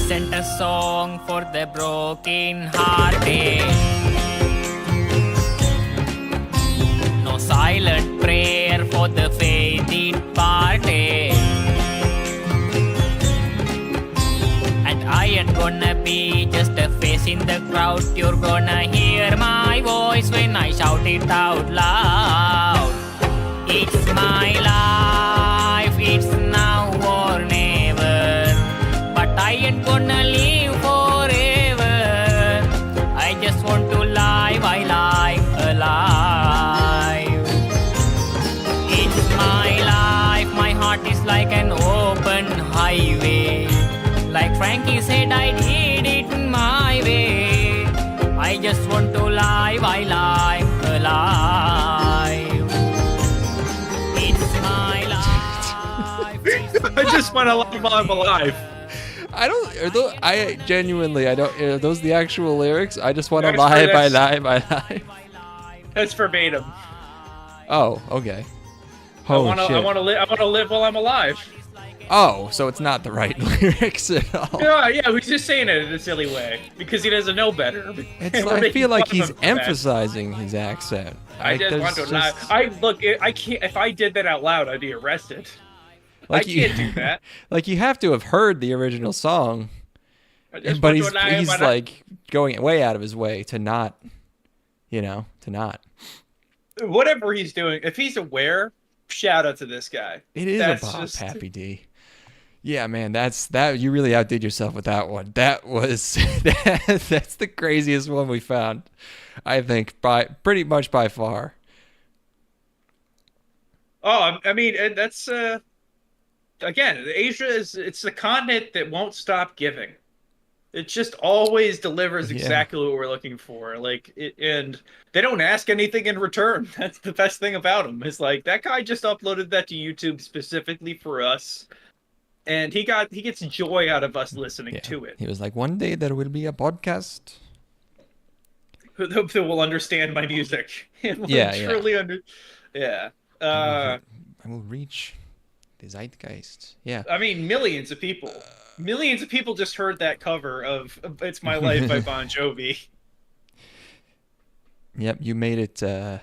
sent a song for the broken hearted. No silent prayer for the faith departed. And I ain't gonna be just a face in the crowd. You're gonna hear my voice when I shout it out loud. It's my life, it's now or never. But I ain't gonna live forever. I just want to live, I live alive. It's my life, my heart is like an open highway. Like Frankie said, I did it my way. I just want to live, I live alive. It's my life. I just want to live while I'm alive. I genuinely, I don't, are those the actual lyrics? I just want to That's lie, I that's- lie, I lie. That's verbatim. Oh, okay. I Oh, want shit. to live while I'm alive. Oh, so it's not the right lyrics at all. Yeah, he's just saying it in a silly way because he doesn't know better. It's, And we're I making feel like fun of he's him for that. emphasizing his accent. I just want to lie. I can't. If I did that out loud, I'd be arrested. Like I can't do that. Like you have to have heard the original song, I just but want to lie, he's but I- like going way out of his way to not, to not. whatever he's doing. If he's aware, shout out to this guy. It is That's a bop, just- Happy D. Yeah, man, that you really outdid yourself with that one. That was that's the craziest one we found, I think, pretty much by far. Oh, I mean, and that's again, Asia it's the continent that won't stop giving. It just always delivers Yeah. exactly what we're looking for. And they don't ask anything in return. That's the best thing about them. It's like that guy just uploaded that to YouTube specifically for us, and he gets joy out of us listening Yeah. to it. He was like, one day there will be a podcast. That will understand my music. And will Yeah, yeah. truly under. Yeah. I will reach the zeitgeist. Yeah. I mean, millions of people just heard that cover of "It's My Life" by Bon Jovi. Yep, you made it.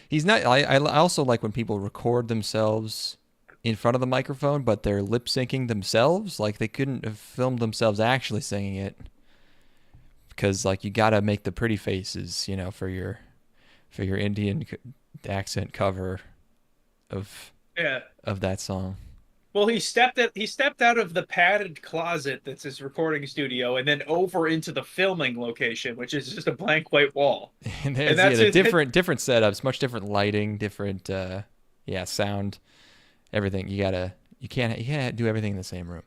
He's not. I also like when people record themselves in front of the microphone, but they're lip syncing themselves. Like they couldn't have filmed themselves actually singing it, because like you gotta make the pretty faces, for your Indian accent cover of Yeah. that song. Well, he stepped out of the padded closet that's his recording studio, and then over into the filming location, which is just a blank white wall. And there's that's the it. different setups, much different lighting, different sound, everything. You can't do everything in the same room.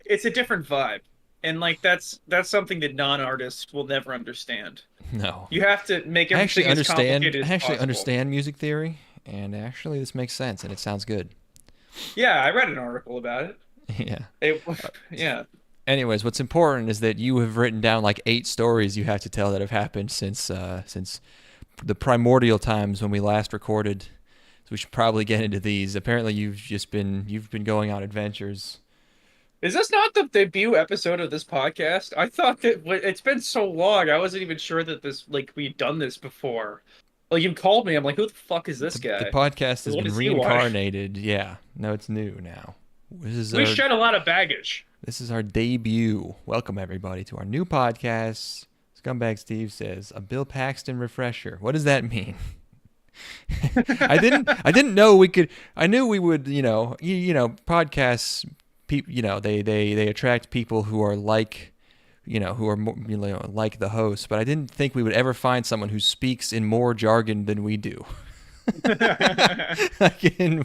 It's a different vibe, and like that's something that non-artists will never understand. No. You have to make I actually everything as complicated as possible. understand music theory, and actually this makes sense and it sounds good. Yeah, I read an article about it. Yeah. Yeah. Anyways, what's important is that you have written down like 8 stories you have to tell that have happened since the primordial times when we last recorded. So we should probably get into these. Apparently you've been going on adventures. Is this not the debut episode of this podcast? I thought that it's been so long. I wasn't even sure that we'd done this before. Like you called me, I'm like, who the fuck is this guy? The podcast has What been is he like? reincarnated. Yeah. No, it's new now. We shed a lot of baggage. This is our debut. Welcome everybody to our new podcast. Scumbag Steve says, a Bill Paxton refresher. What does that mean? I didn't know we could. I knew we would. Podcasts. People. They attract people who are like. Who are more, like the host. But I didn't think we would ever find someone who speaks in more jargon than we do. Like in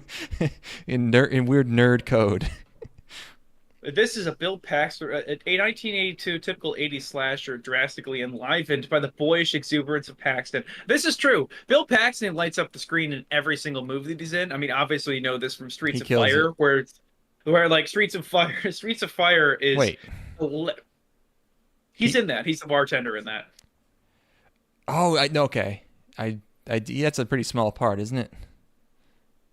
weird nerd code. This is a Bill Paxton, a 1982 typical 80s slasher, drastically enlivened by the boyish exuberance of Paxton. This is true. Bill Paxton lights up the screen in every single movie that he's in. I mean, obviously, you know this from Streets He of kills Fire, it. where like Streets of Fire is. Wait. He's in that. He's the bartender in that. Oh, okay. That's a pretty small part, isn't it?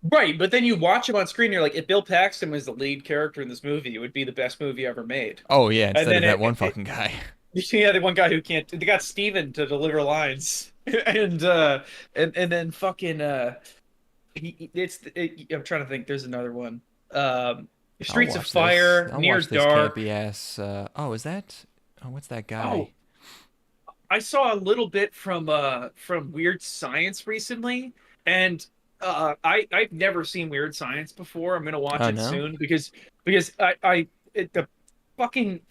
Right, but then you watch him on screen, you're like, if Bill Paxton was the lead character in this movie, it would be the best movie ever made. Oh yeah, And instead of then that one fucking guy. yeah, the one guy who can't. They got Steven to deliver lines, and and then fucking I'm trying to think. There's another one. I'll Streets of watch this. Fire, I'll Near watch this Dark. campy ass. Oh, is that? Oh, what's that guy? Oh, I saw a little bit from Weird Science recently, and I've never seen Weird Science before. I'm gonna watch Oh it no. soon because the fucking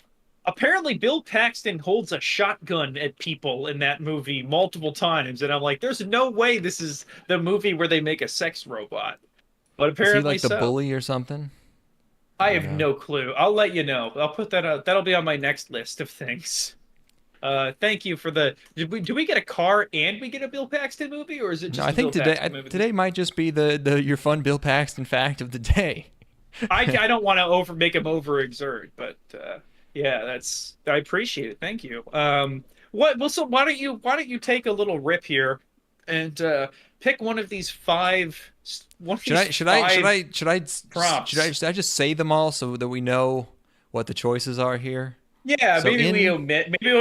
apparently Bill Paxton holds a shotgun at people in that movie multiple times, and I'm like, there's no way this is the movie where they make a sex robot, but Is he apparently like the so. bully or something? I I don't have know. no clue. I'll let you know. I'll put that out. That'll be on my next list of things. Thank you for the. Do we get a car and we get a Bill Paxton movie, or is it No, just I a think Bill Paxton movie? today might just be the your fun Bill Paxton fact of the day. I don't want to over make him overexert, but yeah, that's I appreciate it. Thank you. What? Well, so why don't you take a little rip here, and pick one of Should these I should I should five I should I prompts. should I just say them all so that we know what the choices are here? Yeah, So maybe we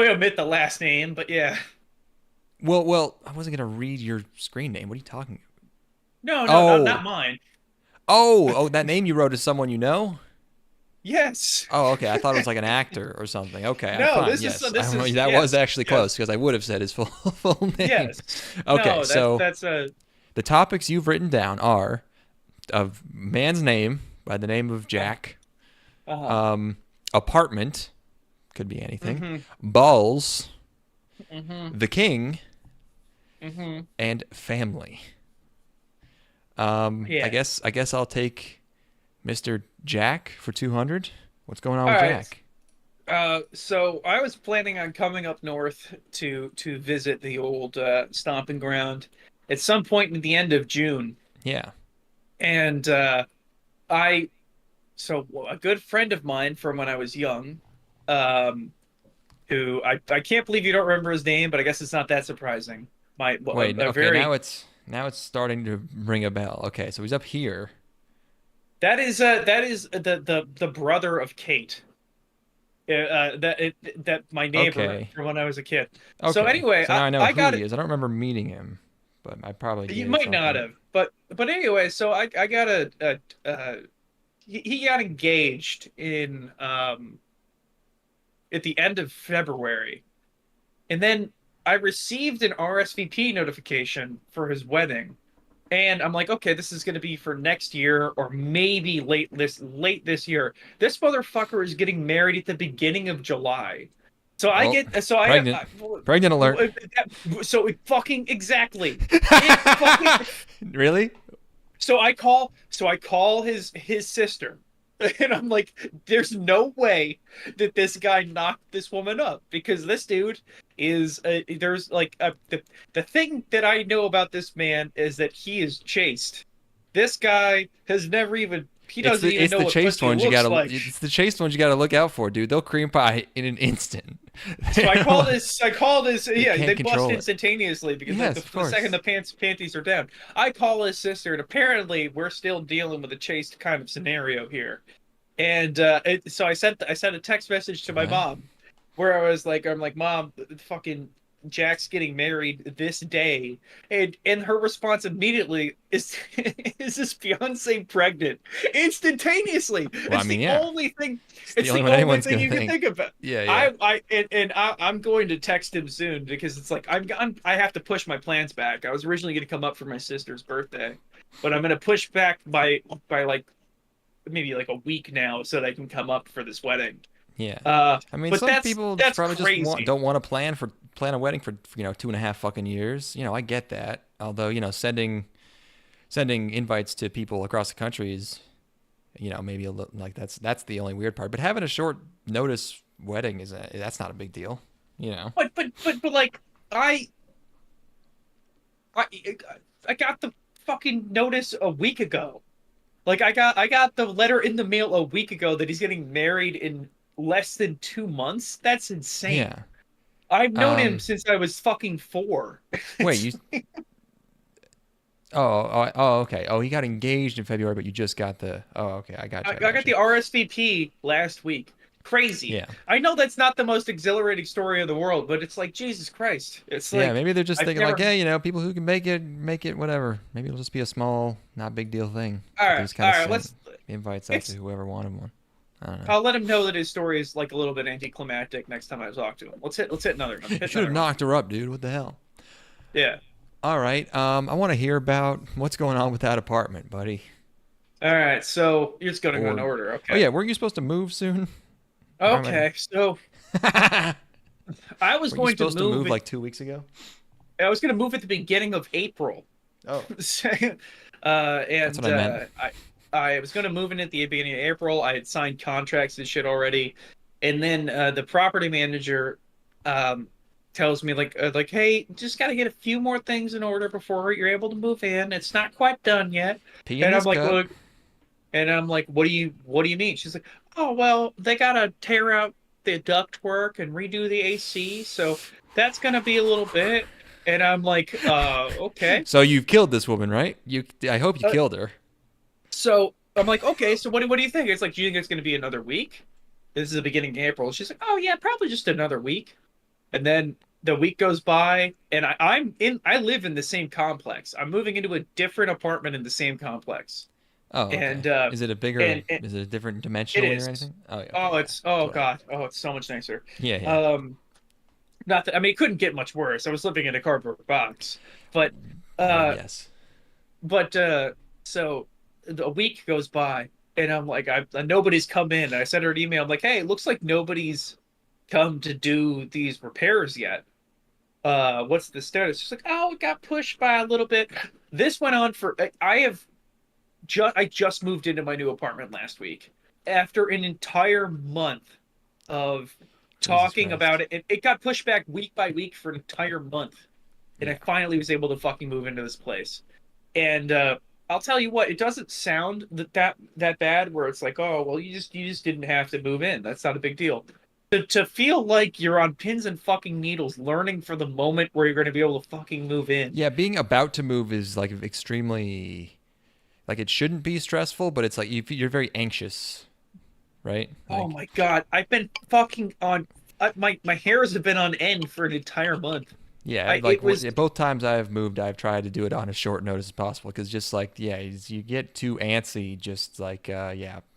omit the last name, but yeah. well, I wasn't gonna read your screen name. What are you talking? No, no, not Oh, mine. oh, that name you wrote is someone you know? Yes. Oh, okay. I thought it was like an actor or something. Okay, No, fine. this is Yes, this is that was yes, actually yes, close because I would have said his full full name. yes. Okay, No, so that's a the topics you've written down are of man's name by the name of uh, Jack, uh apartment, could be anything, mm-hmm, balls, mm-hmm, the king, mm-hmm. and family. Yeah. I guess I'll take Mr. Jack for 200. What's going on All with right. Jack? So I was planning on coming up north to visit the old stomping ground at some point in the end of June, Yeah. and I so a good friend of mine from when I was young, um, who I can't believe you don't remember his name, but I guess it's not that surprising. My Wait, a okay, very now it's starting to ring a bell. Okay, so he's up here. that is the brother of Kate. That my neighbor Okay. from when I was a kid. So Okay. anyway, So now I know I who got he it. is. I don't remember meeting him, but I probably You did at might some not point. have, but anyway, so I got he got engaged in at the end of February, and then I received an RSVP notification for his wedding. And I'm like, okay, this is going to be for next year or maybe late this year. This motherfucker is getting married at the beginning of July. So I Oh, get so I have pregnant. Pregnant alert. so it fucking exactly. It fucking Really? so I call his sister. And I'm like, there's no way that this guy knocked this woman up because this dude is there's like the thing that I know about this man is that he is chaste. This guy has never even he doesn't even It's know the what chaste pussy ones looks like. it's the chaste ones you gotta look out for, dude. They'll cream pie in an instant. So I called this You yeah, can't they bust control it. instantaneously because like Yes, of the second course. the panties are down. I call his sister and apparently we're still dealing with a chaste kind of scenario here. And so I sent a text message to my Well, mom where I'm like, Mom, fucking Jack's getting married this day, and her response immediately is is this fiance pregnant instantaneously. I It's mean, the yeah. only thing. It's the It's only the one only anyone's thing gonna you can think. think about. Yeah, yeah. I'm going to text him soon because it's like I have to push my plans back. I was originally going to come up for my sister's birthday, but I'm going to push back by like maybe like a week now so that I can come up for this wedding. Yeah. Uh, I mean, but some that's people that's probably just crazy. don't want to plan a wedding for 2.5 fucking years. I get that. Although sending invites to people across the country is maybe a little like that's the only weird part. But having a short notice wedding that's not a big deal. You know. But like I I I got the fucking notice a week ago. Like I got the letter in the mail a week ago that he's getting married in less than 2 months. That's insane. Yeah. I've known him Um. since I was fucking four. Wait. You. Okay. Oh, he got engaged in February, but you just got the. Oh, okay. I got you. I got the RSVP last week. Crazy. Yeah. I know that's not the most exhilarating story of the world, but it's like Jesus Christ. It's Yeah, like maybe they're just I've thinking never. like, hey, people who can make it, whatever. Maybe it'll just be a small, not big deal thing. All They right, just all kind right. of Let's. send invites out It's. to whoever wanted one. I don't know. I'll let him know that his story is like a little bit anticlimactic next time I talk to him. Let's hit another one. You Hit should have another one. knocked her up, dude. What the hell? Yeah. All right. I want to hear about what's going on with that apartment, buddy. All right. So you're just gonna go in Or, order, oh okay? yeah, weren't you supposed to move soon? Okay. So I was Were you going to supposed to move. move like 2 weeks ago? I was going to move at the beginning of April. Oh, And that's what I meant. I was going to move in at the beginning of April. I had signed contracts and shit already, and then the property manager tells me like, hey, just got to get a few more things in order before you're able to move in. It's not quite done yet. Pee in And I'm this like, cup. look, and I'm like, what do you mean? She's like, oh well, they got to tear out the ductwork and redo the AC, so that's going to be a little bit. And I'm like, okay. So you've killed this woman, right? I hope you Uh, killed her. So I'm like, okay, so what do you think? It's like, do you think it's going to be another week? This is the beginning of April. She's like, oh yeah, probably just another week. And then the week goes by, and I live in the same complex. I'm moving into a different apartment in the same complex, Oh, okay. and Is it a bigger? Is it a different it dimensionally or is. anything? Oh, yeah. Oh, Okay, it's yeah. That's what God, oh, it's so much nicer. Yeah, yeah. Not that I mean, it couldn't get much worse. I was living in a cardboard box, but Yes. But so a week goes by, and I'm like, nobody's come in. I sent her an email. I'm like, hey, it looks like nobody's come to do these repairs yet. What's the status? She's like, oh, it got pushed by a little bit. This went on for. I just moved into my new apartment last week after an entire month of Jesus talking Christ. about it. It got pushed back week by week for an entire month, and Yeah. I finally was able to fucking move into this place. And I'll tell you what, it doesn't sound that bad. Where it's like, oh well, you just didn't have to move in. That's not a big deal. To feel like you're on pins and fucking needles, learning for the moment where you're going to be able to fucking move in. Yeah, being about to move is like extremely, like it shouldn't be stressful, but it's like you're very anxious, right? Oh Like, my God, I've been fucking on. My hairs have been on end for an entire month. yeah, It like was. both times I've moved, I've tried to do it on as short notice as possible because just like you get too antsy, just like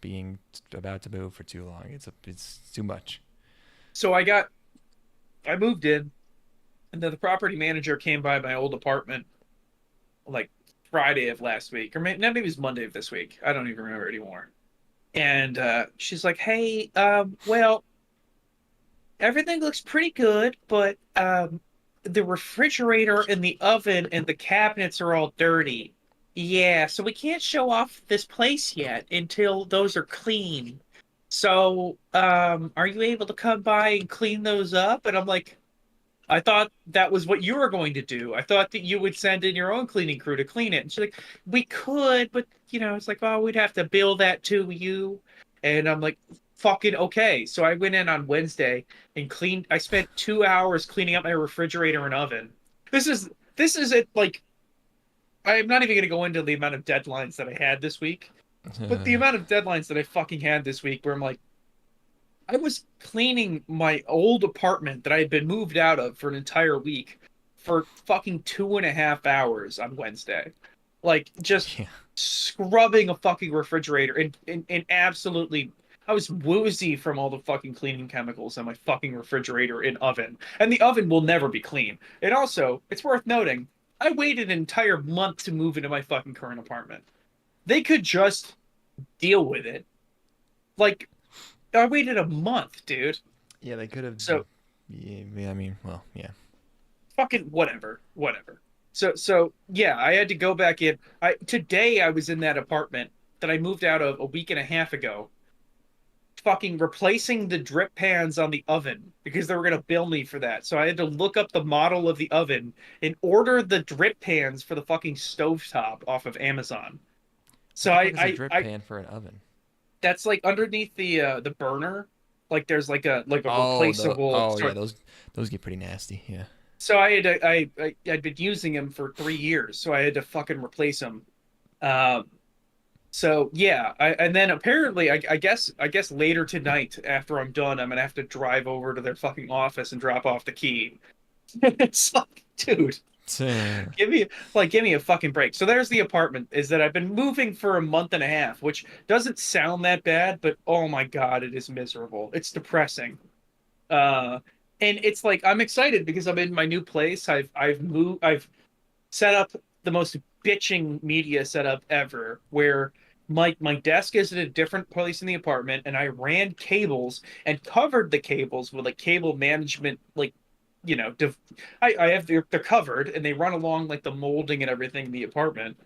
being about to move for too long. It's too much. So I moved in, and then the property manager came by my old apartment like Friday of last week, or maybe it was Monday of this week. I don't even remember anymore. And she's like, "Hey, well, everything looks pretty good, but the refrigerator and the oven and the cabinets are all dirty. Yeah, so we can't show off this place yet until those are clean. So, are you able to come by and clean those up?" And I'm like, I thought that was what you were going to do. I thought that you would send in your own cleaning crew to clean it. And she's like, we could, but it's like, oh, we'd have to bill that to you. And I'm like, fucking okay. So I went in on Wednesday and cleaned. I spent 2 hours cleaning up my refrigerator and oven. This is it. Like, I'm not even going to go into the amount of deadlines that I had this week, but the amount of deadlines that I fucking had this week where I'm like, I was cleaning my old apartment that I had been moved out of for an entire week for fucking 2.5 hours on Wednesday. Like, just Yeah. scrubbing a fucking refrigerator and absolutely. I was woozy from all the fucking cleaning chemicals on my fucking refrigerator and oven. And the oven will never be clean. And also, it's worth noting, I waited an entire month to move into my fucking current apartment. They could just deal with it. Like, I waited a month, dude. Yeah, they could have. So Yeah, I mean, well, yeah. fucking whatever. So yeah, I had to go back in. Today I was in that apartment that I moved out of a week and a half ago, fucking replacing the drip pans on the oven because they were gonna bill me for that. So I had to look up the model of the oven and order the drip pans for the fucking stovetop off of Amazon. So What is a drip pan for an oven? that's like underneath the burner. Like there's like a Oh, replaceable yeah, sort. those get pretty nasty. Yeah. So I'd been using him for 3 years, so I had to fucking replace him. Um, so yeah, and then apparently I guess later tonight after I'm done, I'm gonna have to drive over to their fucking office and drop off the key. It's like, dude, give me a fucking break. So there's the apartment. Is that I've been moving for a month and a half, which doesn't sound that bad, but oh my God, it is miserable. It's depressing. Uh, and it's like I'm excited because I'm in my new place. I've set up the most bitching media setup ever, where my desk is in a different place in the apartment, and I ran cables and covered the cables with like cable management, like you know, I have they're covered and they run along like the molding and everything in the apartment,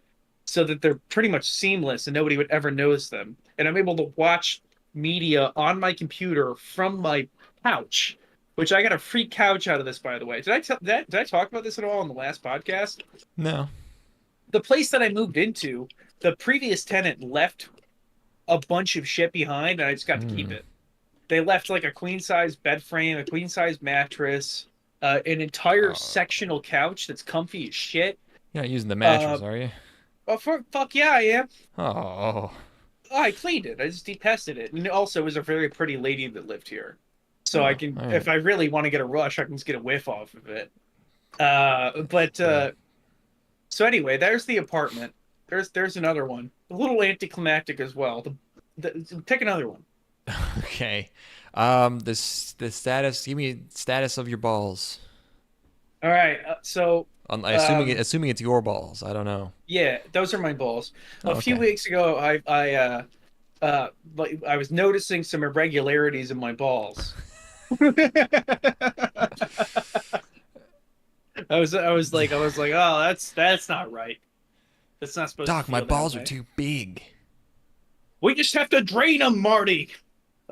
so that they're pretty much seamless and nobody would ever notice them. And I'm able to watch media on my computer from my couch, which I got a free couch out of this, by the way. Did I tell that? Did I talk about this at all on the last podcast? No. The place that I moved into, the previous tenant left a bunch of shit behind, and I just got to keep it. They left like a queen size bed frame, a queen size mattress, an entire sectional couch that's comfy as shit. You're not using the mattress, are you? Oh, fuck yeah, I am. Oh. I cleaned it. I just detested it. And also, it was a very pretty lady that lived here. So I can, if I really want to get a rush, I can just get a whiff off of it. So anyway, there's the apartment. There's another one. A little anticlimactic as well. Pick another one. Okay. The status. Give me status of your balls. All right. Assuming it's your balls. I don't know. Yeah, those are my balls. A few weeks ago, I was noticing some irregularities in my balls. I was like, oh, that's not right. That's not supposed to Doc, feel my that balls way. are too big. We just have to drain them, Marty.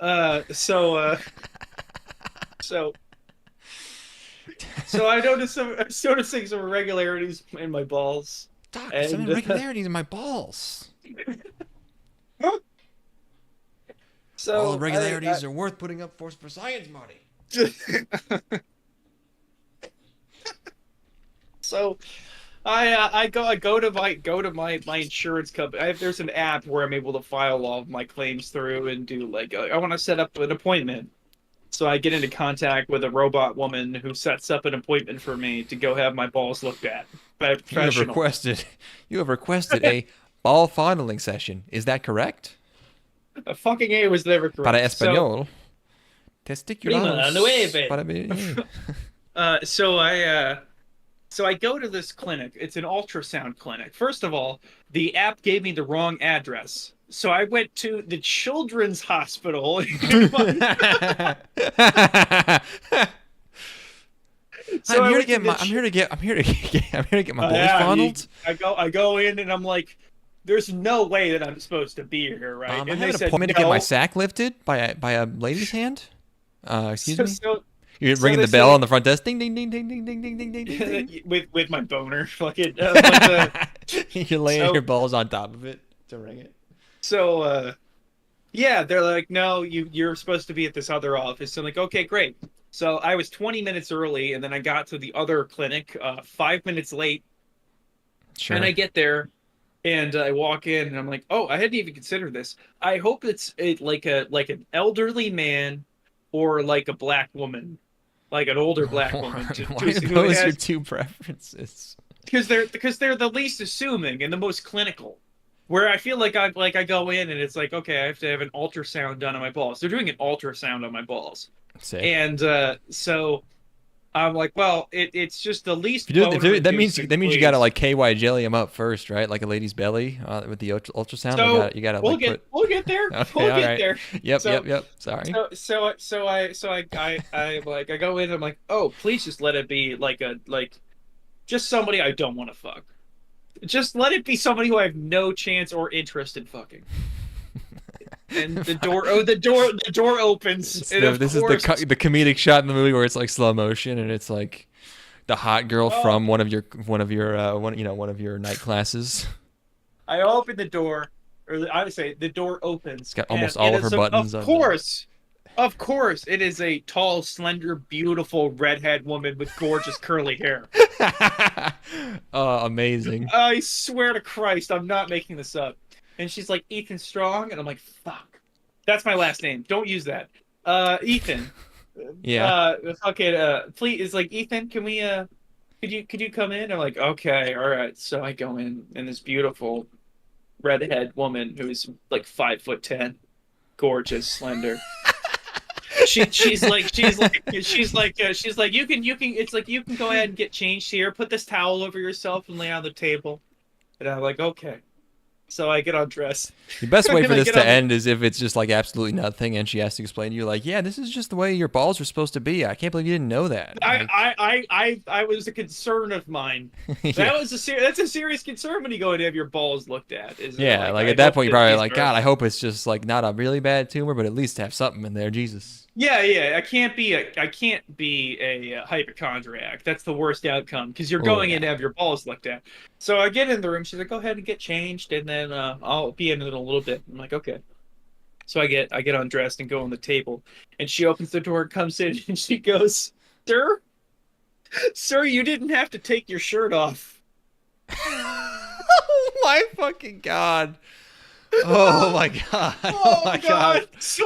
So I was noticing some irregularities in my balls. Doc, there's some irregularities in my balls. So all irregularities are worth putting up for science, Marty. So I go to my insurance company. There's an app where I'm able to file all of my claims through and do like I want to set up an appointment. So I get into contact with a robot woman who sets up an appointment for me to go have my balls looked at by a professional. You have requested a ball fondling session. Is that correct? A fucking A was never correct. Para español. Testiculados. So I go to this clinic. It's an ultrasound clinic. First of all, the app gave me the wrong address. So I went to the Children's Hospital. I'm here to get my balls fondled. I go in and I'm like, there's no way that I'm supposed to be here, right? I have an appointment to get my sack lifted by a lady's hand. Excuse me. You're ringing the bell on the front desk. Ding ding ding ding ding ding ding ding ding ding. with my boner, fucking. You're laying your balls on top of it to ring it. So, yeah, they're like, no, you're supposed to be at this other office. So I'm like, okay, great. So I was 20 minutes early, and then I got to the other clinic 5 minutes late. Sure. And I get there, and I walk in, and I'm like, oh, I hadn't even considered this. I hope it's like an elderly man or like a black woman. Like an older black woman. Why are those your two preferences? Because they're the least assuming and the most clinical. Where I feel like I go in and it's like, okay, I have to have an ultrasound done on my balls. They're doing an ultrasound on my balls. Sick. And so I'm like, well, it's just the least. That means you gotta like KY jelly them up first, right? Like a lady's belly with the ultrasound. So you gotta. We'll get there. Okay, we'll get there. Yep. Sorry. So I go in and I'm like, oh, please just let it be just somebody I don't want to fuck. Just let it be somebody who I have no chance or interest in fucking. And the door opens. This is the comedic shot in the movie where it's like slow motion and it's like the hot girl from one of your night classes. I open the door, or I would say the door opens. It's got almost all of her buttons. Of course, Of course, it is a tall, slender, beautiful redhead woman with gorgeous curly hair. Oh, amazing. I swear to Christ, I'm not making this up. And she's like, Ethan Strong, and I'm like, fuck. That's my last name. Don't use that. Ethan. Yeah. Okay, please, it's like, Ethan, can we could you come in? I'm like, okay, all right. So I go in, and this beautiful redhead woman who's like 5'10", gorgeous, slender. She's like you can it's like you can go ahead and get changed here. Put this towel over yourself and lay on the table. And I'm like, okay. So I get undressed. The best way for And I this get to on the- end is if it's just like absolutely nothing, and she has to explain to you, like, yeah, this is just the way your balls are supposed to be. I can't believe you didn't know that. Like, I was a concern of mine. yeah. That's a serious concern when you go and have your balls looked at. Yeah, like I at that hope point, you're probably these like, are- God, I hope it's just like not a really bad tumor, but at least have something in there, Jesus. Yeah. I can't be a hypochondriac. That's the worst outcome because you're Oh, going yeah. in to have your balls looked at. So I get in the room. She's like, "Go ahead and get changed, and then I'll be in a little bit." I'm like, "Okay." So I get undressed and go on the table, and she opens the door, comes in, and she goes, "Sir, you didn't have to take your shirt off." Oh my fucking God. Oh my God. Oh my God. So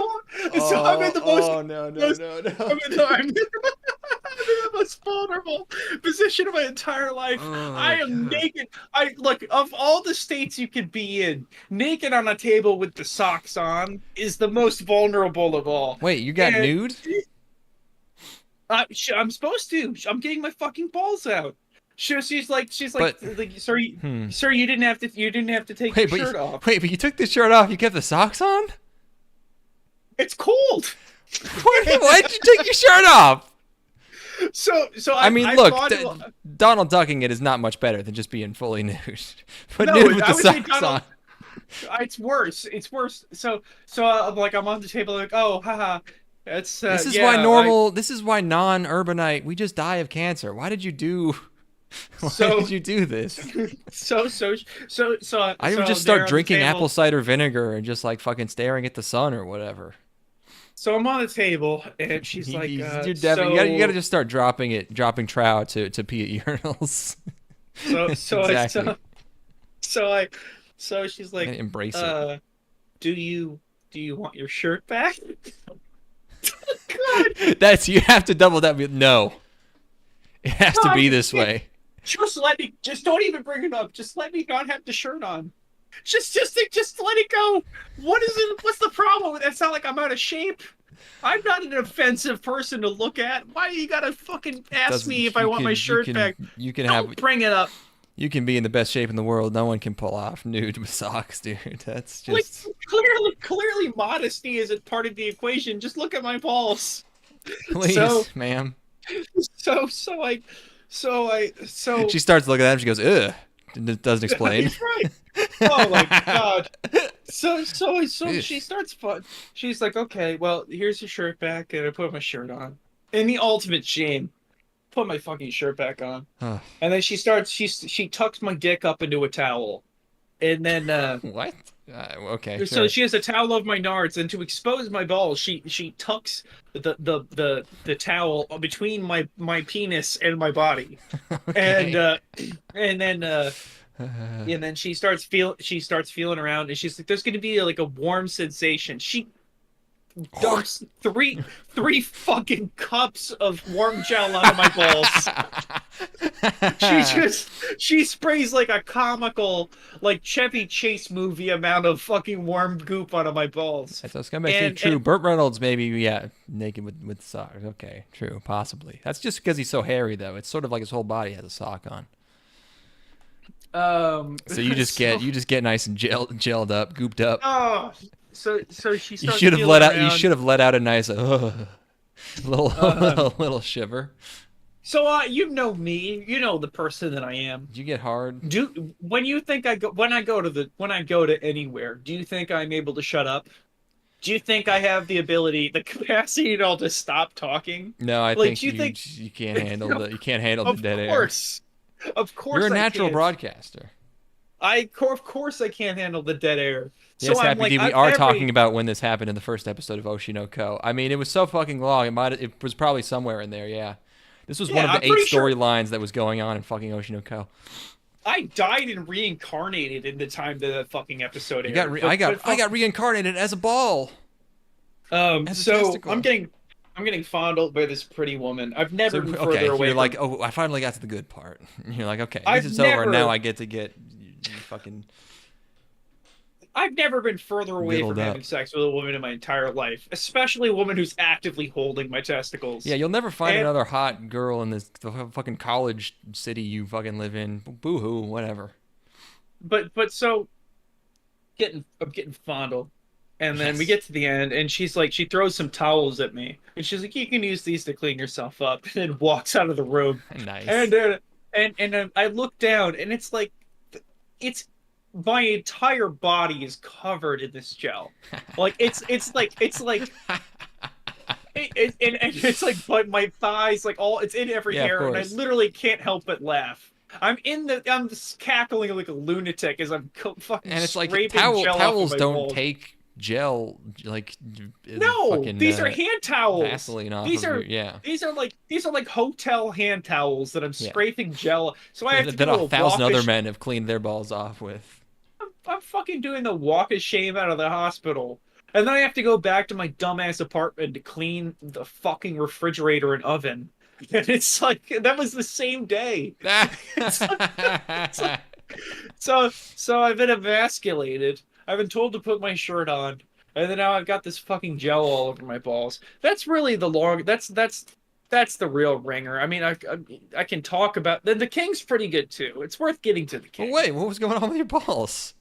I'm in the most. Oh no. I'm in the most vulnerable position of my entire life. Oh, I am God. naked. I look of all the states you could be in, naked on a table with the socks on is the most vulnerable of all. Wait, you got And- nude? I'm supposed to. I'm getting my fucking balls out. She's like, But- sorry, Hmm. sir, you didn't have to take your shirt off. Wait, but you took the shirt off. You kept the socks on? It's cold. Why'd you take your shirt off? So I mean, I look, thought- Donald ducking it is not much better than just being fully nude. But No, nude with I the would say socks Donald- on. It's worse. It's worse. So I'm like, I'm on the table, like, oh, haha. That's This is yeah, why like, this is why non-urbanite, we just die of cancer. Why did you do this? I would just start drinking apple cider vinegar and just like fucking staring at the sun or whatever. So I'm on the table, and she's like, you gotta just start dropping trow to pee at urinals. Exactly. So she's like, And embrace it. do you want your shirt back? God, That's, you have to double that. No, it has to be this way. just don't even bring it up. Just let me not have the shirt on. Just let it go. What is it? What's the problem with that? It's not like I'm out of shape. I'm not an offensive person to look at. Why you gotta fucking ask me if I want my shirt back? You can Don't bring it up. You can be in the best shape in the world. No one can pull off nude with socks, dude. That's just Like clearly modesty isn't part of the equation. Just look at my balls. please, so- ma'am. So She starts looking at him. She goes, "Ugh." Doesn't explain. He's right. Oh my god. So she starts. She's like, okay, well, here's your shirt back, and I put my shirt on. And the ultimate shame, put my fucking shirt back on, Huh. and then she tucks my dick up into a towel, and then What? Okay. so Sure. she has a towel over my nards, and to expose my balls, she tucks the towel between my penis and my body, Okay. and then she starts feeling around, and she's like, "There's going to be like a warm sensation." She dumps three fucking cups of warm gel onto my balls. She sprays like a comical, like Chevy Chase movie amount of fucking warm goop onto my balls. That's gonna make true. Burt Reynolds maybe, yeah, naked with socks. Okay, true, possibly. That's just because he's so hairy, though. It's sort of like his whole body has a sock on. So you just get nice and gelled up, gooped up. Oh, so she You starts. should have feeling let out. You around. should have let out a nice little shiver. So you know me, you know the person that I am. Did you get hard? When I go to anywhere, do you think I'm able to shut up? Do you think I have the capacity to just stop talking? No, I Like, think you can't handle the dead air. Of course, You're a I natural can. broadcaster. Of course I can't handle the dead air. So Yes, I'm Happy like, D, we are talking about when this happened in the first episode of Oshi no Ko. I mean, it was so fucking long. It was probably somewhere in there. Yeah, this was one yeah, of I'm the 8 pretty sure storylines that was going on in fucking Oshi no Ko. I died and reincarnated in the time that fucking episode You got aired. I got reincarnated as a ball, as a So testicle. I'm getting fondled by this pretty woman. I've never So been okay, further away you're from. like, oh, I finally got to the good part. You're like, okay, at least I've it's over, and now never I get to get fucking I've never been further away diddled from up. having sex with a woman in my entire life, especially a woman who's actively holding my Yeah, testicles. you'll never find And another hot girl in the fucking college city you fucking live in. Boo hoo, whatever. but so I'm getting fondled. And then we Yes, get to the end, and she's like, she throws some towels at me, and she's like, "You can use these to clean yourself up," and then walks out of the room. nice. And I look down, and it's like, it's my entire body is covered in this gel. Like and it's like, but my thighs, like all, it's in every Yeah, of hair, and I course. literally can't help but laugh. I'm just cackling like a lunatic as I'm fucking And it's like scraping gel off of towels my don't balls. take gel like No, fucking these are hand towels. Vaseline off These of your are yeah. these are like hotel hand towels that I'm Yeah. scraping gel. So I have to That do a a thousand walk of other men have cleaned their balls off with. I'm fucking doing the walk of shame out of the hospital. And then I have to go back to my dumbass apartment to clean the fucking refrigerator and oven. And it's like that was the same day. It's like, it's like, so I've been emasculated. I've been told to put my shirt on, and then now I've got this fucking gel all over my balls. That's really the long. That's the real ringer. I mean, I can talk about the King's pretty good too. It's worth getting to the Oh King. wait, what was going on with your balls?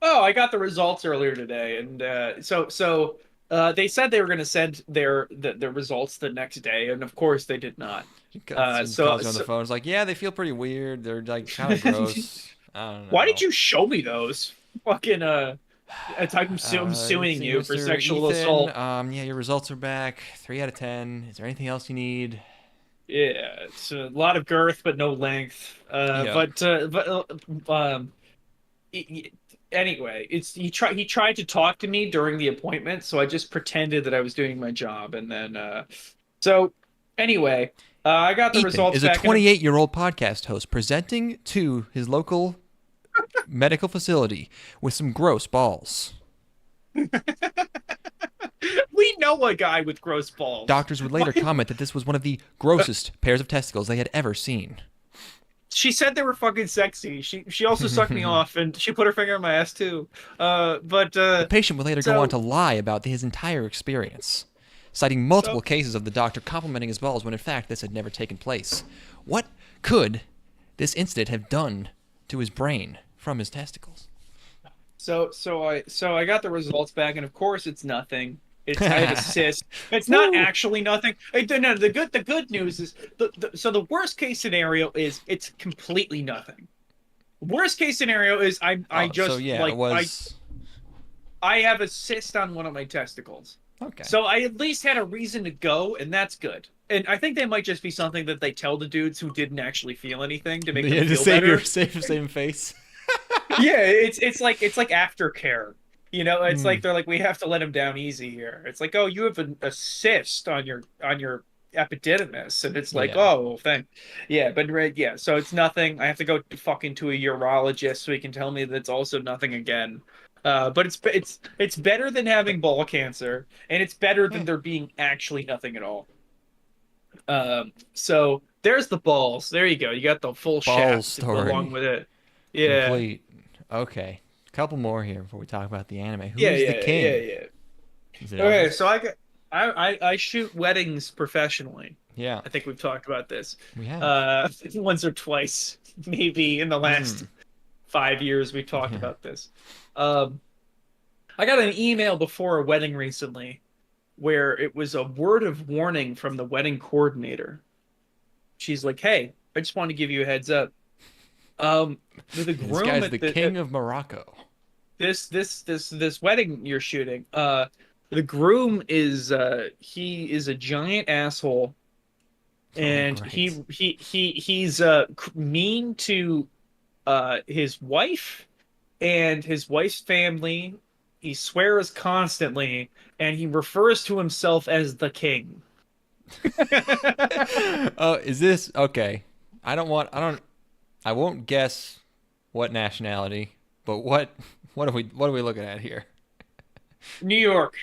Oh, I got the results earlier today, and they said they were going to send the results the next day, and of course they did not. He calls you on the phone. It's like, yeah, they feel pretty weird. They're like kind of gross. I don't Why did know. you show me those? Fucking I'm Let's suing see, you for Mr. sexual Ethan. assault. Yeah, your results are back. 3 out of 10. Is there anything else you need? Yeah, it's a lot of girth but no length. Yeah. Y- y- anyway, it's he tried to talk to me during the appointment, so I just pretended that I was doing my job, and then so anyway, I got the Ethan results is a back in 28-year-old podcast host presenting to his local medical facility with some gross balls. we know a guy with gross balls. Doctors would later comment that this was one of the grossest pairs of testicles they had ever seen. She said they were fucking sexy. She also sucked me off, and she put her finger in my ass too. The patient would later go so on to lie about his entire experience, citing multiple cases of the doctor complimenting his balls when in fact this had never taken place. What could this incident have done to his brain from his testicles? so I got the results back, and of course it's nothing. It's I have a cyst. It's not actually nothing. No, the good news is so the worst case scenario is it's completely nothing. Worst case scenario is I just so yeah, like it was I have a cyst on one of my testicles. okay. So I at least had a reason to go, and that's good. And I think they might just be something that they tell the dudes who didn't actually feel anything to make Yeah, them to feel save better. your same face. Yeah, it's like aftercare. You know, it's like they're like, we have to let him down easy here. It's like, oh, you have a cyst on your epididymis, and it's like, Yeah. oh, thank, yeah, but right, yeah. So it's nothing. I have to go fucking to a urologist so he can tell me that it's also nothing again. But it's better than having ball cancer, and it's better than there being actually nothing at all. So there's the balls. There you go. You got the full Ball shaft to go story. along with it. Yeah. Complete. Okay. A couple more here before we talk about the anime. Who Yeah, is yeah, the king? yeah, yeah. Is it Okay, Elvis? so I shoot weddings professionally. Yeah, I think we've talked about this. we have. Once or twice, maybe in the last 5 years we talked Yeah. about this. I got an email before a wedding recently where it was a word of warning from the wedding coordinator. She's like, "Hey, I just want to give you a heads up. The This groom guy's at the king of Morocco. this wedding you're shooting, the groom is he is a giant asshole, and great. he's mean to his wife and his wife's family. He swears constantly, and he refers to himself as the king. Oh, is this okay? I won't guess what nationality, but what are we looking at here? New York,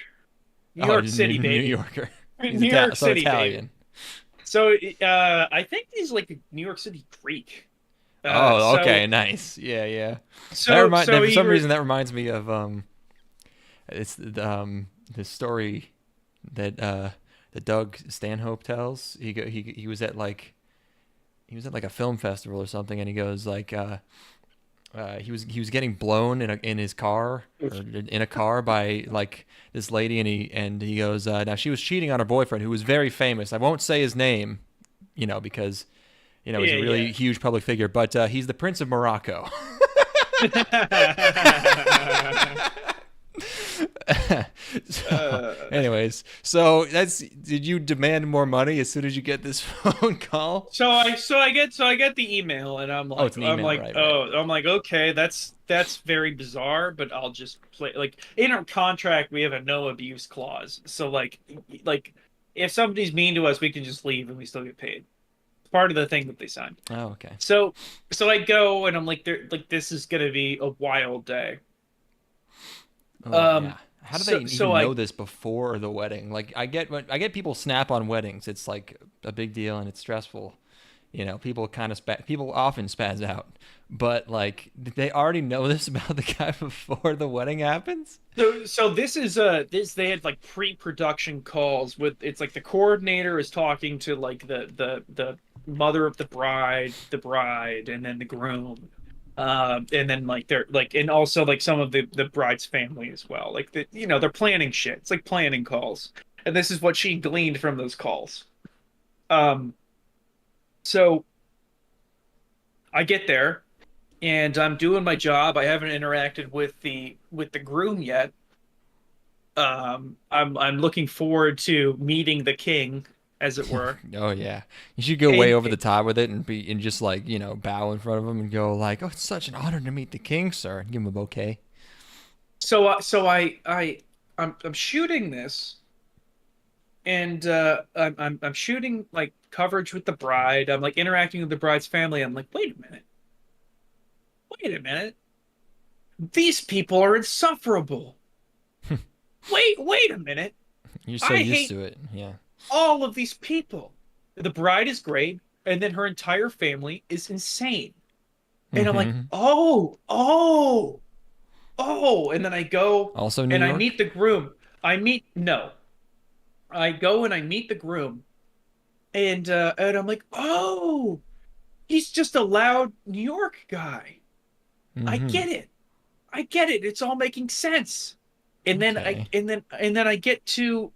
New York City, New baby. Yorker. He's New York so City, Italian. baby. So I think he's like a New York City Greek. Oh, So okay, nice. Yeah, yeah. so For he some re reason that reminds me of it's the story that that Doug Stanhope tells. He was at like a film festival or something, and he goes like he was getting blown in his car or in a car by like this lady, and he goes now she was cheating on her boyfriend who was very famous. I won't say his name, because he's a really huge public figure, but he's the Prince of Morocco. Anyways, so did you demand more money as soon as you get this phone call? So I get the email, and I'm like, It's an email, right. I'm like, okay, that's very bizarre, but I'll just play. Like, in our contract we have a no abuse clause, so like if somebody's mean to us, we can just leave and we still get paid. It's part of the thing that they signed. Oh, okay. So I go, and I'm like, this is gonna be a wild day. Yeah. How do they even know this before the wedding? Like, I get people snap on weddings. It's like a big deal and it's stressful. People people often spaz out. But like, did they already know this about the guy before the wedding happens? So this is they had like pre-production calls with, it's like the coordinator is talking to like the mother of the bride, and then the groom. And then like they're like, and also like some of the bride's family as well. Like they're planning shit. It's like planning calls. And this is what she gleaned from those calls. So I get there and I'm doing my job. I haven't interacted with the groom yet. I'm looking forward to meeting the king, as it were. Oh yeah, you should go way over the top with it and just like bow in front of him and go like, "Oh, it's such an honor to meet the king, sir," and give him a bouquet. I'm shooting this, and I'm shooting like coverage with the bride. I'm like interacting with the bride's family. I'm like, wait a minute, these people are insufferable. wait a minute. You're so used to it, yeah. All of these people. The bride is great, and then her entire family is insane. And I'm like, oh, and then I go also New and York? I meet the groom. I go and I meet the groom, and I'm like, oh, he's just a loud New York guy. I get it. It's all making sense. And then I get to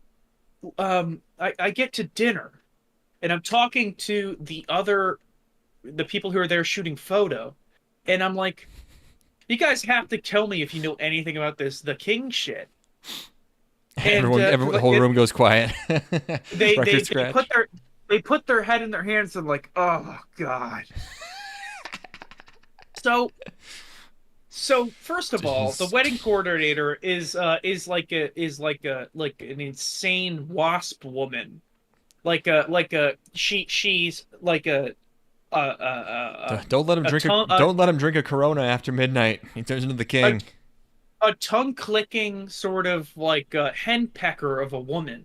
I get to dinner, and I'm talking to the people who are there shooting photo, and I'm like, you guys have to tell me if you know anything about the king shit. And the whole room goes quiet. They put their head in their hands and like, oh god. So first of all, the wedding coordinator is like an insane wasp woman, she's like a don't let him drink don't let him drink a Corona after midnight. He turns into the king. A tongue clicking sort of like a henpecker of a woman,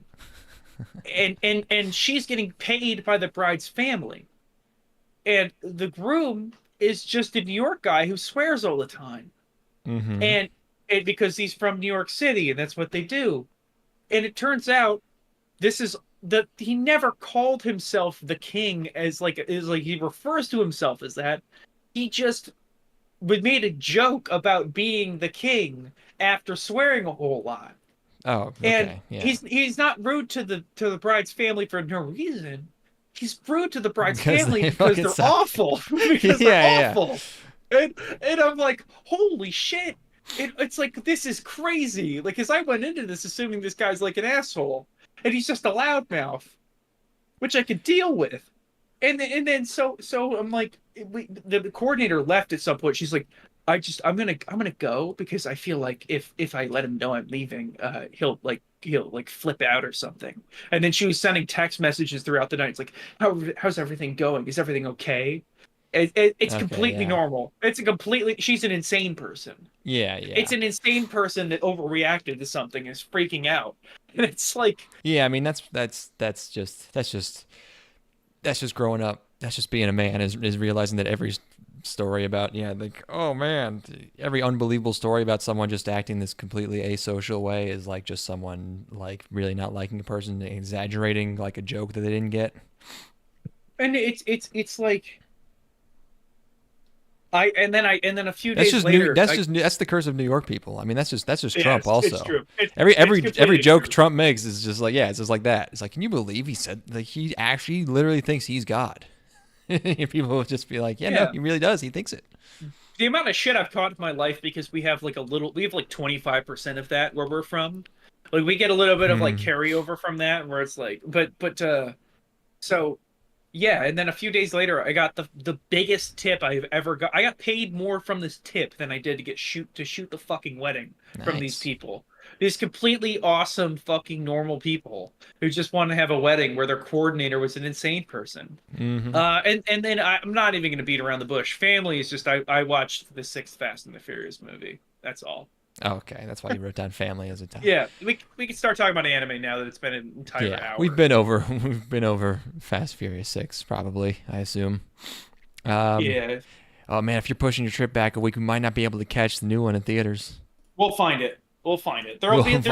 and she's getting paid by the bride's family, and the groom is just a New York guy who swears all the time. And because he's from New York City and that's what they do. And it turns out he never called himself the king is like he refers to himself as that. He just made a joke about being the king after swearing a whole lot. Oh, okay. And yeah. he's not rude to the bride's family for no reason. He's rude to the bride's family because they're awful. They're awful. And I'm like, holy shit. It's like, this is crazy. Like, because I went into this assuming this guy's like an asshole. And he's just a loudmouth. Which I could deal with. and then I'm like, the coordinator left at some point. She's like, I'm gonna go because I feel like if I let him know I'm leaving, he'll flip out or something. And then she was sending text messages throughout the night. It's like, how's everything going? Is everything okay? It's Okay, completely yeah. normal. She's an insane person. Yeah, yeah. It's an insane person that overreacted to something, is freaking out. And it's like, Yeah, I mean that's just growing up. That's just being a man is realizing that every story about like, oh man, every unbelievable story about someone just acting this completely asocial way is like just someone like really not liking a person, exaggerating like a joke that they didn't get. and it's like and then a few That's days just later, that's the curse of New York people. I mean, that's just yeah, Trump it's also. true. Every It's completely joke true. Trump makes is just like, yeah, it's just like that. It's like, can you believe he said, like, he actually literally thinks he's God? People will just be like, yeah, no, Yeah. he really does. He thinks it. The amount of shit I've caught in my life because we have like 25% of that where we're from. Like we get a little bit of like Hmm. carryover from that where it's like, so yeah, and then a few days later, I got the biggest tip I've ever got. I got paid more from this tip than I did to shoot the fucking wedding from these Nice. people. These completely awesome fucking normal people who just want to have a wedding where their coordinator was an insane person. Hmm. And then I'm not even going to beat around the bush. Family is just I watched the sixth Fast and the Furious movie. That's all. Okay, that's why you wrote down family as a time. Yeah, we can start talking about anime now that it's been an entire Yeah, we've hour. been over we've been over Fast Furious 6 probably, I assume. Um, Yeah, oh man, if you're pushing your trip back a week, we might not be able to catch the new one in theaters. we'll find it. We'll find it. We'll find it.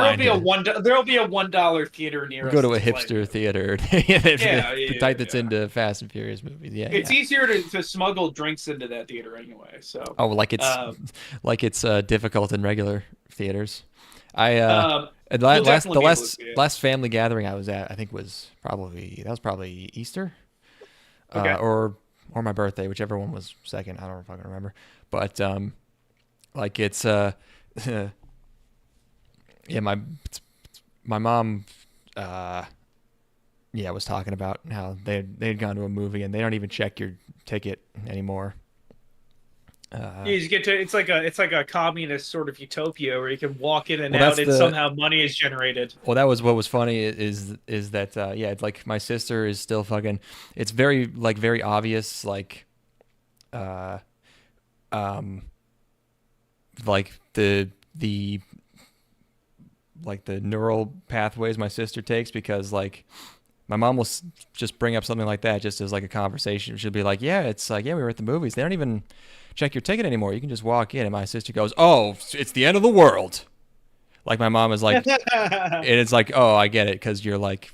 There'll be a $1 theater near We'll us go to a to play. hipster theater. Yeah, The yeah, type that's yeah. into Fast and Furious movies. Yeah, It's yeah. easier to smuggle drinks into that theater anyway. So, Oh, like it's um, difficult in regular theaters. I um, and you'll last the definitely be able to last see it. last family gathering I was at, I think was probably Easter, Okay. or my birthday, whichever one was second. I don't fucking remember. But like it's yeah, my mom was talking about how they'd gone to a movie and they don't even check your ticket anymore. You just get to it's like a communist sort of utopia where you can walk in and Well, out that's and the somehow money is generated. Well, that was what was funny is that yeah, it's like my sister is still fucking. It's very obvious uh um like the like the neural pathways my sister takes, because like my mom will just bring up something like that just as like a conversation. She'll be like, yeah, it's like, yeah, we were at the movies. They don't even check your ticket anymore. You can just walk in. And my sister goes, oh, it's the end of the world. Like my mom is like, and it's like, oh, I get it, because you're like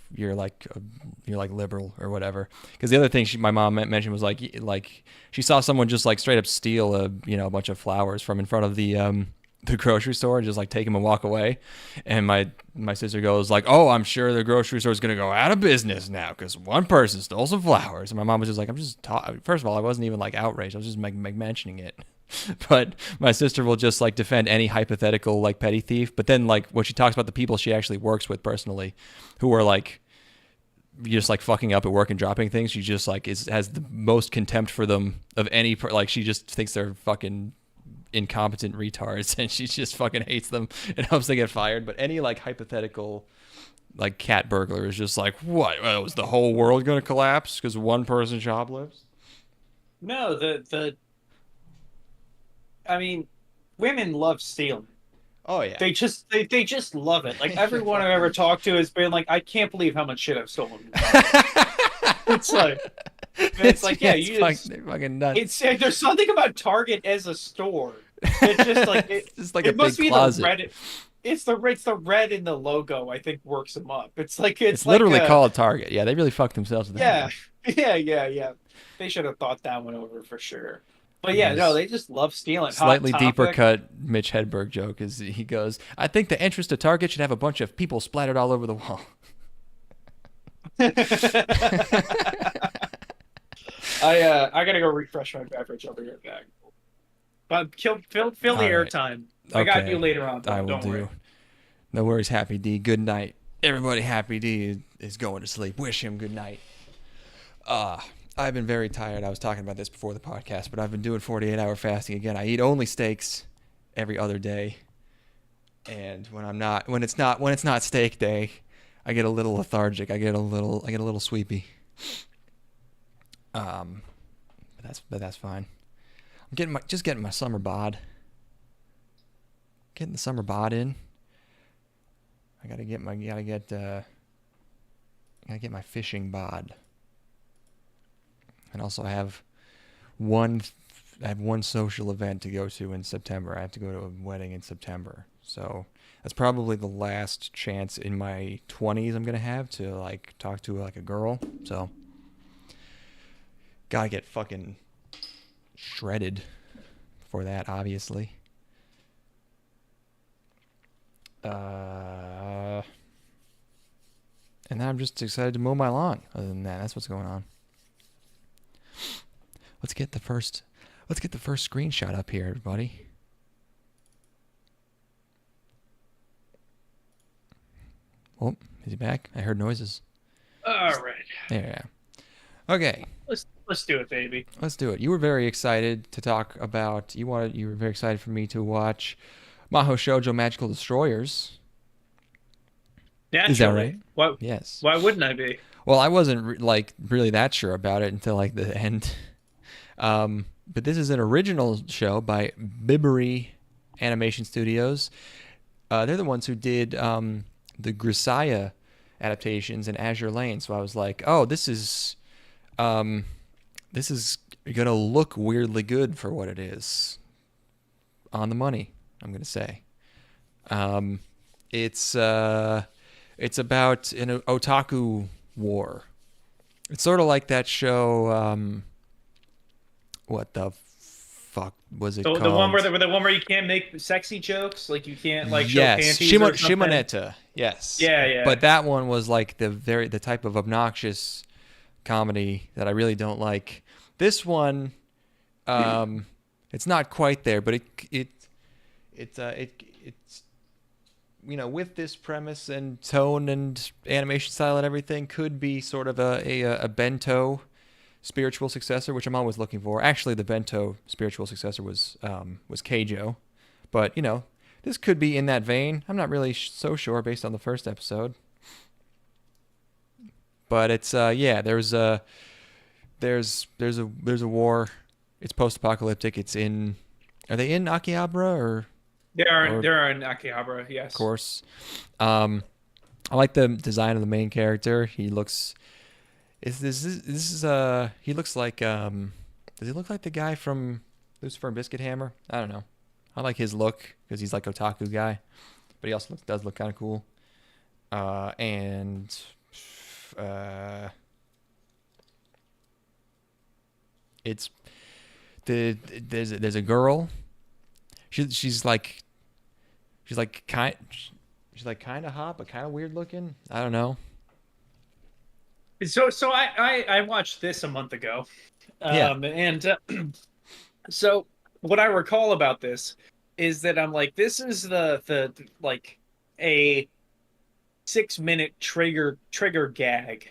liberal or whatever. Because the other thing my mom mentioned was like she saw someone just like straight up steal a bunch of flowers from in front of the grocery store and just like take them and walk away. And my sister goes like, oh, I'm sure the grocery store is gonna go out of business now because one person stole some flowers. And my mom was just like, first of all, I wasn't even like outraged. I was just mentioning it. But my sister will just like defend any hypothetical like petty thief. But then like when she talks about the people she actually works with personally, who are like just like fucking up at work and dropping things, she just like has the most contempt for them of any like she just thinks they're fucking incompetent retards and she just fucking hates them and hopes they get fired. But any like hypothetical like cat burglar is just like, what? Was the whole world gonna collapse because one person shoplifts? No, the I mean, women love stealing. Oh yeah. They just love it. Like everyone I've ever talked to has been like, I can't believe how much shit I've stolen. It's like it's like yeah, it's you just, they're fucking nuts. it's there's something about Target as a store. It's just like It's just like it a must big be closet. the red. It's the red in the logo. I think works them up. It's like It's like literally called Target. Yeah, they really fucked themselves with that yeah, one. yeah. They should have thought that one over for sure. But yeah, no, Yes. they just love stealing. Hot Slightly deeper Topic. cut Mitch Hedberg joke is he goes, I think the entrance to Target should have a bunch of people splattered all over the wall. I gotta go refresh my beverage. I'll be right back. But fill the All right. airtime. I got you later on. I will Don't do. worry. No worries, Happy D. Good night. Everybody, Happy D is going to sleep. Wish him good night. I've been very tired. I was talking about this before the podcast, but I've been doing 48-hour fasting again. I eat only steaks every other day, and when it's not steak day, I get a little lethargic. I get a little sleepy. But that's fine. I'm getting my summer bod. Getting the summer bod in. I gotta get my fishing bod. And also I have one social event to go to in September. I have to go to a wedding in September. So that's probably the last chance in my 20s I'm gonna have to like talk to like a girl. So gotta get fucking shredded for that, obviously. And then I'm just excited to mow my lawn. Other than that, that's what's going on. Let's get the first screenshot up here, everybody. Oh, is he back? I heard noises. All right. Yeah. Okay. Let's do it, baby. Let's do it. You were very excited to talk about. You were very excited for me to watch Mahou Shoujo Magical Destroyers. Naturally. Is that right? Yes. Why wouldn't I be? Well, I wasn't really that sure about it until like the end. But this is an original show by Biberi Animation Studios. They're the ones who did the Grisaya adaptations and Azure Lane. So I was like, oh, this is gonna look weirdly good for what it is. On the money, I'm gonna say. It's about an otaku war. It's sort of like that show. What the fuck was it called? The one where you can't make sexy jokes, like you can't like show panties or something? Shimoneta. Yes. Yeah. But that one was like the type of obnoxious comedy that I really don't like. This one, it's not quite there, but it's with this premise and tone and animation style and everything, could be sort of a bento spiritual successor, which I'm always looking for. Actually, the bento spiritual successor was Keijo, but this could be in that vein. I'm not really so sure based on the first episode, but it's there's a war. It's post-apocalyptic. Are they in Akihabara or? They're in Akihabara, yes. Of course. I like the design of the main character. He looks. He looks like. Does he look like the guy from Lucifer and Biscuit Hammer? I don't know. I like his look because he's like otaku guy, but he also does look kind of cool. It's there's a girl. She's like kind of hot, but kind of weird looking. I don't know. So I watched this a month ago, and so what I recall about this is that I'm like, this is the like a 6-minute trigger gag.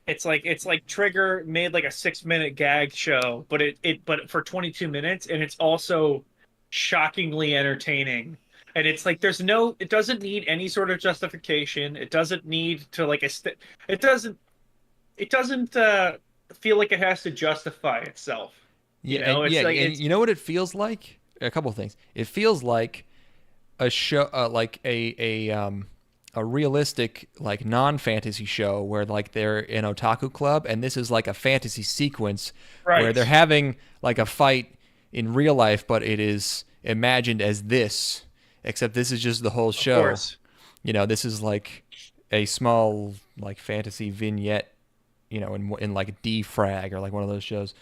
It's like Trigger made like a 6-minute gag show, but but for 22 minutes, and it's also shockingly entertaining. And it's like it doesn't need any sort of justification. It doesn't need to like it doesn't feel like it has to justify itself. You know what it feels like? A couple of things. It feels like a show, like a realistic like non-fantasy show where like they're in otaku club, and this is like a fantasy sequence where they're having like a fight in real life, but it is imagined as this, except this is just the whole show. Of course. This is like a small like fantasy vignette, in like D-Frag or like one of those shows,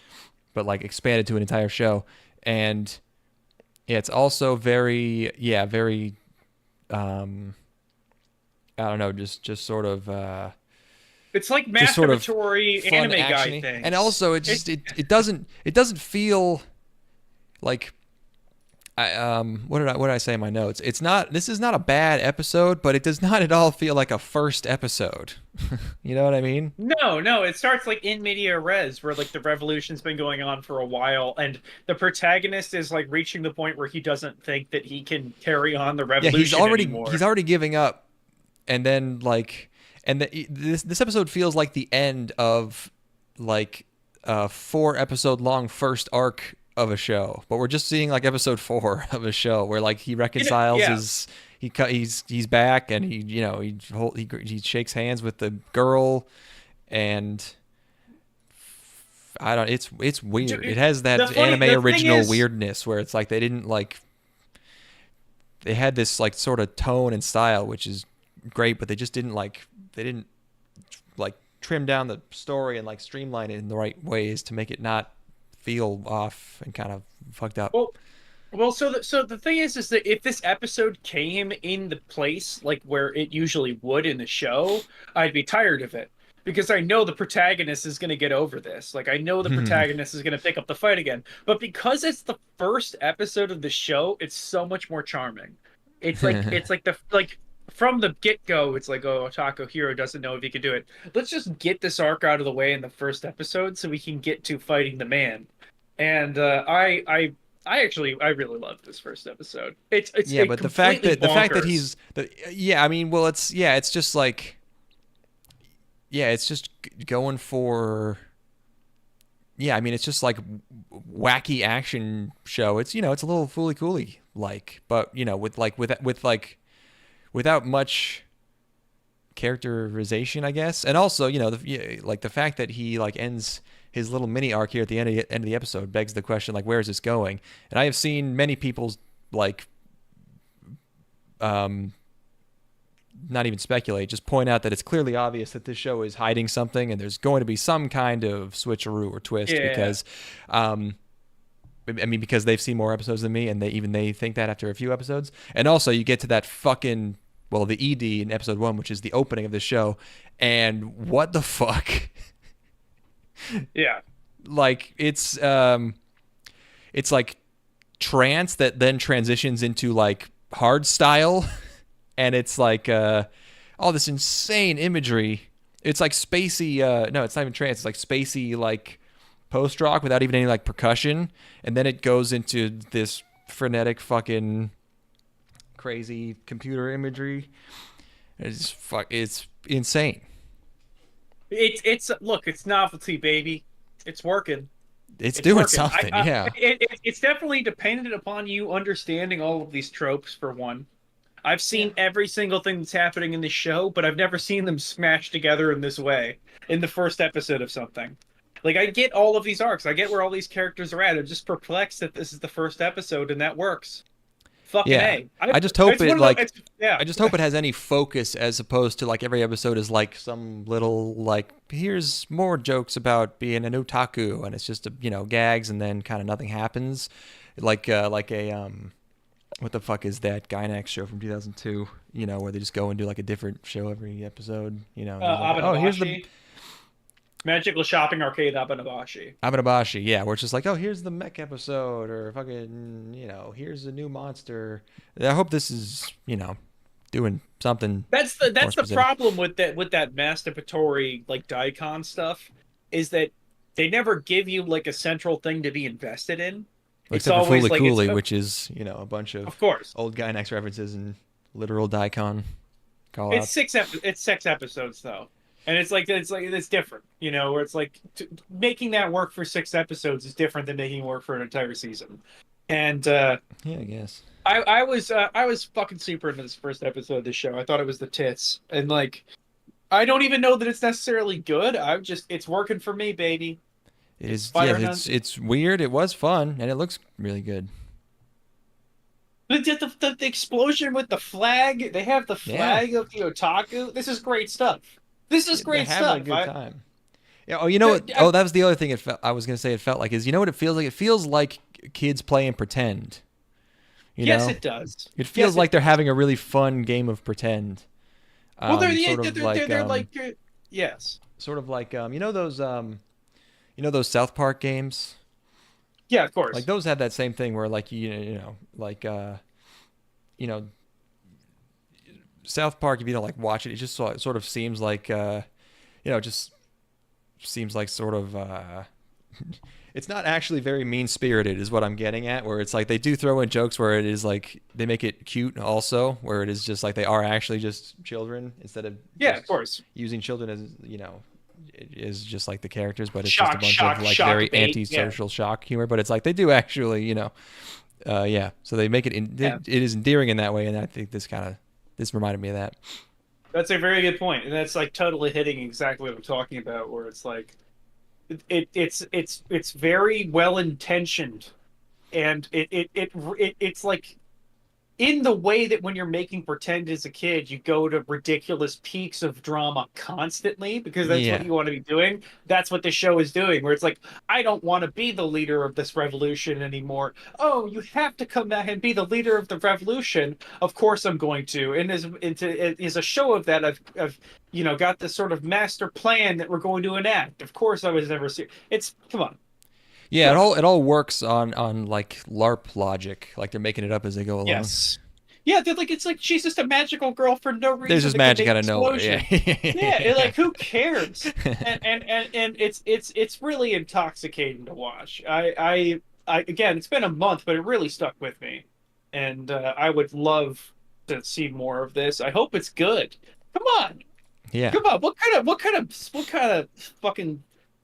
but like expanded to an entire show. And it's also very I don't know, just sort of it's like masturbatory sort of anime action-y. guy thing. And also it doesn't feel like what did I say in my notes? This is not a bad episode, but it does not at all feel like a first episode. You know what I mean? No, it starts like in media res, where like the revolution's been going on for a while, and the protagonist is like reaching the point where he doesn't think that he can carry on the revolution anymore. He's already giving up, and then like, this episode feels like the end of like a 4-episode long first arc of a show, but we're just seeing like episode 4 of a show where like he reconciles he's back, and he shakes hands with the girl, and I don't. It's weird. It has that anime original weirdness where it's like they had this like sort of tone and style, which is great, but they didn't trim down the story and like streamline it in the right ways to make it not feel off and kind of fucked up. Well, so the thing is that if this episode came in the place like where it usually would in the show, I'd be tired of it, because I know the protagonist is going to get over this. Like, I know the protagonist is going to pick up the fight again. But because it's the first episode of the show, it's so much more charming. It's like from the get-go, it's like, oh, Otaku hero doesn't know if he can do it. Let's just get this arc out of the way in the first episode so we can get to fighting the man. And I really loved this first episode. It's but the fact that he's it's just like, it's just going for, it's just like wacky action show. It's it's a little fooly cooly like, but without much characterization, I guess. And also, the fact that he like ends his little mini arc here at the end of the episode begs the question, like, where is this going? And I have seen many people's like not even speculate, just point out that it's clearly obvious that this show is hiding something, and there's going to be some kind of switcheroo or twist, because because they've seen more episodes than me, and they think that after a few episodes. And also, you get to that fucking, the ED in episode 1, which is the opening of the show, and what the fuck? Yeah. Like, it's like trance that then transitions into like hard style, and it's like all this insane imagery. It's like spacey, no, it's not even trance, it's like spacey, like post rock without even any like percussion, and then it goes into this frenetic fucking crazy computer imagery. It's insane. It's novelty, baby. It's working. It's doing working. Something. It's definitely dependent upon you understanding all of these tropes. For one, I've seen every single thing that's happening in this show, but I've never seen them smashed together in this way in the first episode of something. Like, I get all of these arcs. I get where all these characters are at. I'm just perplexed that this is the first episode and that works. Fucking A. I just hope I just hope it has any focus, as opposed to like every episode is like some little like, here's more jokes about being an otaku, and it's just gags, and then kind of nothing happens. Like a what the fuck is that Gainax show from 2002? Where they just go and do like a different show every episode. Here's the Magical Shopping Arcade Abanabashi. Where it's just like, here's the mech episode, or fucking, here's a new monster. I hope this is, doing something. That's the problem with that masturbatory like daikon stuff, is that they never give you like a central thing to be invested in. Except for Fooly Cooley, which is, a bunch of course old Gainax references and literal daikon call outs. It's 6 episodes though. And it's different, where it's like making that work for 6 episodes is different than making it work for an entire season. And I guess I was fucking super into this first episode of this show. I thought it was the tits, and like, I don't even know that it's necessarily good. It's working for me, baby. It is. Yeah, it's weird. It was fun, and it looks really good. The explosion with the flag. They have the flag of the otaku. This is great stuff. This is great stuff. Having a good time. Yeah. Oh, you know what? That was the other thing. I was gonna say it felt like is, what it feels like? It feels like kids playing pretend. Yes, it does. It feels like they're having a really fun game of pretend. Well, they're like yes. Sort of like those South Park games Yeah, of Like course. those have that same thing where like like you know South Park, if you don't like watch it, it just sort of seems like just seems like sort of it's not actually very mean spirited is what I'm getting at, where it's like they do throw in jokes where it is like they make it cute also, where it is just like they are actually just children instead of Yeah, of just course. using children as it is just like the characters, but it's just a Shock, bunch of shock, like shock very bait. Yeah. anti-social shock humor, but it's like they do actually yeah, so they make it Yeah. it is endearing in that way, and I think this reminded me of that. That's a very good point, and that's like totally hitting exactly what I'm talking about. Where it's like, it's very well intentioned, and it's like in the way that when you're making pretend as a kid, you go to ridiculous peaks of drama constantly because that's what Yeah. you want to be doing. That's what the show is doing, where it's like, I don't want to be the leader of this revolution anymore. Oh, you have to come back and be the leader of the revolution. Of course, I'm going to. And is a show of that. I've got this sort of master plan that we're going to enact. Of course, I was never serious. It's come on, Yeah, come on. it all works on like LARP logic, like they're making it up as they go along. Yes. Yeah, they're like it's like she's just a magical girl for no There's reason just that can magic make out of nowhere. Yeah. explosions. Yeah, and like who cares? And it's really intoxicating to watch. I again, it's been a month, but it really stuck with me, and I would love to see more of this. I hope it's good. Come on, Yeah. come on. What kind of fucking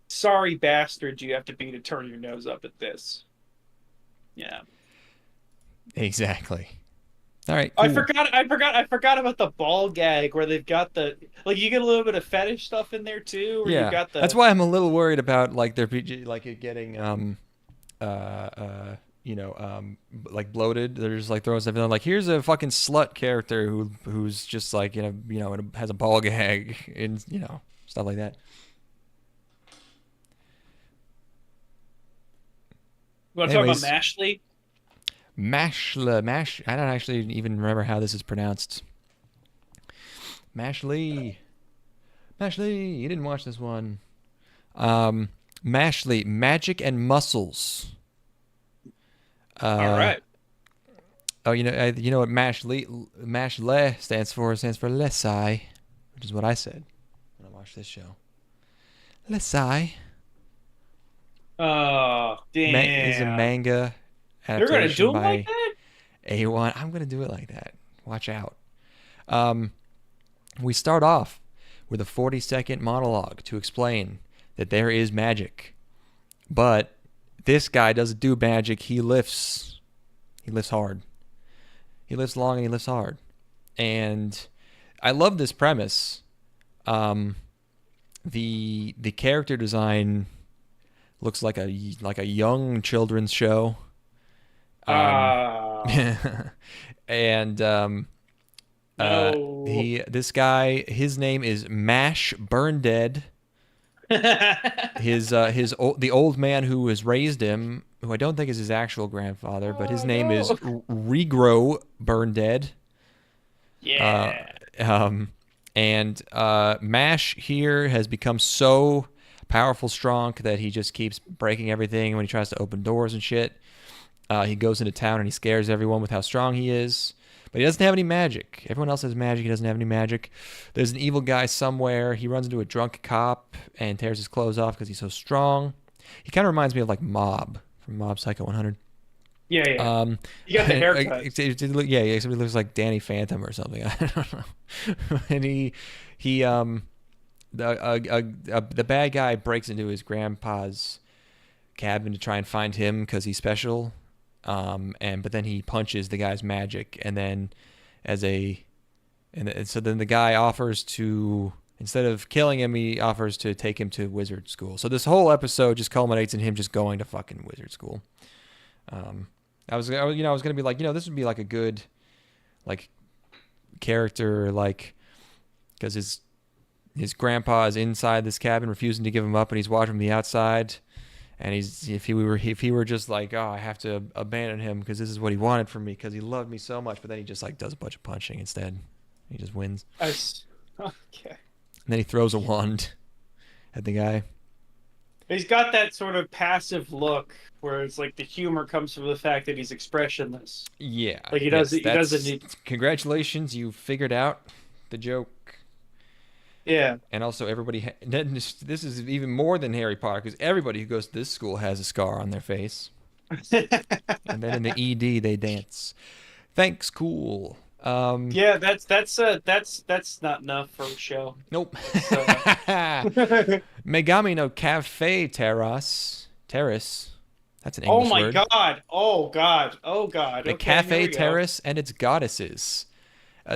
sorry bastard do you have to be to turn your nose up at this? Yeah. Exactly. All right, I cool. forgot. I forgot about the ball gag where they've got the like you get a little bit of fetish stuff in there too, where you've Yeah. got That's the why I'm a little worried about like their PG like it getting like bloated. They're just like throwing stuff in there. Like here's a fucking slut character who's just like has a ball gag and stuff like that. you want to talk about Anyways, MASHLE? I don't actually even remember how this is pronounced. MASHLE. MASHLE. You didn't watch this one. MASHLE. Magic and Muscles. All right. Oh, you know what MASHLE stands for? It stands for Lesai, which is what I said when I watched this show. Lesai. Oh Is a damn! manga They're gonna do adaptation them like by that? A1. I'm gonna do it like that. Watch out. Um, we start off with a 40-second monologue to explain that there is magic, but this guy doesn't do magic. He lifts. He lifts hard. He lifts long and he lifts hard. And I love this premise. The character design looks like a young children's show. Ah, And no. this guy, his name is Mash Burn Dead. The old man who has raised him, who I don't think is his actual grandfather, but his Oh name is no. Regrow Burn Dead. Uh, Yeah. and Mash here has become so powerful, strong that he just keeps breaking everything when he tries to open doors and shit. He goes into town and he scares everyone with how strong he is. But he doesn't have any magic. Everyone else has magic. He doesn't have any magic. There's an evil guy somewhere. He runs into a drunk cop and tears his clothes off because he's so strong. He kind of reminds me of like Mob from Mob Psycho 100. Yeah, yeah. Um, You got the haircut. yeah, except he looks like Danny Phantom or something. I don't know. And the bad guy breaks into his grandpa's cabin to try and find him because he's special. But then he punches the guy's magic, and then so then the guy offers to, instead of killing him, he offers to take him to wizard school. So this whole episode just culminates in him just going to fucking wizard school. I was gonna be like, this would be like a good, like, character, like, because his grandpa is inside this cabin refusing to give him up, and he's watching from the outside. And if he were just like, oh, I have to abandon him because this is what he wanted from me because he loved me so much, but then he just like does a bunch of punching instead. He just wins. Okay. And then he throws a wand at the guy. He's got that sort of passive look where it's like the humor comes from the fact that he's expressionless. Yeah. Like he Yes, doesn't. He doesn't that's need. congratulations, you figured out the joke. Yeah. And also, this is even more than Harry Potter because everybody who goes to this school has a scar on their face. And then in the ED, they dance. Thanks, cool. Yeah, that's not enough for a show. Nope. So. Megami no Café Terrace. That's an Oh English my word. god! Oh god! Oh god! The Okay, here Café we go. Terrace and its goddesses.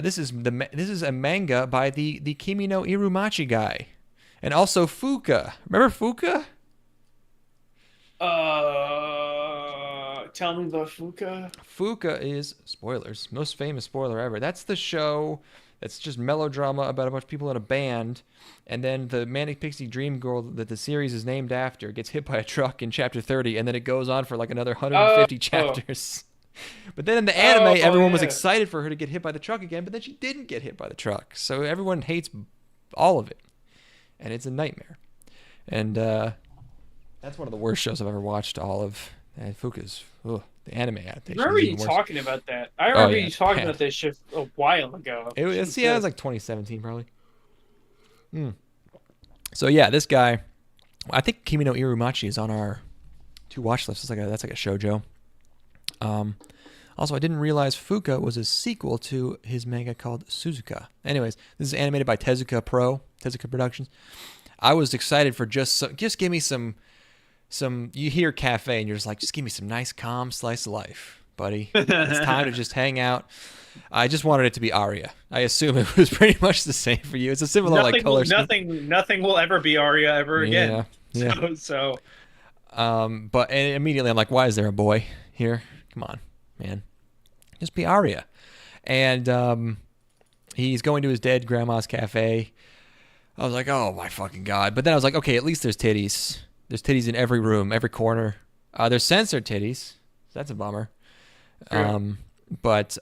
This is a manga by the Kimi no Irumachi guy, and also Fuka. Remember Fuka? Tell me about Fuka. Fuka is, spoilers, most famous spoiler ever. That's the show that's just melodrama about a bunch of people in a band, and then the Manic Pixie Dream Girl that the series is named after gets hit by a truck in chapter 30, and then it goes on for like another 150 chapters. But then in the anime, everyone was excited for her to get hit by the truck again, but then she didn't get hit by the truck. So everyone hates all of it, and it's a nightmare. And that's one of the worst shows I've ever watched, all of. And Fuka's, the anime adaptation. I remember you talking about that. I remember you talking about this shit a while ago. It was like 2017 probably. So yeah, this guy, I think Kimi no Irumachi is on our to watch list. That's like a shoujo. Also, I didn't realize Fuka was a sequel to his manga called Suzuka. Anyways, this is animated by Tezuka Productions. I was excited for just give me some. You hear Cafe and you're just like, just give me some nice calm slice of life, buddy. It's time to just hang out. I just wanted it to be Aria. I assume it was pretty much the same for you. It's a similar color scheme. Nothing will ever be Aria ever again. Yeah. But immediately I'm like, why is there a boy here? Come on, man. Just be Aria. And he's going to his dead grandma's cafe. I was like, oh my fucking God. But then I was like, okay, at least there's titties. There's titties in every room, every corner. There's censored titties. That's a bummer. But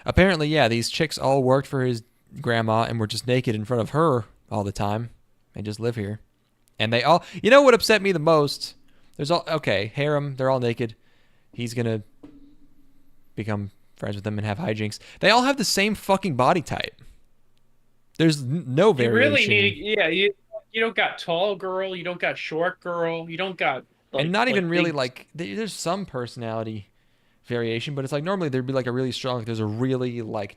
apparently, yeah, these chicks all worked for his grandma and were just naked in front of her all the time. They just live here. And they all... You know what upset me the most? Harem, they're all naked. He's going to become friends with them and have hijinks. They all have the same fucking body type. There's no variation. You really need... You don't got tall girl, you don't got short girl, you don't got... and not even really there's some personality variation, but it's like normally there'd be like a really strong, there's a really like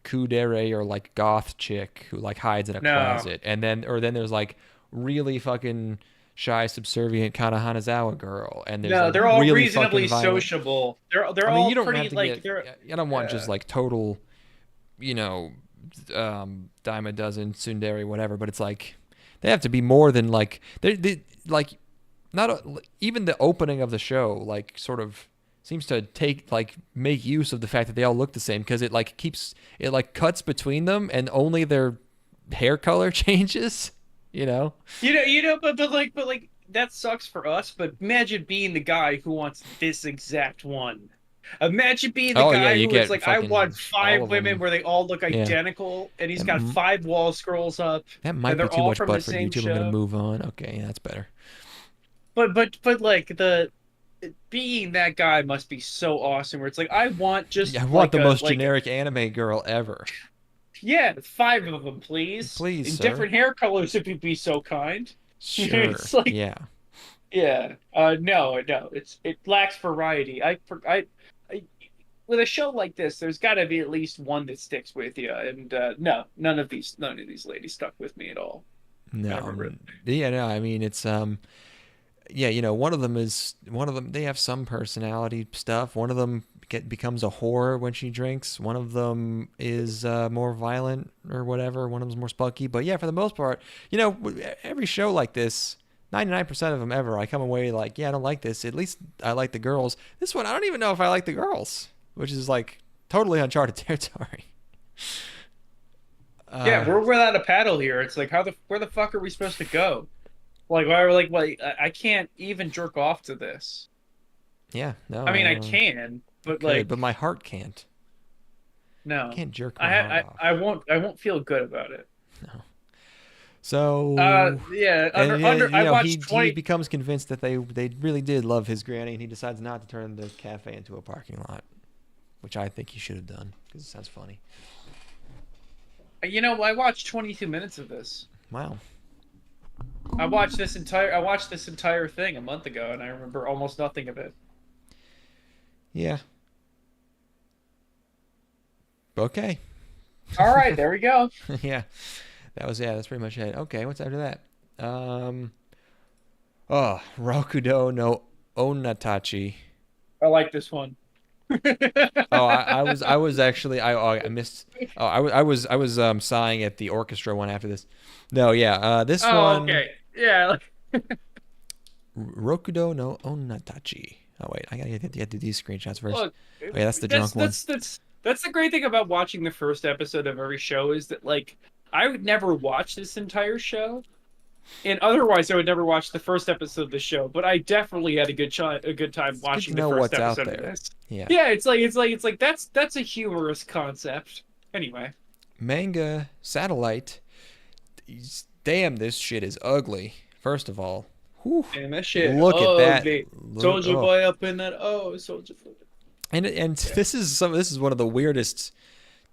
kudere or like goth chick who like hides in a closet. And then there's like really fucking shy, subservient kind of Hanazawa girl. And there's they're all really reasonably sociable. They're all pretty like... I don't want just like total, dime a dozen, tsundere, whatever, but it's like... They have to be more than like they like not even the opening of the show like sort of seems to make use of the fact that they all look the same because it cuts between them and only their hair color changes, but that sucks for us. But imagine being the guy who wants this exact one. Imagine being the guy who is like, I want 5 women where they all look identical, and he's got 5 wall scrolls up. That might be too much butt for YouTube. I'm gonna move on. Okay, yeah, that's better. But like being that guy must be so awesome. Where it's like, I want the most generic anime girl ever. Yeah, 5 of them, please. Please, in sir. Different hair colors, if you'd be so kind. Sure. It's like, yeah. Yeah. No. It lacks variety. With a show like this, there's got to be at least one that sticks with you, and no, none of these ladies stuck with me at all. No, yeah, no. I mean, it's one of them they have some personality stuff. One of them becomes a whore when she drinks. One of them is more violent or whatever. One of them's more spunky. But yeah, for the most part, every show like this, 99% of them ever, I come away like, yeah, I don't like this. At least I like the girls. This one, I don't even know if I like the girls, which is like totally uncharted territory. Yeah, we're without a paddle here. It's like, where the fuck are we supposed to go? Like, why are we like, I can't even jerk off to this. Yeah, no. I mean, I can, but but my heart can't. No, I can't jerk my heart off. I won't feel good about it. No. So yeah, and I he watched 20. becomes convinced that they really did love his granny, and he decides not to turn the cafe into a parking lot, which I think he should have done because it sounds funny. I watched 22 minutes of this. Wow. I watched this entire thing a month ago, and I remember almost nothing of it. Yeah. Okay. All right, there we go. Yeah. That's pretty much it. Okay, what's after that? Rokudou no Onna-tachi. I like this one. I was actually I missed. I was sighing at the orchestra one after this. No, yeah. This one. Okay. Yeah. Rokudou no Onna-tachi. Oh wait, I gotta get to these screenshots first. Look, Oh, yeah, that's the drunk one. That's the great thing about watching the first episode of every show is that like I would never watch this entire show, and otherwise I would never watch the first episode of the show. But I definitely had a good time watching the first episode of this. Yeah. Yeah, it's like that's a humorous concept. Anyway. Manga satellite. Damn, this shit is ugly. First of all. Whew. Damn, that shit. Look at that. Soldier boy up in that. Oh, soldier boy. And this is one of the weirdest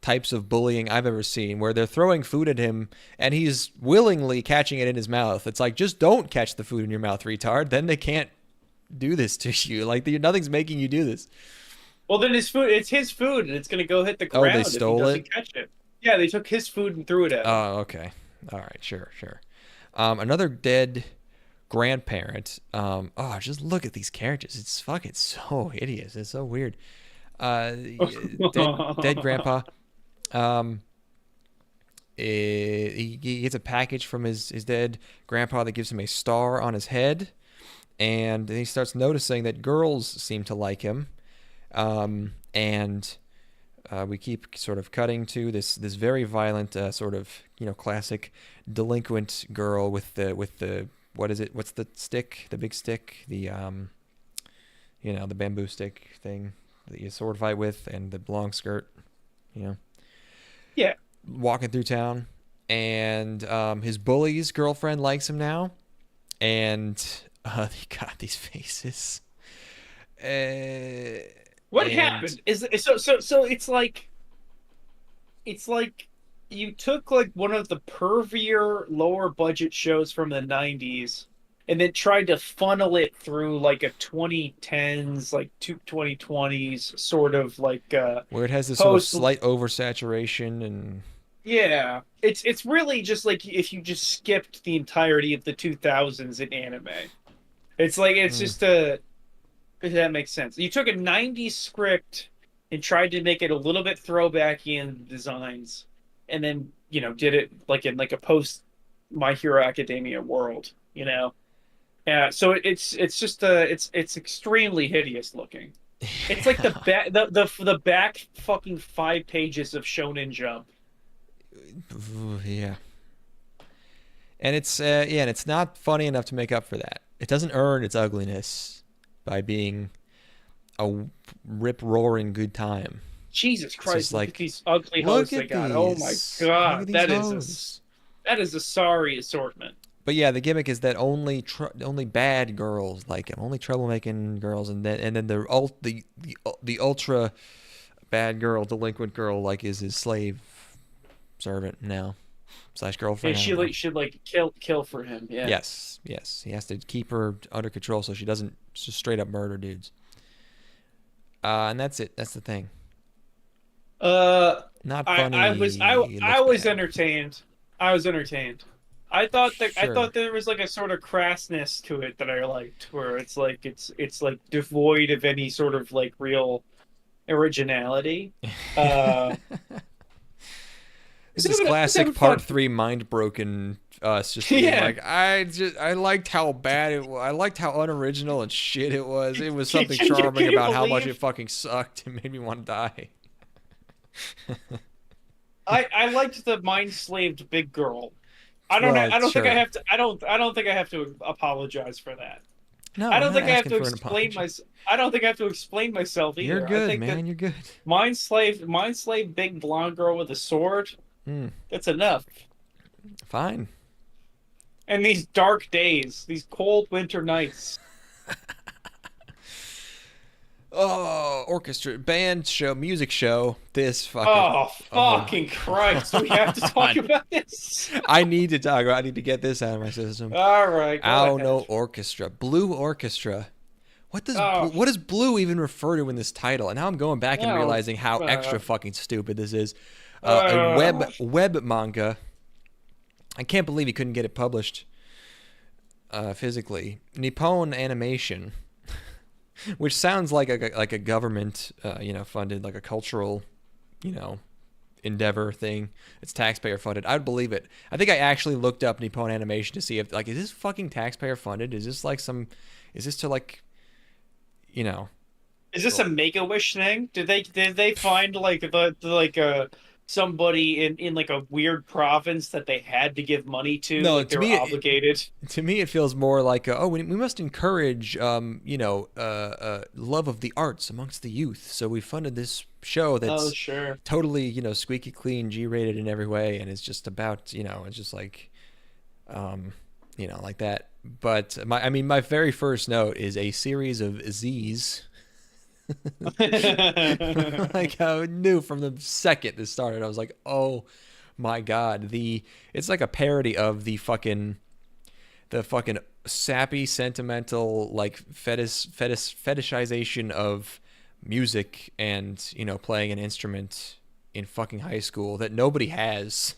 types of bullying I've ever seen, where they're throwing food at him and he's willingly catching it in his mouth. It's like, just don't catch the food in your mouth, retard. Then they can't do this to you. Like, nothing's making you do this. Well, then it's his food, and it's gonna go hit the ground. Oh, they stole if he doesn't catch it. Yeah, they took his food and threw it at him. Oh, okay. All right, sure. Another dead grandparent. Just look at these characters. It's fucking so hideous. It's so weird. Dead grandpa. He gets a package from his dead grandpa that gives him a star on his head, and then he starts noticing that girls seem to like him. We keep sort of cutting to this very violent sort of classic delinquent girl with the what is it? What's the stick? The big stick? The the bamboo stick thing that you sword fight with, and the long skirt. Yeah. Walking through town, and his bully's girlfriend likes him now, and he got these faces. What happened? So it's like you took like one of the pervier lower budget shows from the 90s and then tried to funnel it through like a 2010s like 2020s sort of like where it has this sort of slight oversaturation. And yeah, it's really just like if you just skipped the entirety of the 2000s in anime. It's like just a, if that makes sense. You took a 90s script and tried to make it a little bit throwbacky in the designs, and then did it like in like a post My Hero Academia world. So it's just it's extremely hideous looking. It's like the back fucking 5 pages of Shonen Jump. Yeah. And it's not funny enough to make up for that. It doesn't earn its ugliness by being a rip-roaring good time. Jesus Christ, look like, at these ugly hoes they got. Oh my god, that is a sorry assortment. But yeah, the gimmick is that only bad girls like him, only troublemaking girls, and then the ultra bad girl, delinquent girl, like is his slave servant now / girlfriend. And she should like kill for him. Yeah. Yes. He has to keep her under control so she doesn't just straight up murder dudes. And that's it. That's the thing. Not funny. I was entertained. I thought there was like a sort of crassness to it that I liked, where it's like devoid of any sort of like real originality. This is classic part 3 mind broken us just being like I liked how bad it was. I liked how unoriginal and shit it was. It was something charming about how much it fucking sucked. It made me want to die. I liked the mind-slaved big girl. I don't think I have to apologize for that. No, I don't think I have to explain myself. I don't think I have to explain myself either. You're good, man. You're good. Mind slave, big blonde girl with a sword. That's enough. Fine. And these dark days, these cold winter nights. Oh, orchestra, band show, music show. This fucking. Oh, Oh my fucking Christ. We have to talk God. about this. I need to talk about. I need to get this out of my system. All right, go Oh ahead. no, orchestra, blue orchestra. Oh, What does blue even refer to in this title? And now I'm going back and no. realizing how extra fucking stupid this is. A Uh, web manga. I can't believe he couldn't get it published physically. Nippon Animation, which sounds like a government funded, like a cultural endeavor thing. It's taxpayer funded. I'd believe it. I think I actually looked up Nippon Animation to see if is this fucking taxpayer funded? Is this to is this a Make-A-Wish thing? Did they find like somebody in like a weird province that they had to give money to? No, Like they to were me, obligated. to me it feels more like we must encourage love of the arts amongst the youth. So we funded this show Oh, that's sure. totally squeaky clean, G-rated in every way, and it's just about it's just like like that. But my very first note is a series of Z's. Like I knew from the second this started, I was like, oh my god, it's like a parody of the fucking sappy, sentimental, like fetishization of music and playing an instrument in fucking high school that nobody has,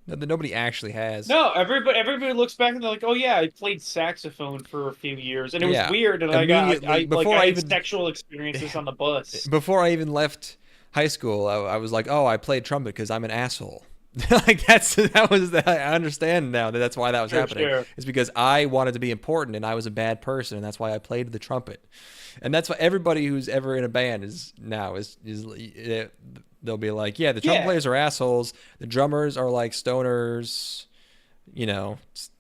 that nobody actually has. No, everybody looks back and they're like, "Oh yeah, I played saxophone for a few years, and it was Yeah, weird." And immediately before I I had even sexual experiences on the bus. before I even left high school, I was like, oh, I played trumpet because I'm an asshole. Like I understand now that's why that was happening. Sure. It's because I wanted to be important and I was a bad person, and that's why I played the trumpet. And that's what everybody who's ever in a band is now is they'll be like, yeah, the trumpet Yeah. players are assholes, the drummers are like stoners,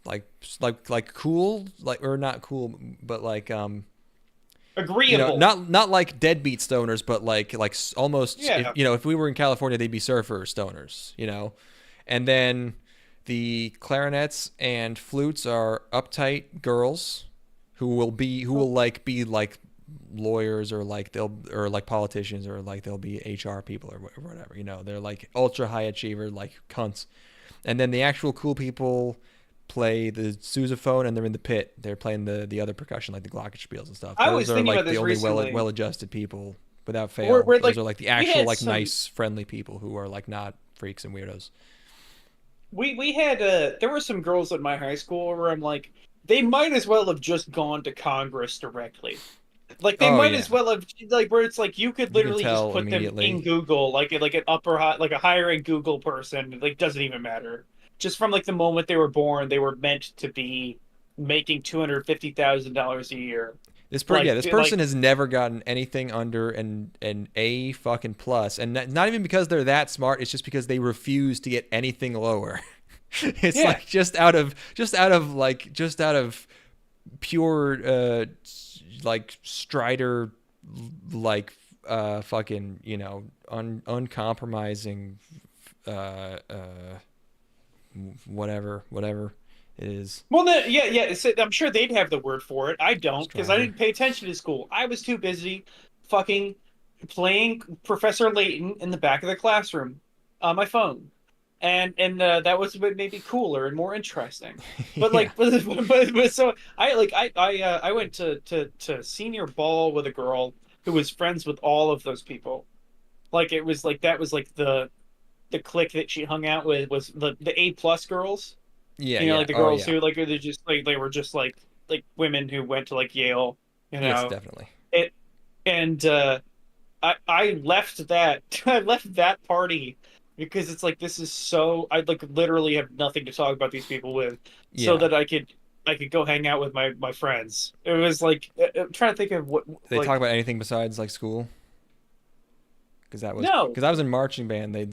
like cool, like, or not cool, but like Agreeable. not like deadbeat stoners, but like almost, Yeah. if we were in California, they'd be surfer stoners, and then the clarinets and flutes are uptight girls who will be like lawyers, or like politicians, or like they'll be HR people or whatever, they're like ultra high achiever, like cunts. And then the actual cool people play the sousaphone, and they're in the pit. They're playing the other percussion, like the glockenspiels and stuff. I was Those are thinking like about this the only recently. well-adjusted people without fail. We're, Those like, are like the we actual had like some- nice, friendly people who are like not freaks and weirdos. We had there were some girls at my high school where I'm like, they might as well have just gone to Congress directly. Like they Oh, might yeah. as well have, like, where it's like you could literally just tell put them immediately. in Google, like an like a hiring Google person, like doesn't even matter. Just from like the moment they were born, they were meant to be making $250,000 a year. This Like, person has never gotten anything under an A fucking plus, and not even because they're that smart. It's just because they refuse to get anything lower. It's Yeah. like just out of pure like Strider, like fucking uncompromising whatever it is. Well, no, yeah. I'm sure they'd have the word for it. I don't, because I Strider. didn't pay attention to school. I was too busy fucking playing Professor Layton in the back of the classroom on my phone, and that was what made me cooler and more interesting. But like, but so I went to senior ball with a girl who was friends with all of those people. Like it was like that was like the clique that she hung out with was the A plus girls. Yeah, Like the oh, girls yeah. who like they just like they were just like women who went to like Yale, Yes, definitely. It and I left that I left that party because it's like this is so I like literally have nothing to talk about these people with, so Yeah. that I could go hang out with my friends. It was like I'm trying to think of what They like, talk about anything besides like school? Because I was in marching band. I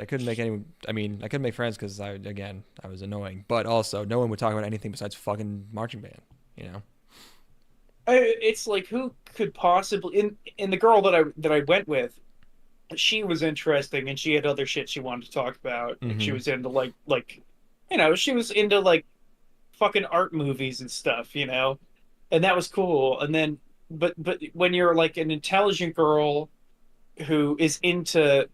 couldn't make any. I mean, I couldn't make friends because I was annoying. But also, no one would talk about anything besides fucking marching band. It's like who could possibly in the girl that I went with, she was interesting and she had other shit she wanted to talk about, and she Mhm. was into like she was into like fucking art movies and stuff, you know, and that was cool. And then, but when you're like an intelligent girl who is into,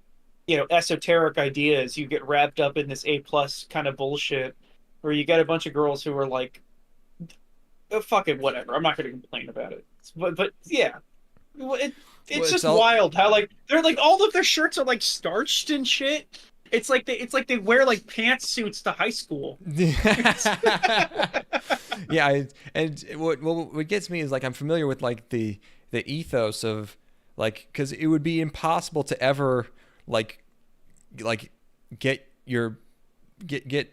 you know, esoteric ideas, you get wrapped up in this A+ kind of bullshit, where you get a bunch of girls who are like, fucking whatever. I'm not going to complain about it, but yeah, it, Well, it's it's just all- wild how like they're like all of their shirts are like starched and shit. It's like they wear like pantsuits to high school. Yeah, and what gets me is like I'm familiar with like the ethos of like because it would be impossible to ever like get your get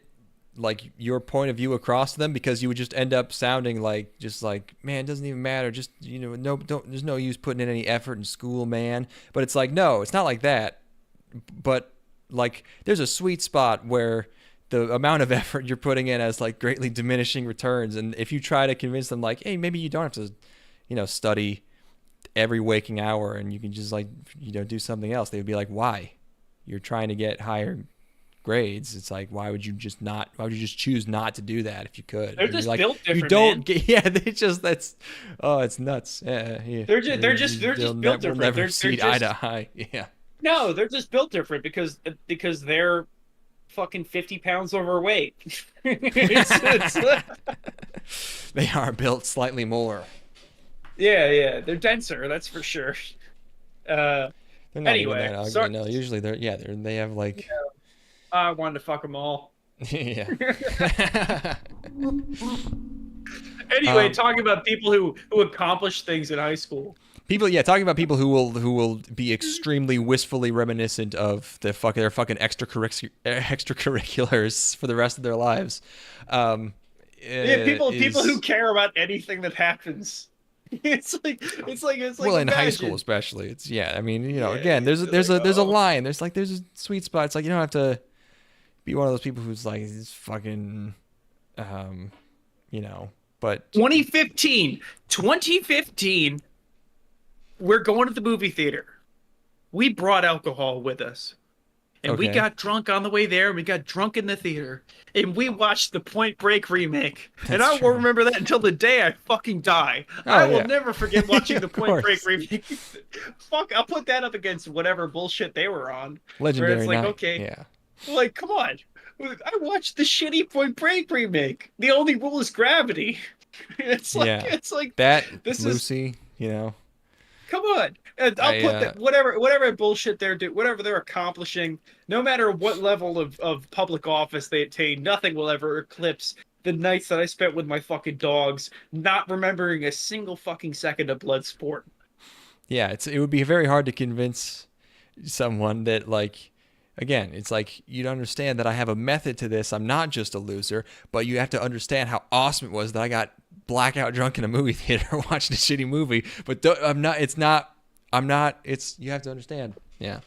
like your point of view across to them because you would just end up sounding like just like man, it doesn't even matter, just you know, no, don't, there's no use putting in any effort in school, man. But it's like no, it's not like that. But like there's a sweet spot where the amount of effort you're putting in has like greatly diminishing returns, and if you try to convince them like hey, maybe you don't have to, you know, study every waking hour and you can just like, you know, do something else, they would be like, why? You're trying to get higher grades. It's like why would you just choose not to do that if you could? They're And just you're like, built different, you don't man. get, yeah, they just, that's, oh, it's nuts. Yeah. They're just built We'll different. never They're see just eye to eye. Yeah. no, they're just built different because they're fucking 50 pounds overweight. It's They are built slightly more. yeah, they're denser, that's for sure. They're not Anyway, even that ugly. sorry. No, usually they have like, I wanted to fuck them all. yeah. Anyway, talking about people who accomplish things in high school. People, yeah, talking about people who will be extremely wistfully reminiscent of their fucking extracurriculars for the rest of their lives. Yeah, people who care about anything that happens. It's like well, in high imagine. school especially, it's yeah. I mean, you know, Yeah, again, there's it's a like, there's a oh. line. There's a sweet spot. It's like you don't have to be one of those people who's like this fucking, you know. But 2015, we're going to the movie theater. We brought alcohol with us. And we Okay. got drunk on the way there, and we got drunk in the theater. And we watched the Point Break remake. And That's I true. will remember that until the day I fucking die. Oh, I will yeah. never forget watching Yeah, the of Point Break course. remake. Fuck, I'll put that up against whatever bullshit they were on. legendary Where it's like, night. okay, Yeah. like, come on. I watched the shitty Point Break remake. The only rule is gravity. It's like, Yeah. it's like, That this is Lucy, you know. come on. And I'll I, put that whatever bullshit they're doing, whatever they're accomplishing, no matter what level of public office they attain, nothing will ever eclipse the nights that I spent with my fucking dogs, not remembering a single fucking second of Bloodsport. Yeah, it would be very hard to convince someone that like again, it's like you'd understand that I have a method to this. I'm not just a loser, but you have to understand how awesome it was that I got blackout drunk in a movie theater watching a shitty movie. But I'm not. It's you have to understand. Yeah.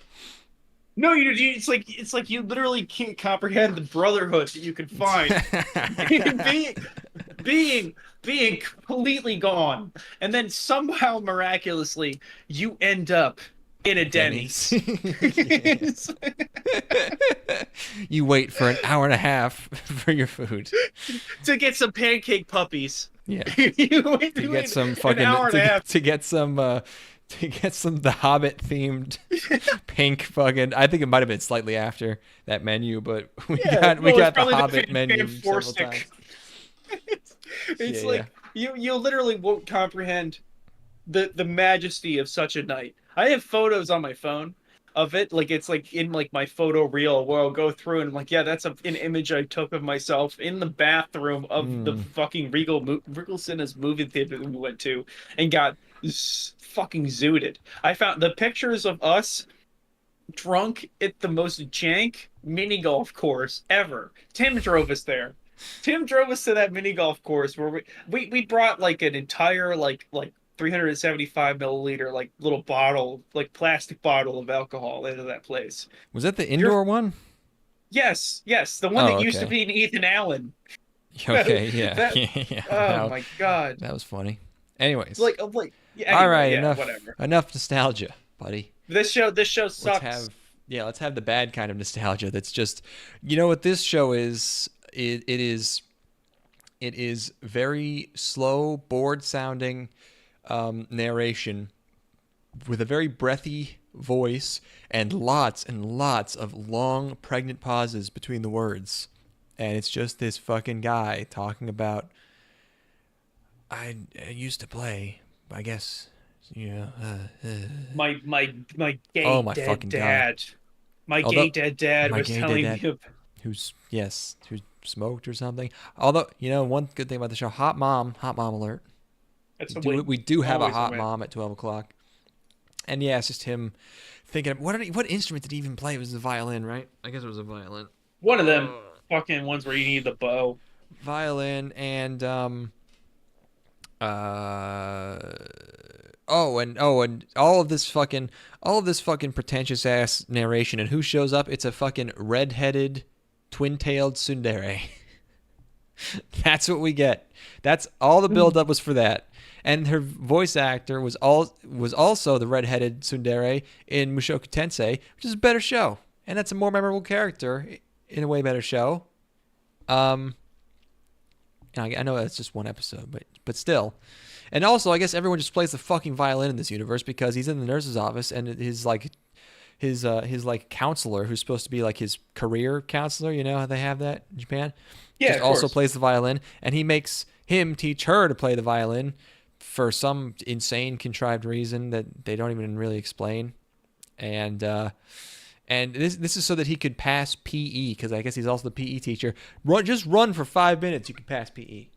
No, it's like you literally can't comprehend the brotherhood that you can find. being completely gone, and then somehow miraculously you end up in a Denny's. It's- You wait for an hour and a half for your food. to get some pancake puppies. Yeah. You wait To get some an fucking hour and a half. to get some The Hobbit themed pink fucking. I think it might have been slightly after that menu, but we got well, it's the probably Hobbit Fan menu Four several Stick. times. It's Yeah, like you literally won't comprehend the majesty of such a night. I have photos on my phone of it, like it's like in like my photo reel where I'll go through and I'm like, yeah, that's an image I took of myself in the bathroom of the fucking Regal Cinemas movie theater that we went to and got fucking zooted. I found the pictures of us drunk at the most jank mini golf course ever. Tim drove us there. Tim drove us to that mini golf course where we brought like an entire like 375 milliliter like little bottle, like plastic bottle of alcohol into that place. Was that the indoor one? Yes, the one Oh, that used to okay. be in Ethan Allen. Okay, yeah. That- yeah. Oh my god! That was funny. Anyways. Like yeah, anyway, all right, yeah, enough whatever. enough nostalgia, buddy. This show sucks. Let's have the bad kind of nostalgia that's just, you know what this show is. It is It is very slow, bored-sounding narration with a very breathy voice and lots of long, pregnant pauses between the words. And it's just this fucking guy talking about, I used to play, I guess, My gay Oh my dead fucking God. dad. My Although- gay dead dad my was gay telling dead me. dad. who smoked or something. Although, one good thing about the show, hot mom alert. That's We do have a always hot win. mom at 12 o'clock. And yeah, it's just him thinking, what instrument did he even play? It was the violin, right? I guess it was a violin. One of them fucking ones where you need the bow. Violin and and all of this fucking pretentious ass narration, and who shows up? It's a fucking red-headed, twin-tailed tsundere. That's what we get. That's all the build-up was for that. And her voice actor was also the red-headed tsundere in Mushoku Tensei, which is a better show, and that's a more memorable character in a way better show. I know that's just one episode, but still. And also, I guess everyone just plays the fucking violin in this universe because he's in the nurse's office, and his counselor, who's supposed to be like his career counselor, you know how they have that in Japan? Yeah, just of also course. plays the violin, and he makes him teach her to play the violin for some insane contrived reason that they don't even really explain. And this is so that he could pass PE, because I guess he's also the PE teacher. Run for 5 minutes, you can pass PE.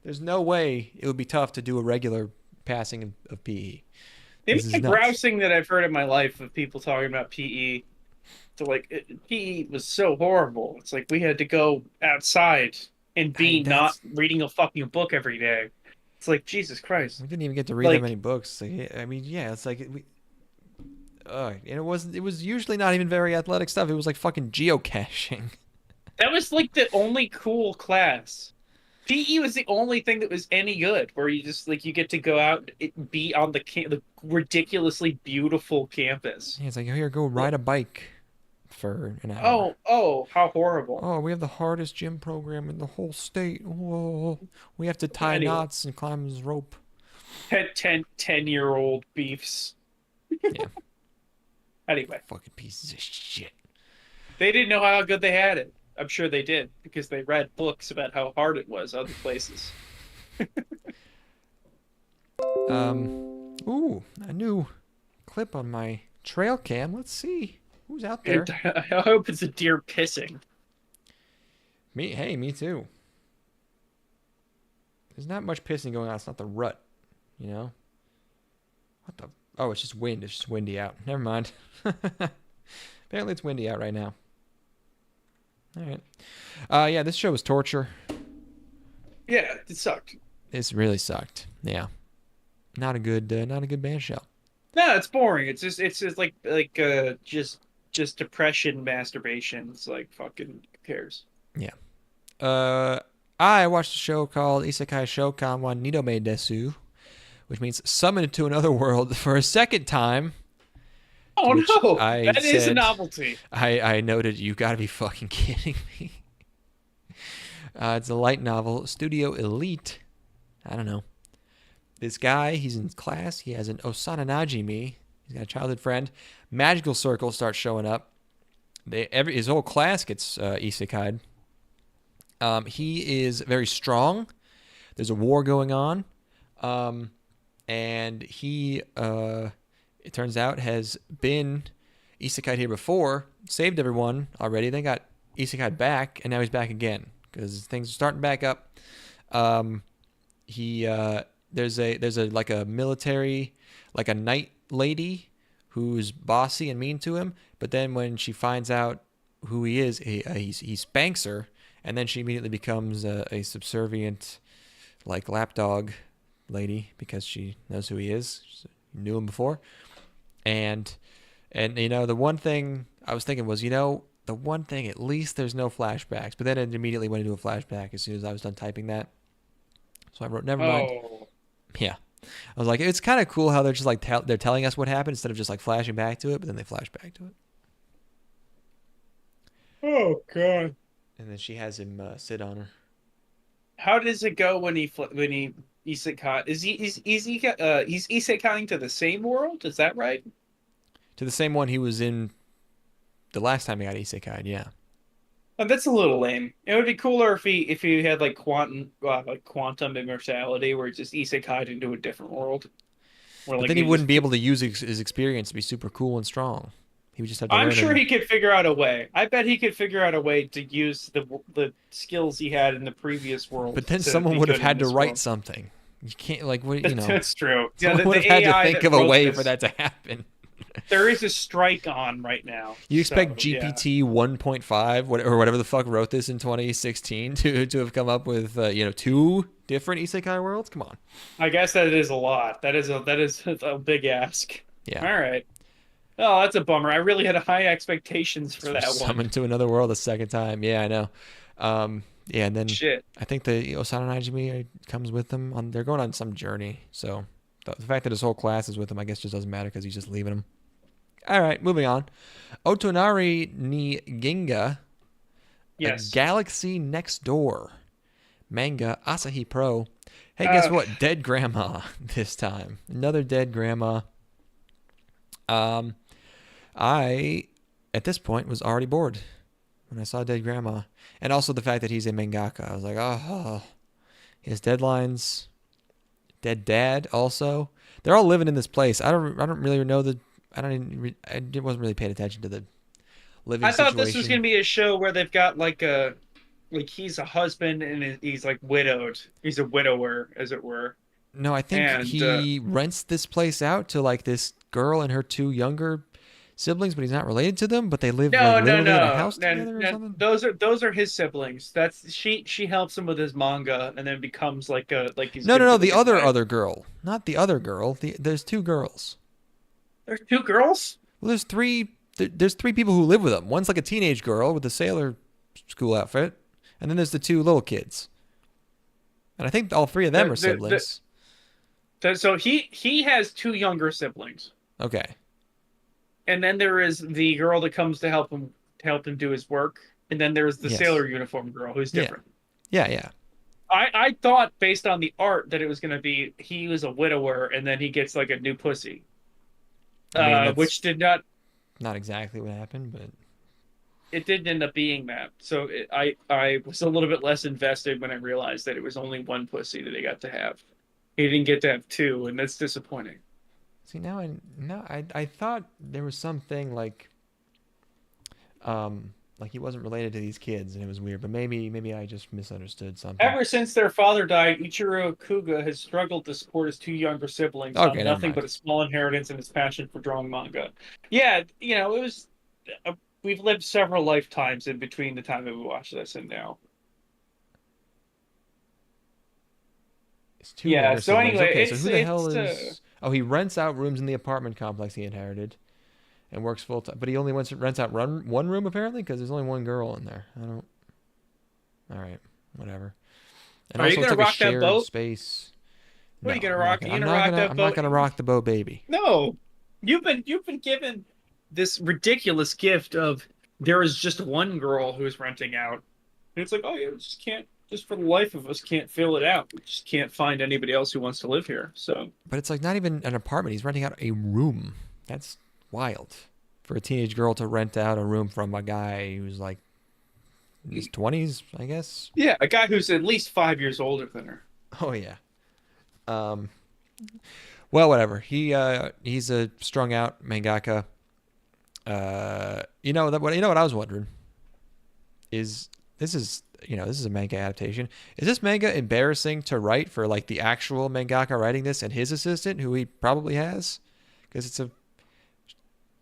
There's no way it would be tough to do a regular passing of PE. The This is amount of nuts. grousing that I've heard in my life of people talking about PE, to PE was so horrible. It's like we had to go outside and be not reading a fucking book every day. It's like, Jesus Christ. We didn't even get to read that many books. I mean, yeah, it's like and it was usually not even very athletic stuff. It was like fucking geocaching. That was like the only cool class. PE was the only thing that was any good, where you just you get to go out and be on the ridiculously beautiful campus. Yeah, it's like, here, go ride a bike for an hour. Oh, how horrible. Oh, we have the hardest gym program in the whole state. Oh, we have to tie Anyway. knots and climb this rope. 10-year-old beefs. Yeah. Anyway, Fucking pieces of shit. they didn't know how good they had it. I'm sure they did, because they read books about how hard it was other places. Ooh, a new clip on my trail cam. Let's see who's out there. I hope it's a deer pissing. Me too. There's not much pissing going on. It's not the rut, you know? What the? Oh, it's just wind. It's just windy out. Never mind. Apparently it's windy out right now. All right. Yeah, this show was torture. Yeah, it sucked. This really sucked. Yeah. Not a good band show. No, it's boring. It's just just depression, masturbation. It's like, fucking who cares? Yeah. I watched a show called Isekai Shoukan wa Nidome desu, which means summoned to another world for a second time. Oh Which no, I that is a said- novelty. I noted, you gotta be fucking kidding me. It's a light novel, Studio Elite. I don't know. This guy, he's in class. He has an Osana Najimi. He's got a childhood friend. Magical circles start showing up. His whole class gets isekai'd. He is very strong. There's a war going on. And he, it turns out, has been isekai'd here before, saved everyone already, then got isekai'd back, and now he's back again because things are starting back up. There's a military, like a knight lady who's bossy and mean to him, but then when she finds out who he is, he spanks her, and then she immediately becomes a subservient, like, lapdog lady because she knows who he is. She knew him before. And the one thing I was thinking was, the one thing, at least there's no flashbacks. But then it immediately went into a flashback as soon as I was done typing that. So I wrote, never mind. Oh, Yeah. I was like, it's kind of cool how they're just like, they're telling us what happened instead of just like flashing back to it, but then they flash back to it. oh god. And then she has him sit on her. How does it go when he isekai? He's isekaiing to the same world? Is that right? To the same one he was in the last time he got isekai. Yeah. Oh, that's a little lame. It would be cooler if he had like quantum immortality, where he just isekai'd into a different world. Where But like then he he wouldn't just be able to use his experience to be super cool and strong. He would just have to I'm learn sure and he could figure out a way. I bet he could figure out a way to use the skills he had in the previous world but then to someone be would have good in had to this write world. something. You can't like what you know. That's true. Yeah, Someone would have the had to AI think that of a wrote way this, for that to happen. there is a strike on right now. You expect So, yeah. GPT 1.5 or whatever the fuck wrote this in 2016 to have come up with two different isekai worlds? Come on. I guess that is a lot. That is a big ask. Yeah. All right. Oh, that's a bummer. I really had high expectations for that one. Summoned to another world a second time. Yeah, I know. Yeah, and then Shit. I think the Osana Najimi comes with them. They're going on some journey. So the fact that his whole class is with him, I guess, just doesn't matter because he's just leaving him. All right, moving on. Otonari ni Ginga, Yes. A Galaxy Next Door, manga Asahi Pro. Hey, guess what? Dead grandma this time. Another dead grandma. I, at this point, was already bored when I saw Dead Grandma. And also the fact that he's a mangaka. I was like, oh, he has deadlines. Dead Dad also. They're all living in this place. I don't really know I wasn't really paying attention to the living I thought situation. this was going to be a show where they've got like he's a husband and he's like widowed. He's a widower, as it were. No, I think And, he rents this place out to like this girl and her two younger siblings, but he's not related to them. But they live like literally in a house together or something. Those are his siblings. That's she helps him with his manga and then becomes like he's No. The like other girl, not the other girl. There's two girls. There's two girls. Well, there's three. There's three people who live with them. One's like a teenage girl with a sailor school outfit, and then there's the two little kids. And I think all three of them are siblings. So he has two younger siblings. Okay. And then there is the girl that comes to help him do his work, and then there's the sailor uniform girl who's different. Yeah. I thought based on the art that it was going to be he was a widower and then he gets like a new pussy, which did not. Not exactly what happened, but it didn't end up being that. So I was a little bit less invested when I realized that it was only one pussy that he got to have. He didn't get to have two, and that's disappointing. See, now I thought there was something like he wasn't related to these kids, and it was weird. But maybe I just misunderstood something. Ever since their father died, Ichiro Kuga has struggled to support his two younger siblings on nothing but a small inheritance and his passion for drawing manga. Yeah, it was. We've lived several lifetimes in between the time that we watched this and now. Yeah. So anyway, okay, so who the hell is? Oh, he rents out rooms in the apartment complex he inherited, and works full time. But he only rents out one room apparently because there's only one girl in there. I don't. All right, whatever. And are also you gonna it's like rock a shared that boat? Space. What No, are you gonna rock? I'm not gonna rock the boat, baby. No, you've been given this ridiculous gift of there is just one girl who's renting out, and it's like, oh yeah, just can't. Just for the life of us, can't fill it out. We just can't find anybody else who wants to live here. So, but it's like not even an apartment. He's renting out a room. That's wild for a teenage girl to rent out a room from a guy who's like in his 20s, I guess. Yeah, a guy who's at least 5 years older than her. Oh yeah. Well, whatever. He's a strung out mangaka. You know what I was wondering is this is a manga adaptation. Is this manga embarrassing to write for like the actual mangaka writing this and his assistant, who he probably has? Because it's a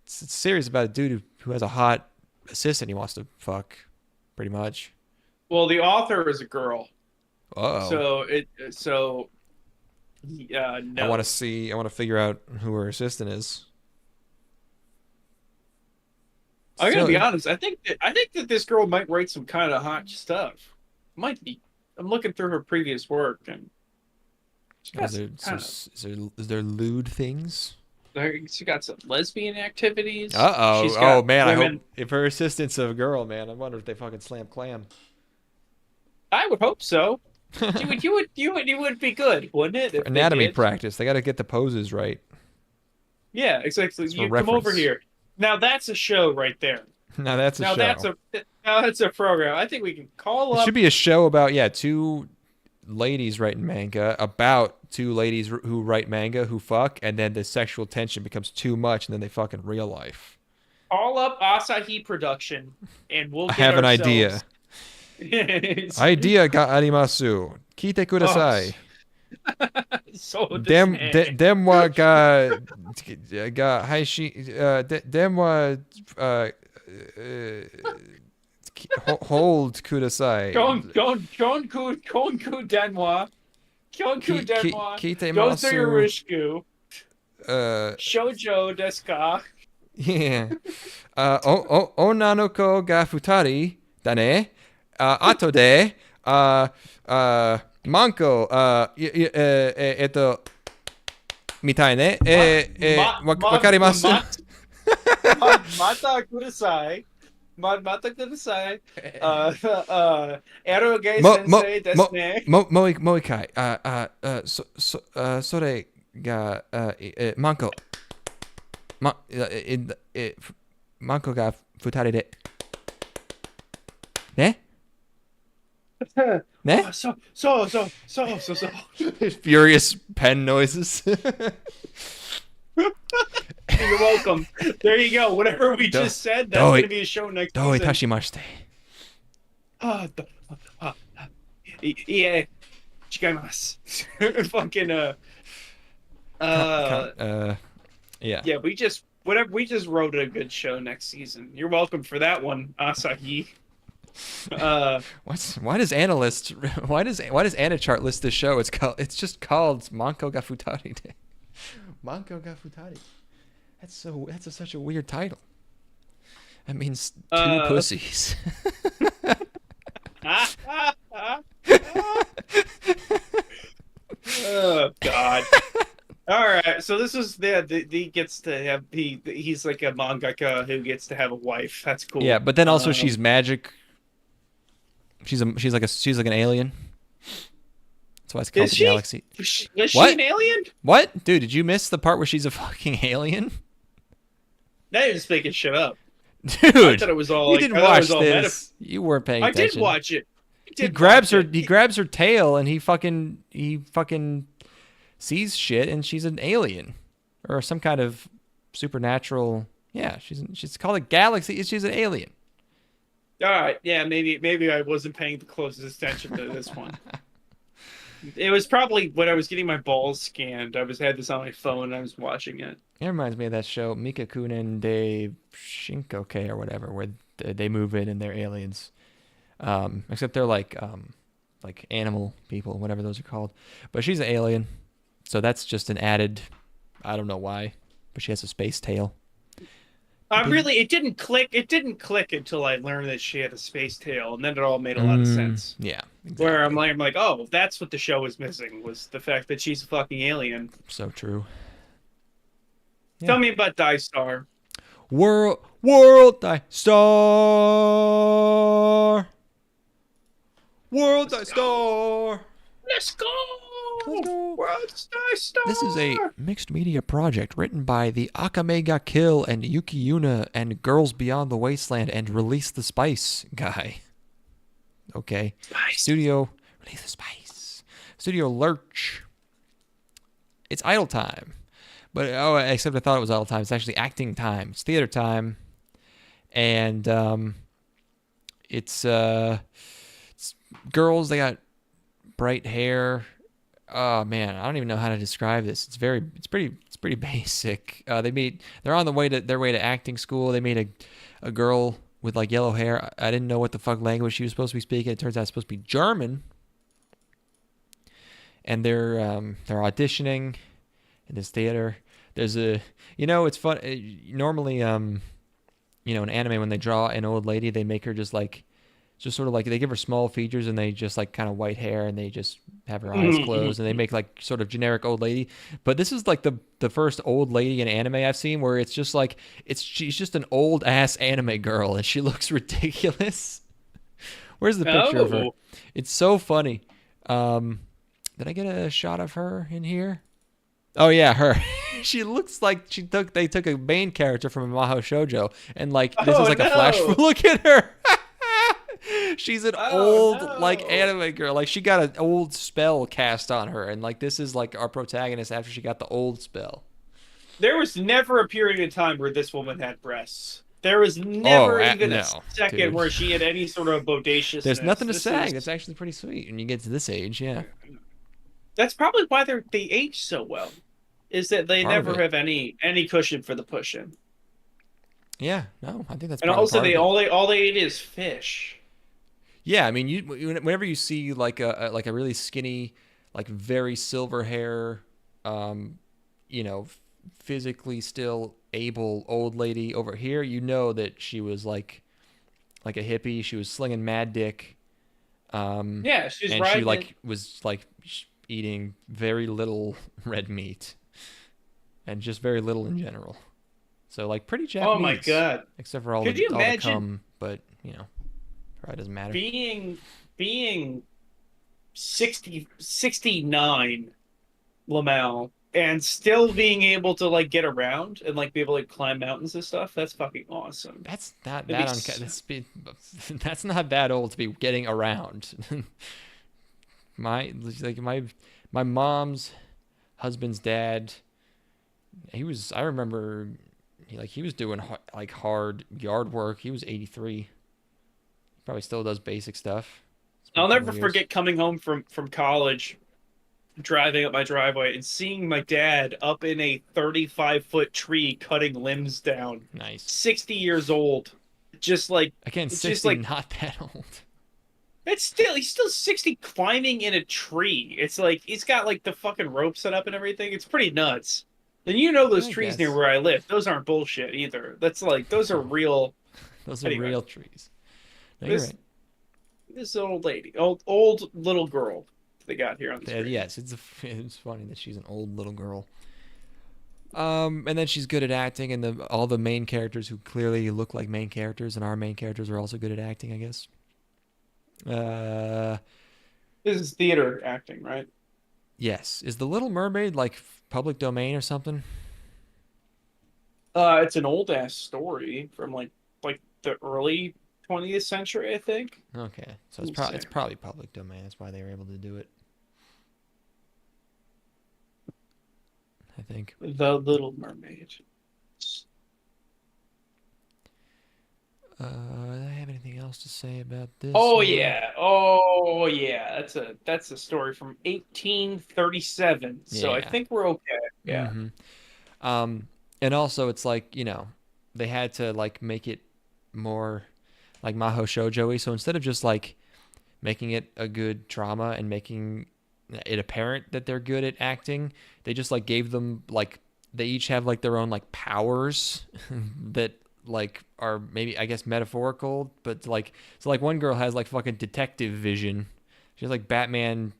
series about a dude who has a hot assistant he wants to fuck, pretty much. Well, the author is a girl. Uh-oh. No. I want to figure out who her assistant is. I'm gonna be honest. I think that this girl might write some kind of hot stuff. Might be. I'm looking through her previous work, and is there lewd things? She got some lesbian activities. Uh-oh. Oh man, women. I hope if her assistant's a girl, man, I wonder if they fucking slam clam. I would hope so. You would be good, wouldn't it? If they Anatomy did? practice. They got to get the poses right. Yeah, exactly. It's for You come over reference. here. Now that's a show right there. Now that's a Now that's show. a program. I think we can call It up. should be a show about two ladies writing manga about two ladies who write manga who fuck, and then the sexual tension becomes too much, and then they fuck in real life. Call up Asahi Production, and we'll I get have an ourselves. idea. Idea ga arimasu. Kite kudasai. So Dem wa ga haishi dem wa hold kudasai. Konku Denwa. Konku Denwa. Kite Dosu masu. Yorishku. Uh, Shoujo desu ka? yeah. Onnanoko ga futari da ne. Ato de manko mitai ne. Wakarimasu? Mata kudasai. Mata kudasai. Eroge sensei desu ne. Moikai. Sore ga manko. Manko ga futari de. Ne? Ne? So. Furious pen noises. You're welcome. There you go. Whatever we just said, that's going to be a show next Doi season. tashimashite. Yeah. Chigaimasu. Fucking Yeah. yeah, we just wrote a good show next season. You're welcome for that one, Asahi. Why does Anna Chart list this show? It's just called Manko ga Futari de. Manko ga Futari. That's such a weird title. That means two pussies. Oh God. All right, so this is he gets to have he's like a mangaka who gets to have a wife. That's cool. Yeah, but then also she's magic. She's like an alien. That's why it's called Is the she? galaxy. Is she What? an alien? What? Dude, did you miss the part where she's a fucking alien? Now you're just making shit up. Dude, I thought it was all. you Like, didn't I thought it watch was all this. You weren't paying I attention. did watch it. He grabs her tail and he fucking sees shit and she's an alien or some kind of supernatural. Yeah, she's called a galaxy. She's an alien. All right, yeah, maybe I wasn't paying the closest attention to this one. It was probably when I was getting my balls scanned. I had this on my phone and I was watching it. It reminds me of that show Mikakunen de Shinkoke or whatever, where they move in and they're aliens. Except they're like animal people, whatever those are called. But she's an alien, so that's just an added. I don't know why, but she has a space tail. It didn't click. It didn't click until I learned that she had a space tail, and then it all made a lot of sense. Yeah, exactly. Where I'm like, oh, that's what the show was missing, was the fact that she's a fucking alien. So true. Yeah. Tell me about Dai Star. World Dai Star. World Dai Star. Let's go. Let's go. World Dai Star. This is a mixed media project written by the Akame ga Kill and Yuki Yuna and Girls Beyond the Wasteland and Release the Spice guy. Okay. Spice. Studio Release the Spice. Studio Lurch. It's idle time. But except I thought it was idle time. It's actually acting time. It's theater time. And it's girls, they got bright hair. Oh man, I don't even know how to describe this. It's pretty basic. They're on their way to acting school. They meet a girl with like yellow hair. I didn't know what the fuck language she was supposed to be speaking. It turns out it's supposed to be German. And they're auditioning in this theater. There's it's fun. Normally, in anime when they draw an old lady, they make her just sort of like they give her small features and they just like kind of white hair and they just have her eyes closed and they make like sort of generic old lady. But this is like the first old lady in anime I've seen where it's just like she's just an old ass anime girl and she looks ridiculous. Where's the picture of her? It's so funny. Did I get a shot of her in here? Oh yeah, her. She looks like they took a main character from a Mahou shoujo and like this is Oh like a flash. no! Look at her. She's an Oh old like no! anime girl. Like she got an old spell cast on her, and like this is like our protagonist after she got the old spell. There was never a period of time where this woman had breasts. There was Oh, never even a no, second dude. where she had any sort of bodaciousness. There's nothing to This say. is- That's actually pretty sweet when you get to this age. Yeah, That's probably why they age so well. Is that they Part of never it. have any cushion for the pushing. yeah. No, I think that's And probably also, part of they it. all they eat is fish. Yeah, I mean, whenever you see like a really skinny, like very silver hair, you know, physically still able old lady over here, you know that she was like a hippie. She was slinging mad dick, Yeah, she's and riding she like was like eating very little red meat, and just very little in general. So like pretty Japanese. Oh my god! Except for all Could the you all the imagine cum, but you know, probably doesn't matter. being 69 Lamel and still being able to like get around and like be able to like, climb mountains and stuff? That's fucking awesome. That's not It'd be that that's not that old to be getting around. my like my mom's husband's dad, I remember he was doing like hard yard work. He was 83. Probably still does basic stuff. It's been I'll a couple never years. forget coming home from college, driving up my driveway and seeing my dad up in a 35-foot tree cutting limbs down. Nice. 60 years old. Just like Again, it's 60, just like not that old. he's still 60 climbing in a tree. It's like he's got like the fucking rope set up and everything. It's pretty nuts. And you know those I trees guess. near where I live, those aren't bullshit either. That's like those are real. Those are Anyway. real trees. No, you're This right. this old lady, old little girl they got here on the screen. Yes, it's funny that she's an old little girl. And then she's good at acting, and all the main characters who clearly look like main characters and are main characters are also good at acting, I guess. This is theater acting, right? Yes. Is The Little Mermaid like public domain or something? It's an old ass story from like the early 20th century, I think. Okay, so Let me it's see. probably public domain. That's why they were able to do it. I think. The Little Mermaid. Do I have anything else to say about this? Oh one? yeah, that's a story from 1837. So I Yeah. think we're okay. Yeah. Mhm. And also it's like, they had to like make it more like Mahou Shoujo-y. So instead of just like making it a good drama and making it apparent that they're good at acting, they just like gave them like they each have like their own like powers that like are maybe I guess metaphorical, but like so like one girl has like fucking detective vision. She has like Batman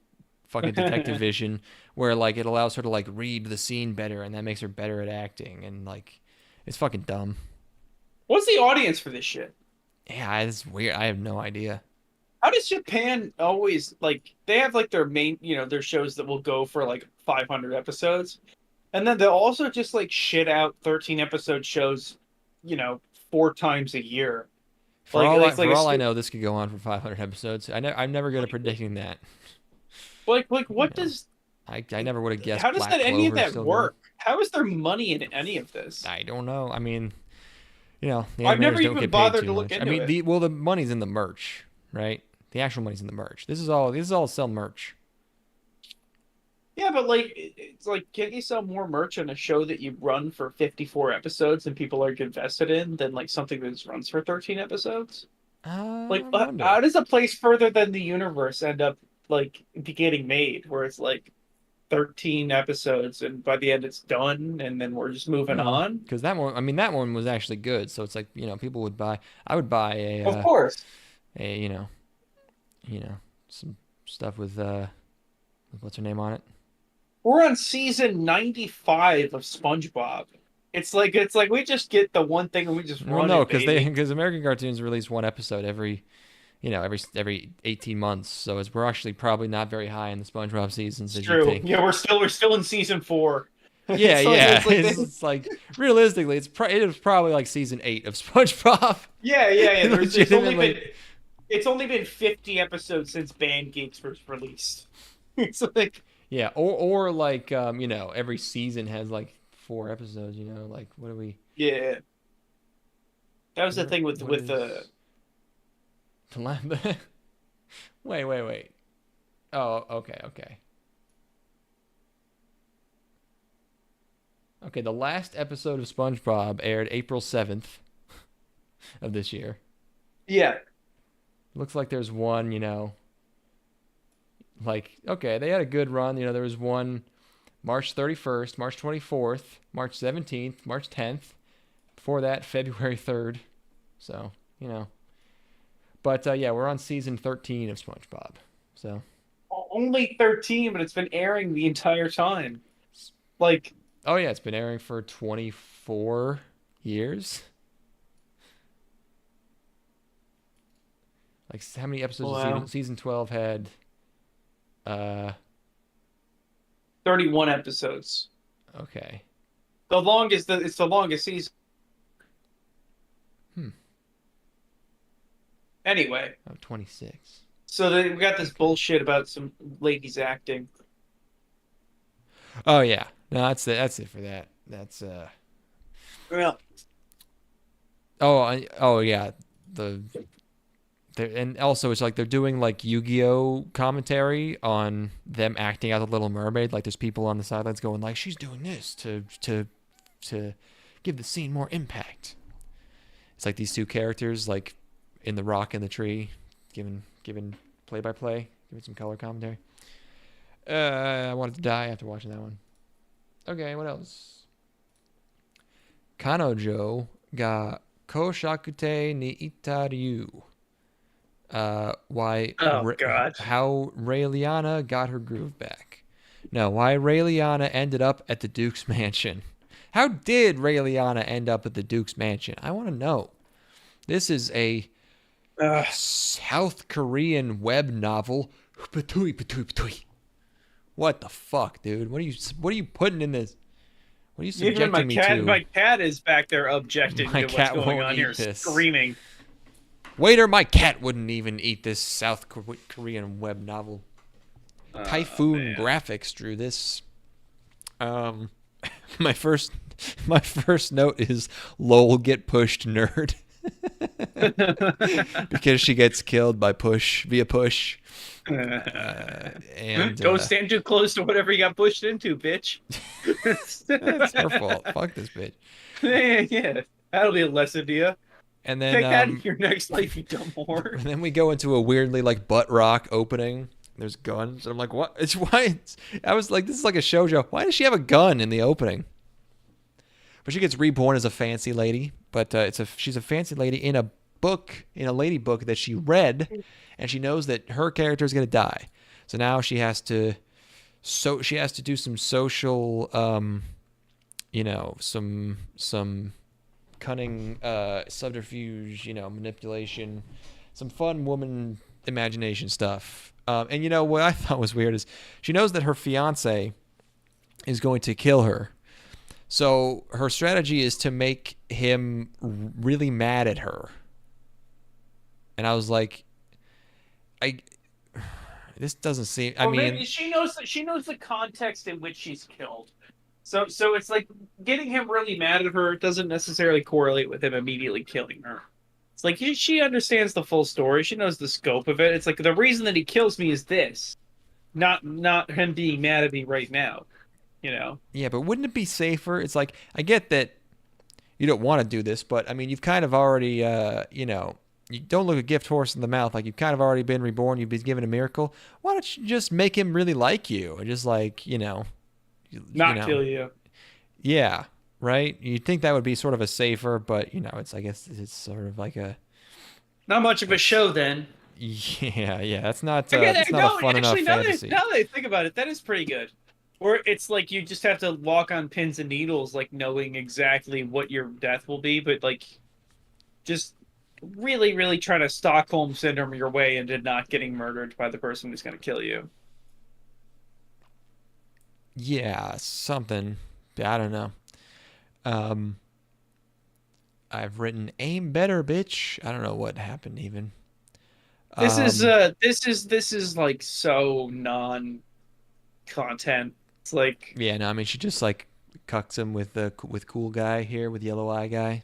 fucking detective vision where like it allows her to like read the scene better and that makes her better at acting and like it's fucking dumb. What's the audience for this shit? Yeah, it's weird. I have no idea. How does Japan always like they have like their main, their shows that will go for like 500 episodes, and then they'll also just like shit out 13 episode shows, 4 times a year. For Like- all, like- I, like for a all I stu- know, this could go on for 500 episodes. I'm never good at predicting that. Like what Yeah. does I never would have guessed. how does Black that any of Clover's that still work? How is there money in any of this? going. I don't know. I mean, the I've never animators don't even get paid bothered too to look much. I into mean, it. the money's in the merch, right? The actual money's in the merch. This is all sell merch. Yeah, but like it's like can't you sell more merch on a show that you run for 54 episodes and people are invested in than like something that runs for 13 episodes? Like I wonder. how does a place further than the universe end up like be getting made where it's like 13 episodes and by the end it's done and then we're just moving on? Because that one, I mean, that one was actually good. So it's like people would buy. I would buy Of course. a some stuff with what's her name on it. We're on season 95 of SpongeBob. It's like we just get the one thing and we just Well, run no, it, baby. because American Cartoons release one episode every you know, every 18 months. So we're actually probably not very high in the SpongeBob seasons It's as you true. think. Yeah, we're still in season 4. Yeah, So yeah. it's It's like realistically, it was probably like season 8 of SpongeBob. yeah. Legitimately. It's only been 50 episodes since Band Geeks first released. It's like Yeah, or like you know, every season has like 4 episodes. You know, like what do we? yeah. That was the thing What with is the wait. Oh, okay. Okay, the last episode of SpongeBob aired April 7th of this year. yeah. Looks like there's one, you know, like, okay, they had a good run. You know, there was one March 31st, March 24th, March 17th, March 10th. Before that, February 3rd. So, you know. But yeah, we're on season 13 of SpongeBob. So, Only 13, but it's been airing the entire time. Like, oh yeah, it's been airing for 24 years. Like how many episodes of wow. season 12 had 31 episodes. okay. It's the longest season. Hmm. Anyway, Oh, 26. so we got this Okay. bullshit about some ladies acting. Oh yeah. No, that's it for that. That's Well, oh yeah. The and also it's like they're doing like Yu-Gi-Oh commentary on them acting out the Little Mermaid. Like there's people on the sidelines going like she's doing this to give the scene more impact. It's like these two characters like in the rock and the tree giving play by play, giving some color commentary. I wanted to die after watching that one. Okay, what else? Kanojo ga Koushaku-tei ni Itta Riyuu. oh god. How Raeliana got her groove back. No, why Raeliana ended up at the Duke's mansion. How did Raeliana end up at the Duke's mansion? I want to know. This is a South Korean web novel. Patui, patui, patui. What the fuck, dude? What are you putting in this? What are you subjecting me to? My cat is back there objecting My to what's cat going won't on eat here, this. screaming. Waiter, my cat wouldn't even eat this South Korean web novel. Typhoon man. Graphics drew this. My first note is lol get pushed nerd. Because she gets killed by via push. And Don't stand too close to whatever you got pushed into, bitch. it's her fault. Fuck this bitch. Yeah, that'll be a lesson to you. And then Take that in your next life, you dumb whore. and then we go into a weirdly like butt rock opening. There's guns, and I'm like, what? I was like, this is like a shoujo. Why does she have a gun in the opening? But she gets reborn as a fancy lady. But she's a fancy lady in a lady book that she read, and she knows that her character is gonna die. So now she has to do some social, you know, some cunning subterfuge, you know, manipulation, some fun woman imagination stuff. And you know what I thought was weird is she knows that her fiance is going to kill her. So her strategy is to make him really mad at her. And I was like, this doesn't seem. I mean, maybe she knows the context in which she's killed. So it's like getting him really mad at her doesn't necessarily correlate with him immediately killing her. It's like she understands the full story. She knows the scope of it. It's like the reason that he kills me is this, not him being mad at me right now. You know? Yeah, but wouldn't it be safer? It's like I get that you don't want to do this, but I mean, you've kind of already, you know, you don't look a gift horse in the mouth. Like you've kind of already been reborn. You've been given a miracle. Why don't you just make him really like you and just like, you know, Kill you. Yeah, right. You'd think that would be sort of a safer, but you know, I guess it's sort of like a Not much of a show then. yeah. That's not Again, a fun enough fantasy. Now that I think about it, that is pretty good. Or it's like you just have to walk on pins and needles, like knowing exactly what your death will be, but like just really, really trying to Stockholm syndrome your way into not getting murdered by the person who's going to kill you. Yeah, something. I don't know. Um, I've written aim better, bitch. I don't know what happened even. Um, This is like so non-content. It's like yeah, no, I mean she just like cucks him with the with cool guy here with yellow eye guy.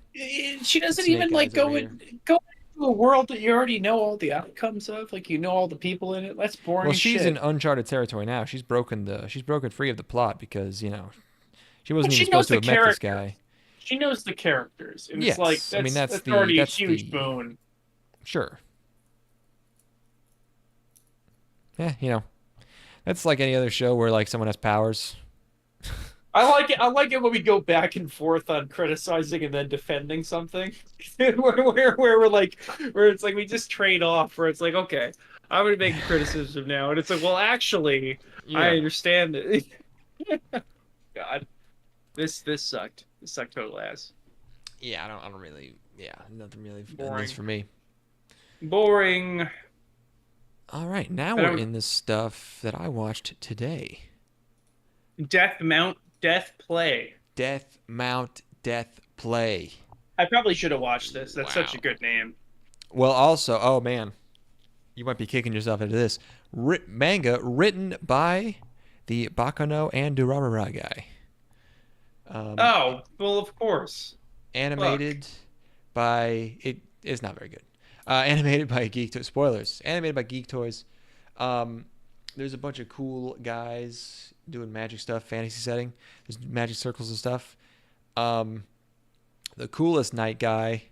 she With doesn't even snake like eyes over here. go into a world that you already know all the outcomes of. Like you know all the people in it. That's Well, boring as she's in shit. uncharted territory now. She's broken free of the plot because, you know, she But wasn't even she supposed knows to the have met this characters. guy. She knows the characters, and it's like Yes. I mean that's already a that's huge the boon. sure. Yeah, you know. That's like any other show where like someone has powers. I like it. I like it when we go back and forth on criticizing and then defending something. where we're like, where it's like we just trade off. Where it's like, okay, I'm gonna make a criticism now, and it's like, well, actually, I Yeah. understand it. God, this sucked. This sucked total ass. Yeah, I don't really yeah, nothing really in this Boring. for me. Boring. All right, now I we're don't. in the stuff that I watched today. Death Mount. Death Play. Death Mount Death Play. I probably should have watched this. That's such a Wow. good name. Well, also, oh man, you might be kicking yourself into this. Manga written by the Bakano and Durarara guy. Um, Oh, well, of course. Fuck. animated by it is not very good. Animated by Geek Toys. Spoilers. Animated by Geek Toys. Um, there's a bunch of cool guys doing magic stuff, fantasy setting. There's magic circles and stuff. Um, the coolest night guy.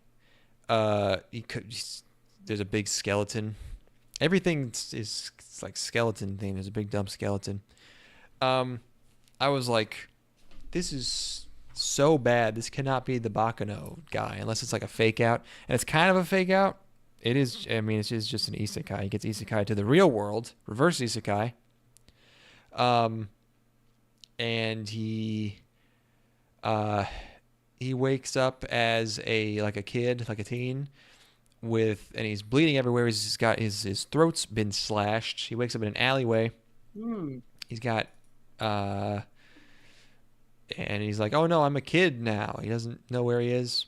There's a big skeleton. Everything is it's like skeleton thing. There's a big dumb skeleton. Um, I was like, this is so bad. This cannot be the Bakano guy unless it's like a fake out, and it's kind of a fake out. It is. I mean, it's just an isekai. He gets isekai to the real world, reverse isekai. Um, and uh, he wakes up as a kid, like a teen, and he's bleeding everywhere. He's got his throat's been slashed. He wakes up in an alleyway. Hmm. He's got and he's like, "Oh no, I'm a kid now." He doesn't know where he is.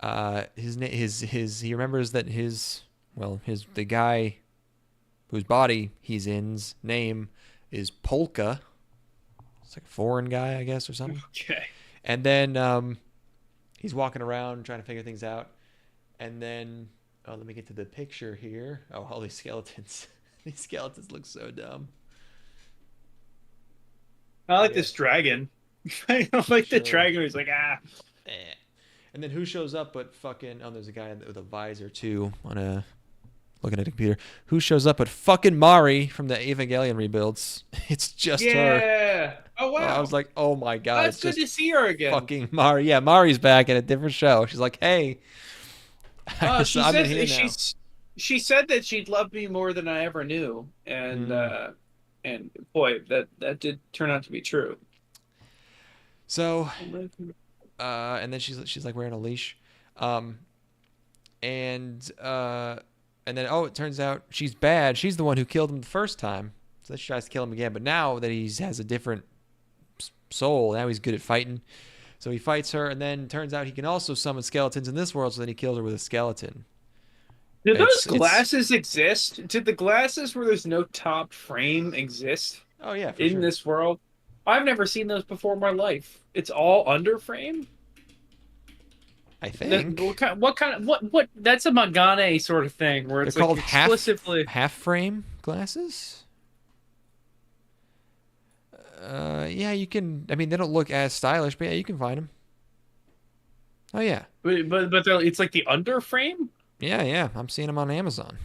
He remembers that the guy whose body he's in's name is Polka. It's like a foreign guy, I guess, or something. Okay. And then he's walking around trying to figure things out. And then, oh, let me get to the picture here. Oh, all these skeletons. These skeletons look so dumb. I like Yeah, this dragon. I like the sure. dragon who's like, ah. Eh. And then who shows up but fucking, oh, there's a guy with a visor too looking at a computer. Who shows up but fucking Mari from the Evangelion rebuilds? It's just her. Yeah. Oh Oh, I wow. was like, oh my Oh, god, it's it's good just to see her again. fucking Mari. Yeah, Mari's back in a different show. She's like, hey, She I'm in says here now. she said that she'd love me more than I ever knew, Mm. and boy, that did turn out to be true. So, and then she's like wearing a leash, um, and and then oh, it turns out she's bad. She's the one who killed him the first time. So then she tries to kill him again. But now that he has a different soul, now he's good at fighting. So he fights her, and then turns out he can also summon skeletons in this world. So then he kills her with a skeleton. Did those It's glasses exist? Did the glasses where there's no top frame exist oh yeah, for in sure. this world? I've never seen those before in my life. It's all under frame? I That, think what that's a Magane sort of thing where they're it's like called explicitly half frame glasses. Yeah, you can. I mean, they don't look as stylish, but yeah, you can find them. Oh yeah, it's like the under frame? yeah. I'm seeing them on Amazon.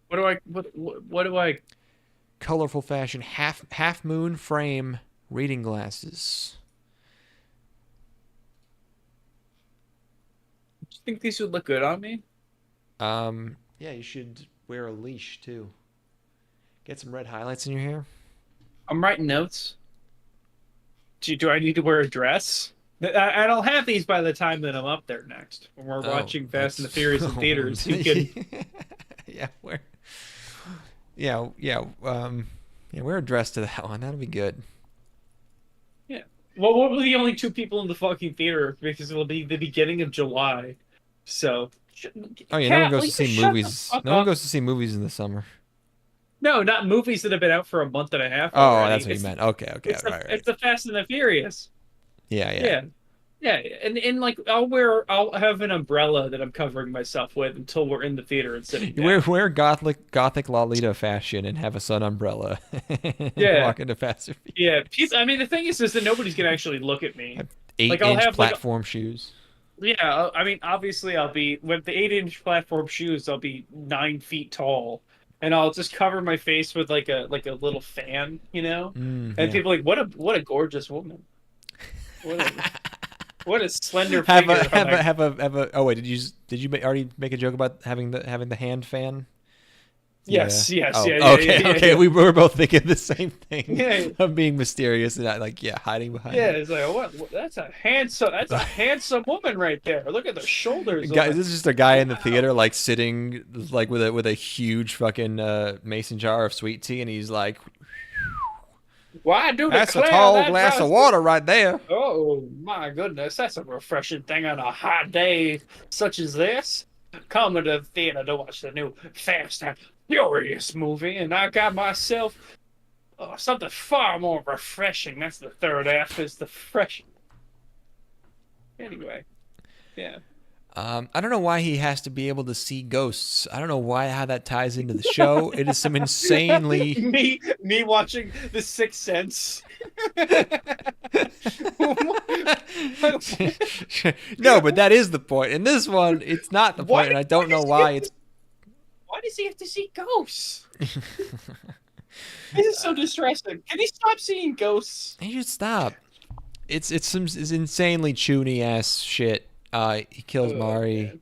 What do I Colorful fashion, half moon frame reading glasses. think these would look good on me? Yeah, you should wear a leash too. Get some red highlights in your hair. I'm writing notes. Do I need to wear a dress? And I'll have these by the time that I'm up there next. When we're Oh, watching Fast and the that's- Furious in theaters, you can. Yeah, wear a dress to that one. That'll be good. Yeah. Well, we'll be the only two people in the fucking theater because it'll be the beginning of July. So. Oh yeah, no one Cat, goes to Lisa, see shut the movies. fuck No one up. goes to see movies in the summer. No, not movies that have been out for a month and a half Oh, already. that's what you meant. Okay, It's right. it's the Fast and the Furious. Yeah. Yeah, and like I'll have an umbrella that I'm covering myself with until we're in the theater and sitting You down. wear gothic Lolita fashion and have a sun umbrella. And Yeah. walk into Fast and Furious. Yeah, I mean the thing is that nobody's gonna actually look at me. Like, I'll 8-inch have, like, platform shoes. Yeah, I mean obviously I'll be with the 8-inch platform shoes. I'll be 9 feet tall, and I'll just cover my face with like a little fan, you know. And Yeah. people are like, what a gorgeous woman. What a slender Have figure. a have a. Oh wait, did you already make a joke about having the hand fan? Yes, Yeah. yes, Oh, yeah, okay, yeah, okay. yeah. We were both thinking the same thing. Yeah. Of being mysterious and not hiding behind. Yeah, it. it's like what? That's a handsome woman right there. Look at the shoulders. Guy, this is just a guy in the theater, sitting, with a huge fucking mason jar of sweet tea, and he's like, Well, I do "That's a declare tall that glass does- of water right there." Oh my goodness, that's a refreshing thing on a hot day such as this. Come to the theater to watch the new Fast and Furious movie, and I got myself something far more refreshing. That's the third act. Is the fresh. Anyway, yeah. I don't know why he has to be able to see ghosts. I don't know how that ties into the show. It is some insanely. me watching The Sixth Sense. No, but that is the point. In this one, it's not the Why point, and I did- don't why know does he why have it's. Why does he have to see ghosts? This is so distressing. Can he stop seeing ghosts? He should stop. It's insanely choony ass shit. He kills Oh, Mari,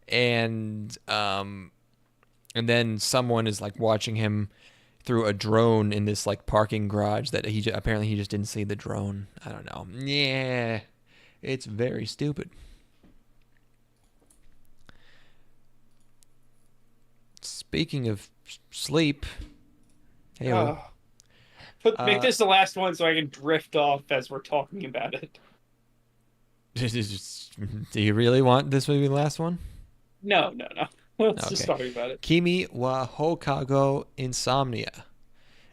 man. and then someone is watching him through a drone in this parking garage that apparently he just didn't see the drone. I don't know. Yeah, it's very stupid. Speaking of sleep, hey, Oh. Make this the last one so I can drift off as we're talking about it. do you really want this to be the last one? No. Let's just Okay. talk about it. Kimi wa Houkago Insomnia.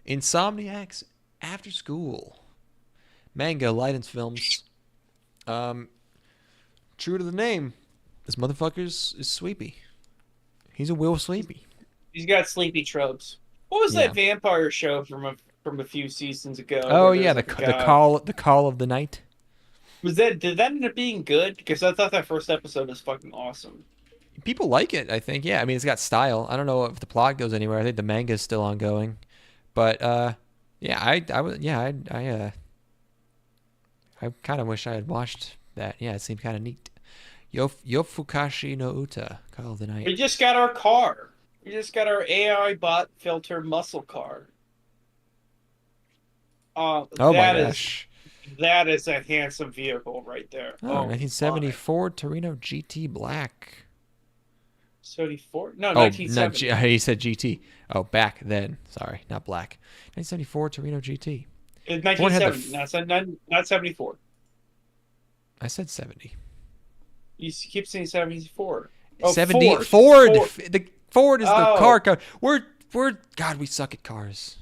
Insomniacs After School. Manga, Light Films. True to the name, this motherfucker is sleepy. He's a Will Sleepy. He's got sleepy tropes. What was Yeah. that vampire show from a few seasons ago? Oh where yeah, there's, the like, a guy- call of the night. Did that end up being good? Because I thought that first episode was fucking awesome. People like it, I think. Yeah, I mean it's got style. I don't know if the plot goes anywhere. I think the manga is still ongoing, but yeah, I kind of wish I had watched that. Yeah, it seemed kind of neat. Yofukashi no Uta, Call of the Night. We just got our car. We just got our AI bot filter muscle car. Oh my that is gosh. that is a handsome vehicle right there. Oh, 1974 Torino GT Black. 74? No, Oh, 1970. no, he said GT. Oh, back then. Sorry, not black. 1974 Torino GT. It's Ford had the 1970, not 74. I said 70. You keep saying 74. Oh, 70 Ford. Ford. The Ford is the Oh. car code. We're God, we suck at cars.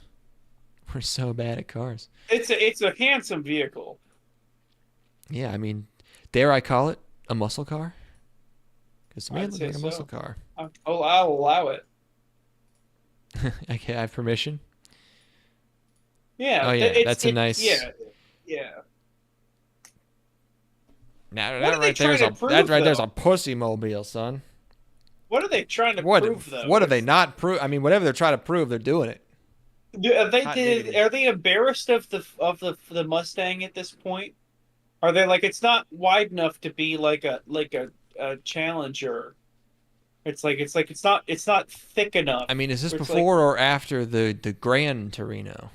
We're so bad at cars. It's a handsome vehicle. Yeah, I mean, dare I call it a muscle car? Because to me, I'd it looks say like a so. muscle car. I'll allow it. Okay, I have permission. Yeah. Oh, yeah, that's a nice- Yeah. Now What that are they right there's trying to prove, that right there's though? a pussy mobile, son. What are they trying to What prove though? what are they not prove? I mean, whatever they're trying to prove, they're doing it. Are Hot diggity. they embarrassed of the Mustang at this point? Are they like it's not wide enough to be like a Challenger? It's not thick enough. I mean, is this It's before or after the Gran Torino?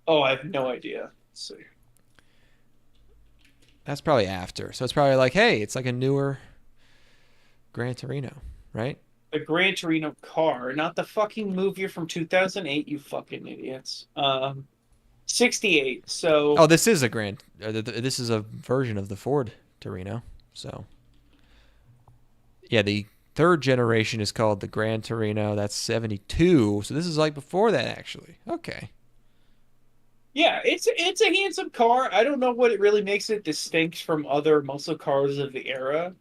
Oh, I have no idea. Let's see. That's probably after. So it's probably like, hey, it's like a newer Gran Torino, right? The Gran Torino car, not the fucking movie from 2008, you fucking idiots. 68. So Oh, this is a this is a version of the Ford Torino. So, yeah, the third generation is called the Gran Torino. That's 72. So this is like before that, actually. Okay. yeah, it's a handsome car. I don't know what it really makes it distinct from other muscle cars of the era.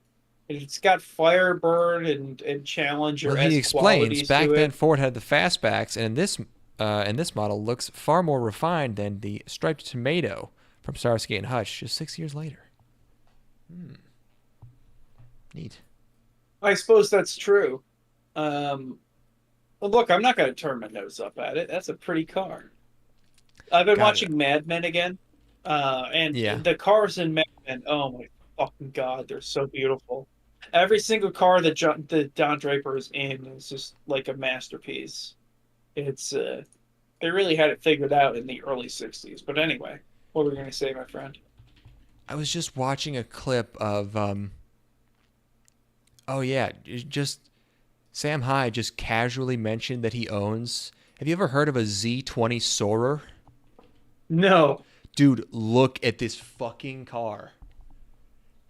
It's got Firebird and Challenger Well, he esque explains qualities back to then it. Ford had the fastbacks, and this model looks far more refined than the striped tomato from Starsky and Hutch just 6 years later. Neat. I suppose that's true. Well, look, I'm not going to turn my nose up at it. That's a pretty car. I've been Got it. watching Mad Men again, and Yeah. the cars in Mad Men. Oh my fucking god, they're so beautiful. Every single car that Don Draper is in is just like a masterpiece. It's they really had it figured out in the early '60s. But anyway, what were we going to say, my friend? I was just watching a clip of oh yeah, just Sam Hyde just casually mentioned that he owns. Have you ever heard of a Z20 Soarer? No, Dude, look at this fucking car.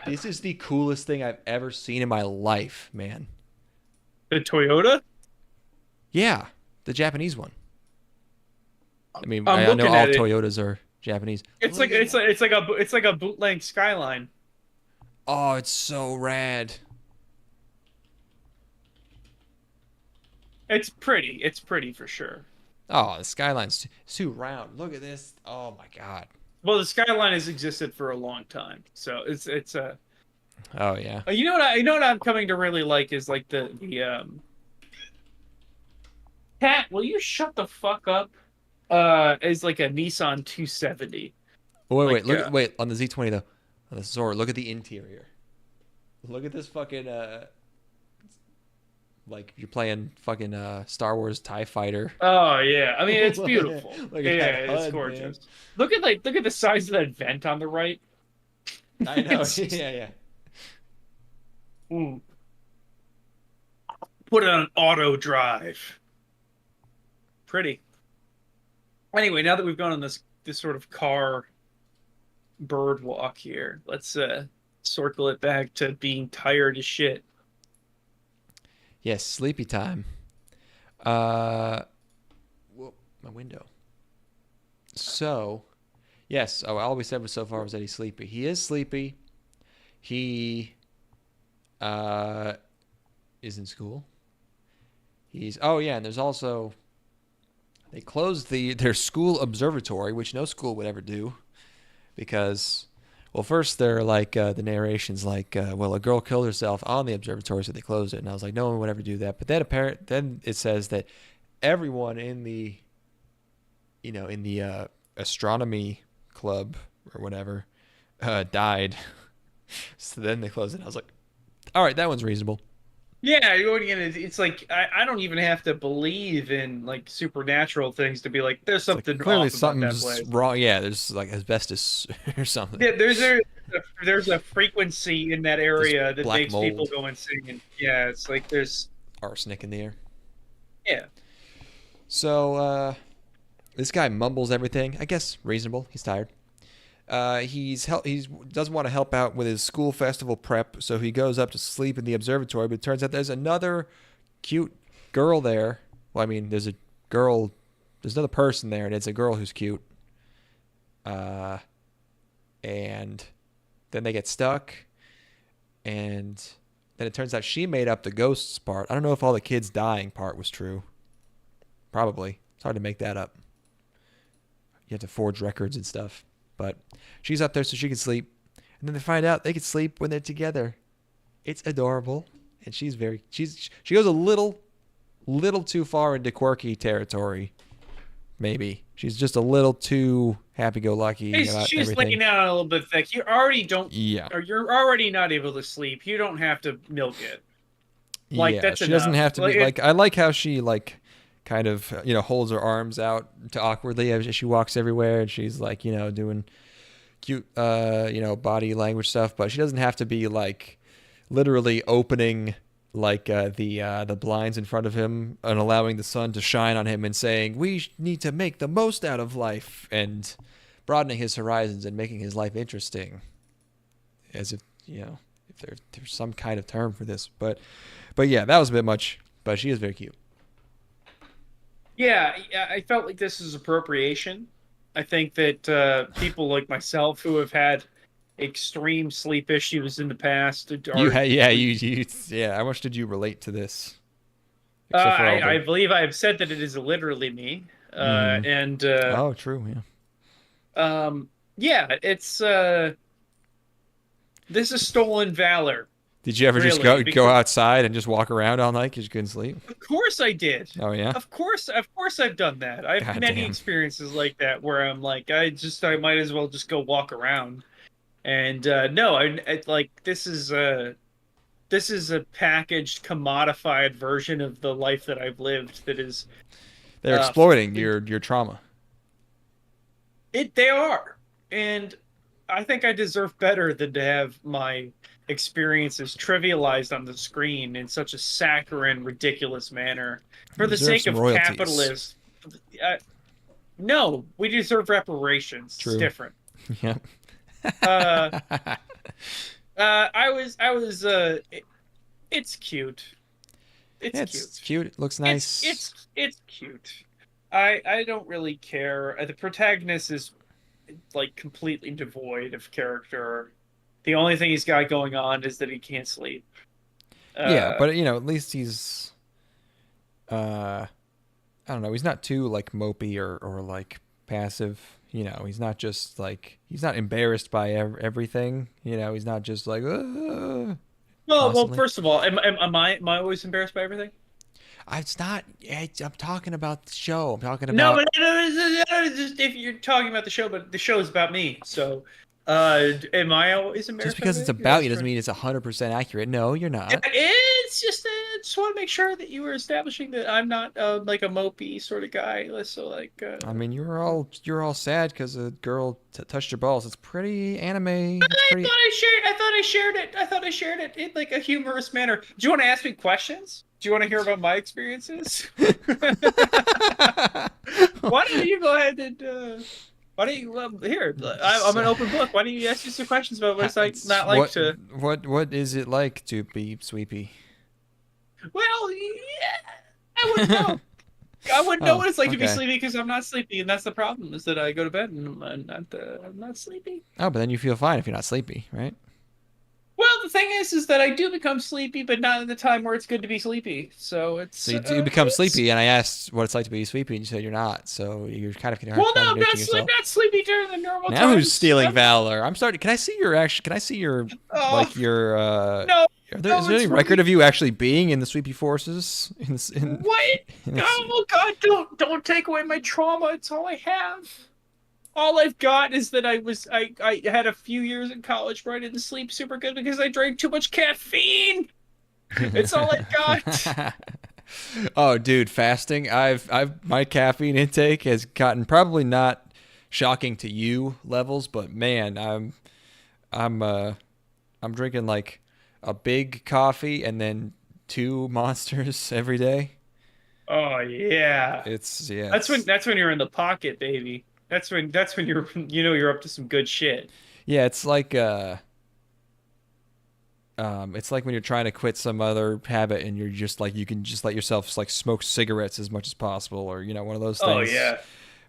This is the coolest thing I've ever seen in my life, man. the Toyota. Yeah, the Japanese one. I mean, I'm I know looking all at it. Toyotas are Japanese. It's Look like at that. it's like a bootleg Skyline. Oh, it's so rad. It's pretty. It's pretty for sure. Oh, the skyline's too round. Look at this. Oh my god. Well, the Skyline has existed for a long time, so it's a. Oh yeah. You know what I'm coming to really like is like the Cat. Will you shut the fuck up? Is like a Nissan 270. Oh, wait, Like, wait, look, wait on the Z20 though. On the Zora, look at the interior. Look at this fucking like you're playing fucking Star Wars TIE Fighter. Oh yeah, I mean it's beautiful. Look at Yeah, that it's HUD, gorgeous. man. Look at the size of that vent on the right. I know. It's just- Yeah, yeah. Mm. Put it on auto drive. Pretty. Anyway, now that we've gone on this sort of car bird walk here, let's circle it back to being tired as shit. Yes, sleepy time. Whoop, my window. So, yes. Oh, all we said was so far was that he's sleepy. He is sleepy. He is in school. Oh yeah, and there's also they closed their school observatory, which no school would ever do, because well, first they're like the narration's like, well, a girl killed herself on the observatory, so they closed it, and I was like, no one would ever do that. But then it says that everyone in the astronomy club or whatever died. So then they closed it. I was like, all right, that one's reasonable. Yeah, it's like I don't even have to believe in like supernatural things to be like there's It's like, something clearly off about that something's place. wrong. Yeah, there's like asbestos or something. Yeah, there's a frequency in that area that black makes people mold. go insane. And yeah, it's like there's Arsenic in the air. yeah. So this guy mumbles everything. I guess reasonable. He's tired. He doesn't want to help out with his school festival prep, so he goes up to sleep in the observatory. But it turns out there's another cute girl there. Well, I mean, there's another person there, and it's a girl who's cute. And then they get stuck, and then it turns out she made up the ghosts part. I don't know if all the kids dying part was true. Probably. It's hard to make that up. You have to forge records and stuff. But she's up there so she can sleep. And then they find out they can sleep when they're together. It's adorable. And she goes a little too far into quirky territory. Maybe. She's just a little too happy-go-lucky about She's everything. laying out a little bit thick. You already don't Yeah. or you're already not able to sleep. You don't have to milk it. Like, Yeah, that's she doesn't enough. have to be like I like how she like kind of holds her arms out to awkwardly as she walks everywhere, and she's like doing cute, body language stuff, but she doesn't have to be like literally opening like the blinds in front of him and allowing the sun to shine on him and saying we need to make the most out of life and broadening his horizons and making his life interesting, as if if there's some kind of term for this, but yeah, that was a bit much, but she is very cute. Yeah, I felt like this is appropriation. I think that people like myself who have had extreme sleep issues in the past How much did you relate to this? I believe I have said that it is literally me. Oh, true, yeah. It's this is stolen valor. Did you ever just go outside and just walk around all night because you couldn't sleep? Of course I did. Oh yeah. Of course I've done that. I have many experiences like that where I'm like, I might as well just go walk around. And no, I like this is a packaged, commodified version of the life that I've lived. That is, they're exploiting your trauma. They are, and I think I deserve better than to have my experiences trivialized on the screen in such a saccharine, ridiculous manner for the sake of capitalists. No, we deserve reparations. True. It's different. Yeah. It's cute. It's cute. It looks nice. It's cute. I don't really care. The protagonist is like completely devoid of character. The only thing he's got going on is that he can't sleep. Yeah, but at least he's I don't know, he's not too like mopey or like passive. He's not just like, he's not embarrassed by everything. He's not just like well, first of all, am I always embarrassed by everything? It's not. I'm talking about the show. I'm talking about. No, just if you're talking about the show, but the show is about me. So, am I always embarrassed? Just because it's about you doesn't mean it's 100% accurate. No, you're not. It's just I just want to make sure that you were establishing that I'm not like a mopey sort of guy. So like. I mean, you're all sad because a girl touched your balls. It's pretty anime. I thought I shared it in like a humorous manner. Do you want to ask me questions? Do you want to hear about my experiences? Why don't you go ahead and why don't you here? I'm an open book. Why don't you ask me some questions about what it's like not like to? What is it like to be sweepy? Well, yeah, I wouldn't know. I wouldn't know what it's like to be sleepy because I'm not sleepy, and that's the problem. Is that I go to bed and I'm not sleepy. Oh, but then you feel fine if you're not sleepy, right? Well, the thing is that I do become sleepy, but not at the time where it's good to be sleepy. So it's. So you do become sleepy, and I asked what it's like to be sleepy, and you said you're not. So you're kind of getting hard. Well, no, I'm not sleepy during the normal times. Now who's stealing valor? I'm starting. Can I see your like your No. Is there any record of you actually being in the sweepy forces? What? Oh God! Don't take away my trauma. It's all I have. All I've got is that I had a few years in college where I didn't sleep super good because I drank too much caffeine. It's all I got. Oh, dude, fasting. My caffeine intake has gotten probably not shocking to you levels, but man, I'm drinking like a big coffee and then 2 monsters every day. Oh yeah. That's when you're in the pocket, baby. That's when you're up to some good shit. Yeah, it's like when you're trying to quit some other habit and you're just like, you can just let yourself like smoke cigarettes as much as possible, or one of those things. Oh yeah.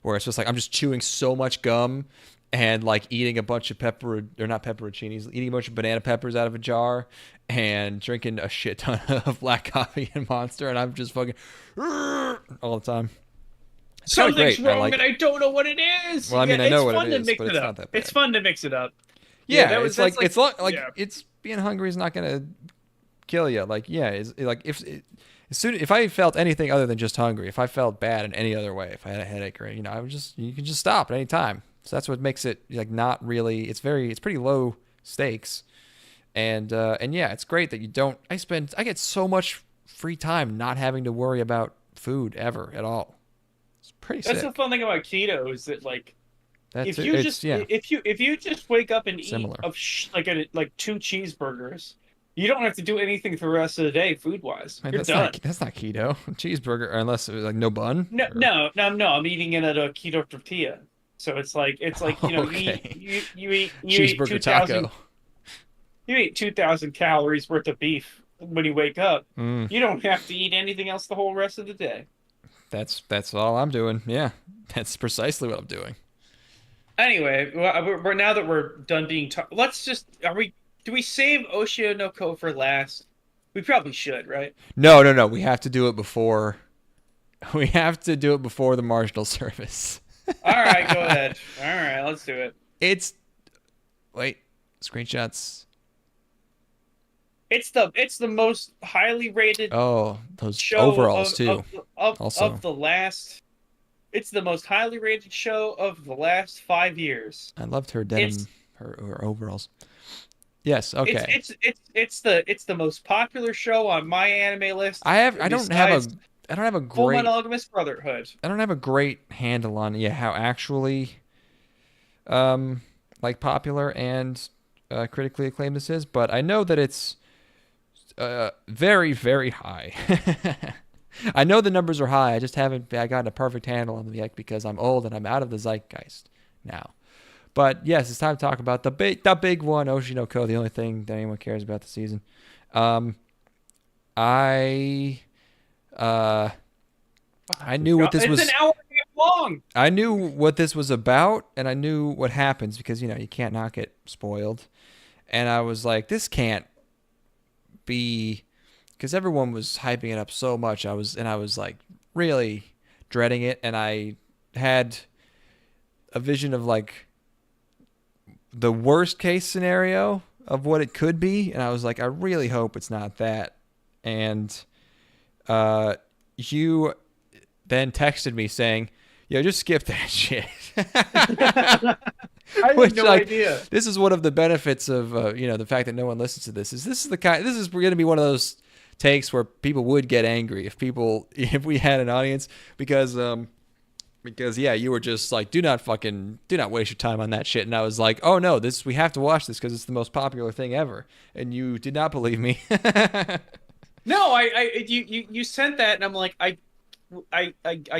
Where it's just like I'm just chewing so much gum and like eating a bunch of eating a bunch of banana peppers out of a jar and drinking a shit ton of black coffee and Monster, and I'm just fucking all the time. It's something's wrong, and I don't know what it is. Well, I mean, I know what it is, but it's not that bad. It's fun to mix it up. Yeah, it's being hungry is not gonna kill you. Like, yeah, it's like if I felt anything other than just hungry, if I felt bad in any other way, if I had a headache or you can just stop at any time. So that's what makes it like not really. It's pretty low stakes, and yeah, it's great that you don't. I get so much free time not having to worry about food ever at all. It's pretty sick. That's the fun thing about keto is that like That's if it. you It's, just yeah, if you just wake up and similar. eat like 2 cheeseburgers, you don't have to do anything for the rest of the day food wise. Man, You're done. that's not keto. Cheeseburger, unless it was like no bun. No, Or... no, no, no. I'm eating it at a keto tortilla. So it's like Okay. you eat Cheeseburger 2,000 taco. you eat 2,000 calories worth of beef when you wake up. Mm, You don't have to eat anything else the whole rest of the day. that's all I'm doing. Yeah, that's precisely what I'm doing. Anyway, we're now that we're done being let's just are we do we save Oshio no Ko for last? We probably should, right? No. We have to do it before. We have to do it before the marginal service. All right, go ahead. All right, let's do it. It's wait, screenshots. It's the most highly rated Oh, those show overalls too. Also, of the last. It's the most highly rated show of the last 5 years. I loved her denim, her overalls. Yes. Okay. It's the most popular show on my anime list. I don't have a Full great Monogamous Brotherhood. I don't have a great handle on how actually like popular and critically acclaimed this is, but I know that it's very, very high. I know the numbers are high. I just haven't gotten a perfect handle on them yet because I'm old and I'm out of the zeitgeist now. But yes, it's time to talk about the big one, Oshi no Ko, the only thing that anyone cares about this season. I knew what this was. It's an hour and a half long. I knew what this was about, and I knew what happens because you can't not get spoiled. And I was like, this can't be, because everyone was hyping it up so much. I was like really dreading it, and I had a vision of like the worst case scenario of what it could be, and I was like, I really hope it's not that. And you then texted me saying, "Yo, just skip that shit." I had no idea. This is one of the benefits of the fact that no one listens to this. This is going to be one of those takes where people would get angry if we had an audience because you were just like, do not waste your time on that shit. And I was like, oh no, we have to watch this because it's the most popular thing ever. And you did not believe me. No, you sent that, and I'm like, I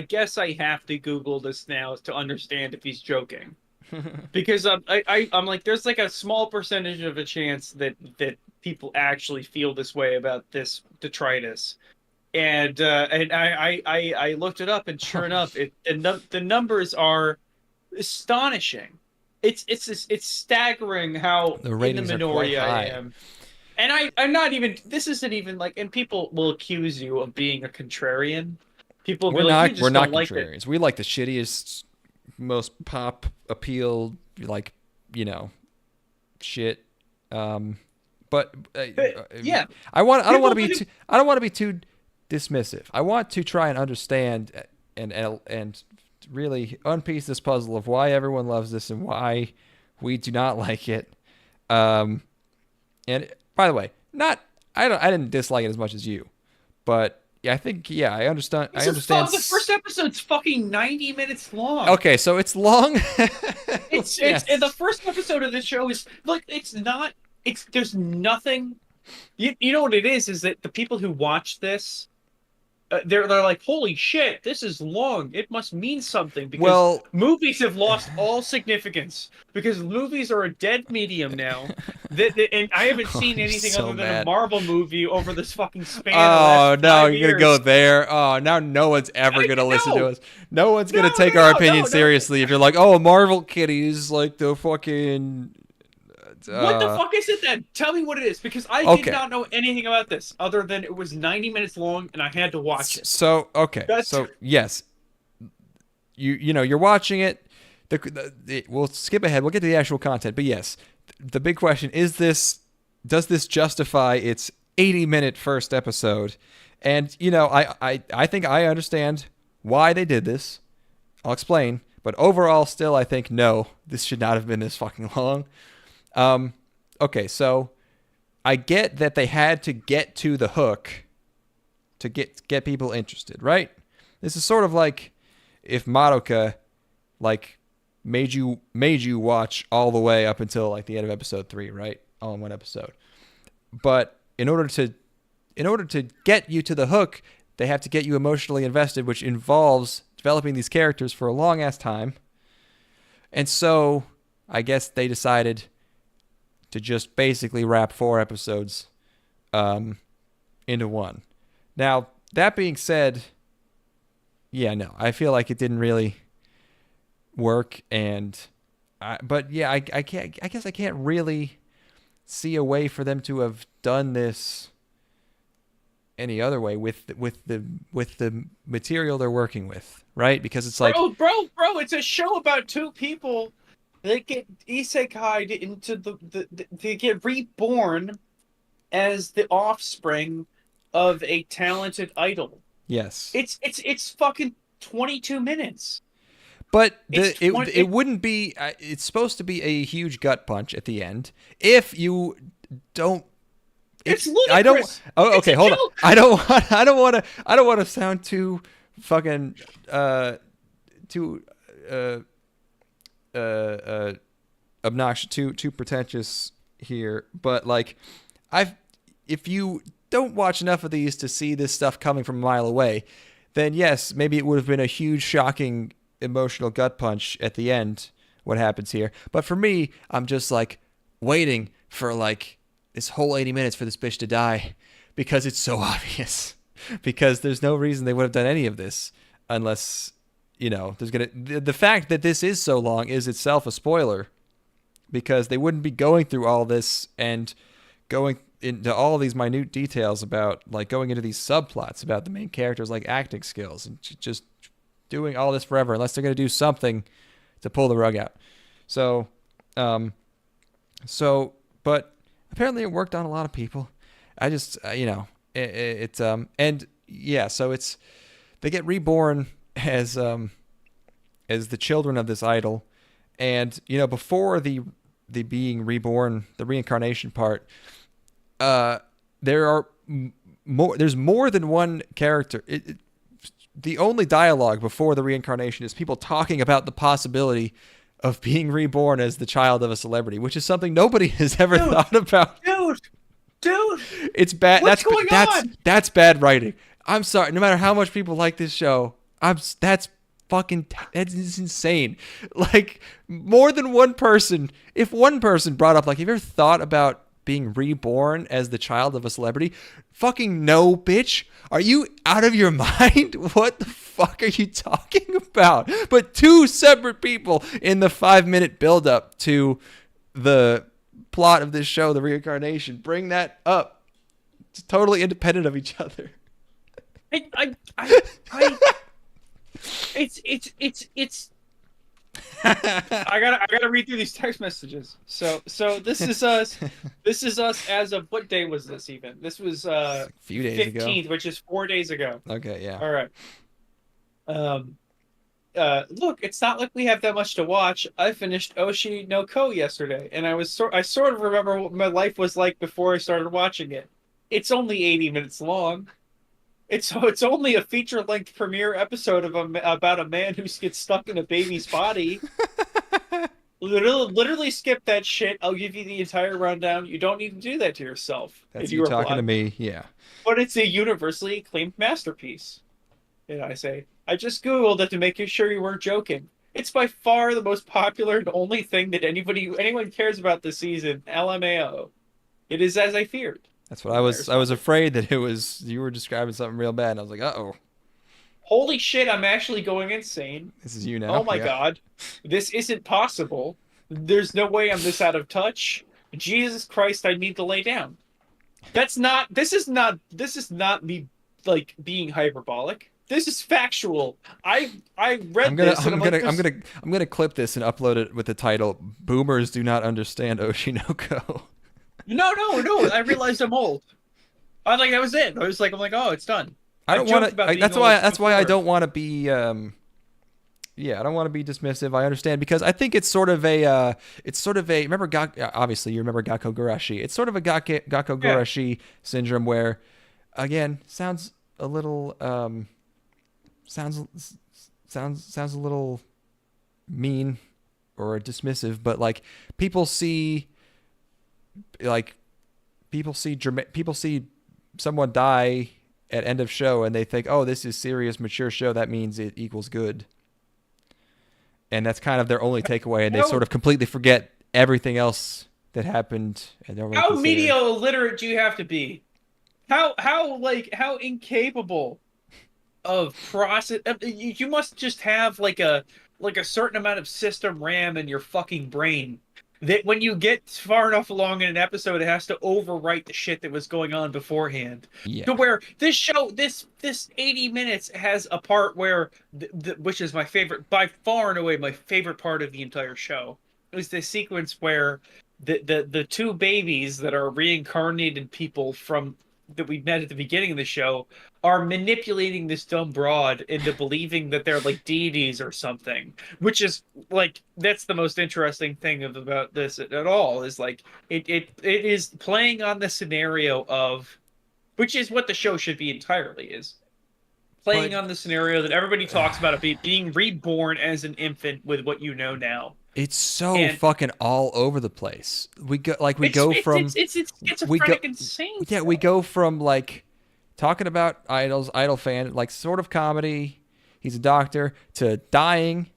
guess I have to Google this now to understand if he's joking, because I'm like, there's like a small percentage of a chance that people actually feel this way about this detritus, and I looked it up, and sure enough, the numbers are astonishing. It's staggering how the ratings in the are quite minority high. I am. And I'm not even. This isn't even like. And people will accuse you of being a contrarian. People will be like, "You just we're not don't like contrarians. it." We like the shittiest, most pop appeal, shit. But Yeah, I don't want People to be too dismissive. I want to try and understand and really unpiece this puzzle of why everyone loves this and why we do not like it. And by the way, I didn't dislike it as much as you, but yeah, I think I understand. I understand. The first episode's fucking 90 minutes long. Okay, so it's long. It's Yes. and the first episode of the show is like there's nothing. You know what it is that the people who watch this. They're like, holy shit, this is long. It must mean something because movies have lost all significance because movies are a dead medium now. And I haven't seen anything so other than mad. a Marvel movie over this fucking span. Oh of the last no, 5 you're gonna years. go there. Oh, now no one's ever gonna listen to us. No one's gonna take our opinion seriously if you're like, oh, Marvel kitties like the fucking. What the fuck is it then? Tell me what it is, because I did not know anything about this other than it was 90 minutes long and I had to watch it. So okay, so yes, you're watching it. We'll skip ahead. We'll get to the actual content, but yes, the big question is does this justify its 80-minute first episode? And I think I understand why they did this. I'll explain, but overall, still, I think no, this should not have been this fucking long. Okay, so I get that they had to get to the hook to get people interested, right? This is sort of like if Madoka made you watch all the way up until like the end of episode 3, right? All in one episode. But in order to get you to the hook, they have to get you emotionally invested, which involves developing these characters for a long ass time. And so I guess they decided to just basically wrap 4 episodes into one. Now, that being said, yeah, no, I feel like it didn't really work, but yeah, I guess I can't really see a way for them to have done this any other way with the material they're working with, right? Because it's like, bro, it's a show about 2 people that get isekai into they get reborn as the offspring of a talented idol. yes, It's fucking 22 minutes. but it wouldn't be. It's supposed to be a huge gut punch at the end if you don't. It's ludicrous. I don't. Oh, okay, hold on. I don't want to sound too fucking too obnoxious, too pretentious here. But like, if you don't watch enough of these to see this stuff coming from a mile away, then yes, maybe it would have been a huge, shocking, emotional gut punch at the end. What happens here? But for me, I'm just like waiting for like this whole 80 minutes for this bitch to die because it's so obvious. Because there's no reason they would have done any of this unless, there's the fact that this is so long is itself a spoiler, because they wouldn't be going through all this and going into all these minute details about like going into these subplots about the main characters, like acting skills, and just doing all this forever unless they're going to do something to pull the rug out. But apparently it worked on a lot of people. I just, and yeah, so it's, they get reborn as the children of this idol. And, before the being reborn, the reincarnation part, there's more than one character. The only dialogue before the reincarnation is people talking about the possibility of being reborn as the child of a celebrity, which is something nobody has ever thought about. Dude, it's bad. What's going on? That's bad writing. I'm sorry. No matter how much people like this show, that's insane. Like, more than one person. If one person brought up, like, have you ever thought about being reborn as the child of a celebrity? Fucking no, bitch. Are you out of your mind? What the fuck are you talking about? But 2 separate people in the 5-minute buildup to the plot of this show, the reincarnation, bring that up. It's totally independent of each other. It's I gotta read through these text messages. So this is us. This is us as of, what day was this even? This was a few days 15th, ago. which is 4 days ago. Okay, yeah. All right. Look, it's not like we have that much to watch. I finished Oshi no Ko yesterday, and I sort of remember what my life was like before I started watching it. It's only 80 minutes long. It's only a feature-length premiere episode of about a man who gets stuck in a baby's body. Literally skip that shit. I'll give you the entire rundown. You don't need to do that to yourself. That's you talking to me, yeah. But it's a universally acclaimed masterpiece. And I say, I just Googled it to make sure you weren't joking. It's by far the most popular and only thing that anyone cares about this season. LMAO. It is as I feared. That's what I was afraid that you were describing something real bad, and I was like, uh-oh. Holy shit, I'm actually going insane. This is you now. Oh my god. This isn't possible. There's no way I'm this out of touch. Jesus Christ, I need to lay down. This is not me like being hyperbolic. This is factual. I read this. I'm gonna clip this and upload it with the title "Boomers Do Not Understand Oshi no Ko." No. I realized I'm old. I was like, that was it. I'm like, oh, it's done. I don't want to. That's why I don't want to be. I don't want to be dismissive. I understand, because I think it's sort of a. Remember, obviously you remember Gakko Gurashi. It's sort of a Gakko Gurashi syndrome where, again, sounds a little. Sounds a little mean, or dismissive, but like people see someone die at end of show and they think, oh, this is serious, mature show. That means it equals good. And that's kind of their only takeaway. And they sort of completely forget everything else that happened. And how media illiterate do you have to be? How incapable of process? You must just have like a certain amount of system RAM in your fucking brain that when you get far enough along in an episode, it has to overwrite the shit that was going on beforehand. Yeah. To where this show, this 80 minutes has a part where, which is my favorite, by far and away my favorite part of the entire show, is the sequence where the two babies that are reincarnated people from that we met at the beginning of the show are manipulating this dumb broad into believing that they're like deities or something, which is like, that's the most interesting thing about this at all, is like it is playing on the scenario of, which is what the show should be entirely, is playing on the scenario that everybody talks about, it being reborn as an infant with what you know now. It's so fucking all over the place. We go from insane. Yeah, we go from like talking about idol fan, like sort of comedy, he's a doctor, to dying,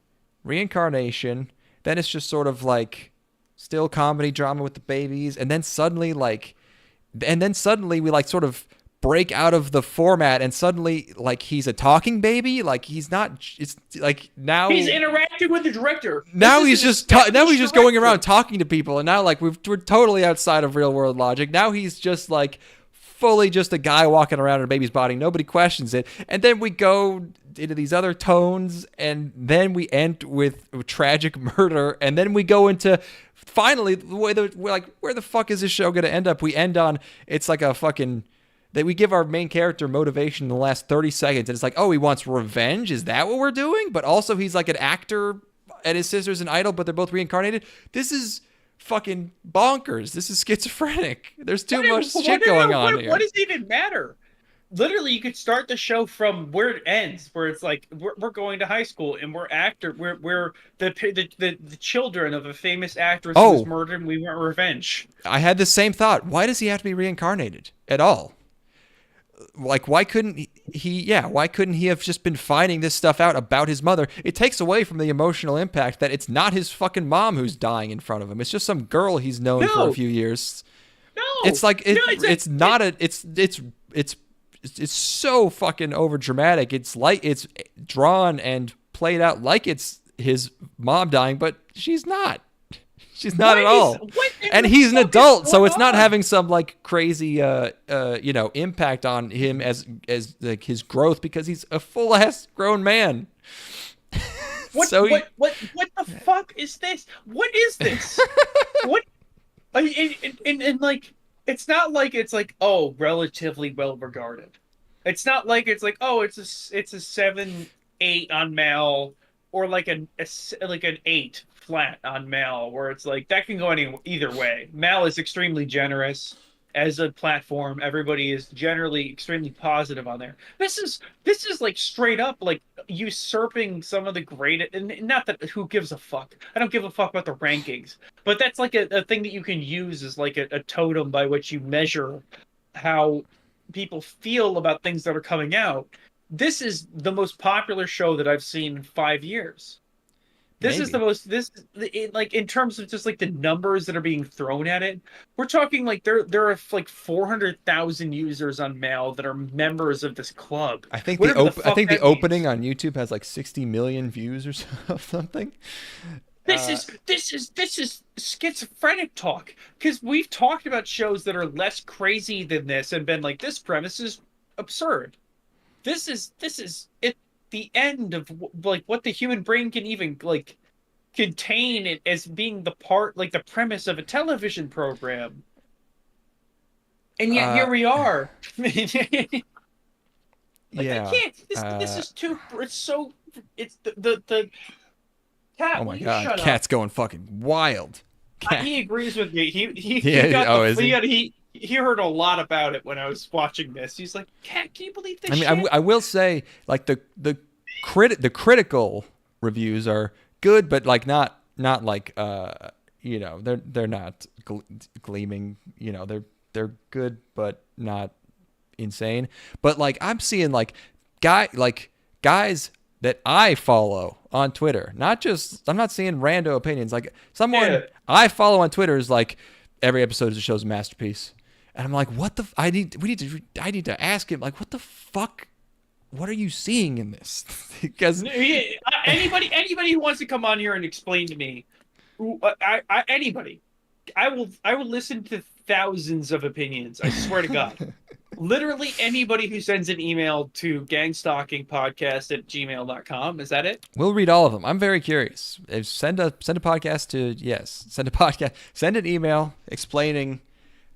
reincarnation. Then it's just sort of like still comedy drama with the babies, and then suddenly we like sort of break out of the format, and suddenly like he's a talking baby, like he's not. It's like now he's interacting with the director. Now he's just going around talking to people, and now like we're totally outside of real world logic. Now he's just like fully just a guy walking around in a baby's body. Nobody questions it, and then we go into these other tones, and then we end with tragic murder, and then we go into finally where the fuck is this show gonna end up? We end on it's like a fucking. That we give our main character motivation in the last 30 seconds, and it's like, oh, he wants revenge? Is that what we're doing? But also he's like an actor, and his sister's an idol, but they're both reincarnated. This is fucking bonkers. This is schizophrenic. There's too much shit going on here. What does it even matter? Literally, you could start the show from where it ends, where it's like, we're going to high school, and we're the children of a famous actress who was murdered, and we want revenge. I had the same thought. Why does he have to be reincarnated at all? Like, why couldn't he have just been finding this stuff out about his mother? It takes away from the emotional impact that it's not his fucking mom who's dying in front of him. It's just some girl he's known for a few years. No, it's like it's so fucking over dramatic. It's like it's drawn and played out like it's his mom dying, but she's not. She's not at all. And he's an adult, so it's not having some like crazy impact on him as like his growth, because he's a full ass grown man. What the fuck is this? What is this? What? And like, it's not like it's like, oh, relatively well regarded. It's not like it's like, oh, it's a 7-8 on Mal, or like an 8 flat on Mal, where it's like that can go either way. Mal is extremely generous as a platform. Everybody is generally extremely positive on there. This is like straight up like usurping some of the great, and not that who gives a fuck. I don't give a fuck about the rankings, but that's like a thing that you can use as like a totem by which you measure how people feel about things that are coming out. This is the most popular show that I've seen in 5 years. This is the most, like, in terms of just like the numbers that are being thrown at it, we're talking like there are like 400,000 users on Mal that are members of this club. I think the opening on YouTube has like 60 million views or something. This is schizophrenic talk, because we've talked about shows that are less crazy than this and been like, this premise is absurd. This is it. The end of like what the human brain can even like contain it as being the part, like the premise of a television program, and yet here we are. Like, yeah, I can't. This is too. It's so. It's the cat. Oh my god, cat's going fucking wild. He agrees with me. He heard a lot about it when I was watching this. He's like, "Cat, can you believe this?" I mean, I will say, like the critical reviews are good, but like not not like they're not gleaming. They're good, but not insane. But like I'm seeing like guys that I follow on Twitter. I'm not seeing rando opinions. Like someone I follow on Twitter is like every episode of the show's a masterpiece. And I'm like, what the I need to ask him, like, what the fuck? What are you seeing in this? Because anybody who wants to come on here and explain to me, anybody, I will listen to thousands of opinions. I swear to God. Literally anybody who sends an email to gangstalkingpodcast@gmail.com. Is that it? We'll read all of them. I'm very curious. Send a podcast to send an email explaining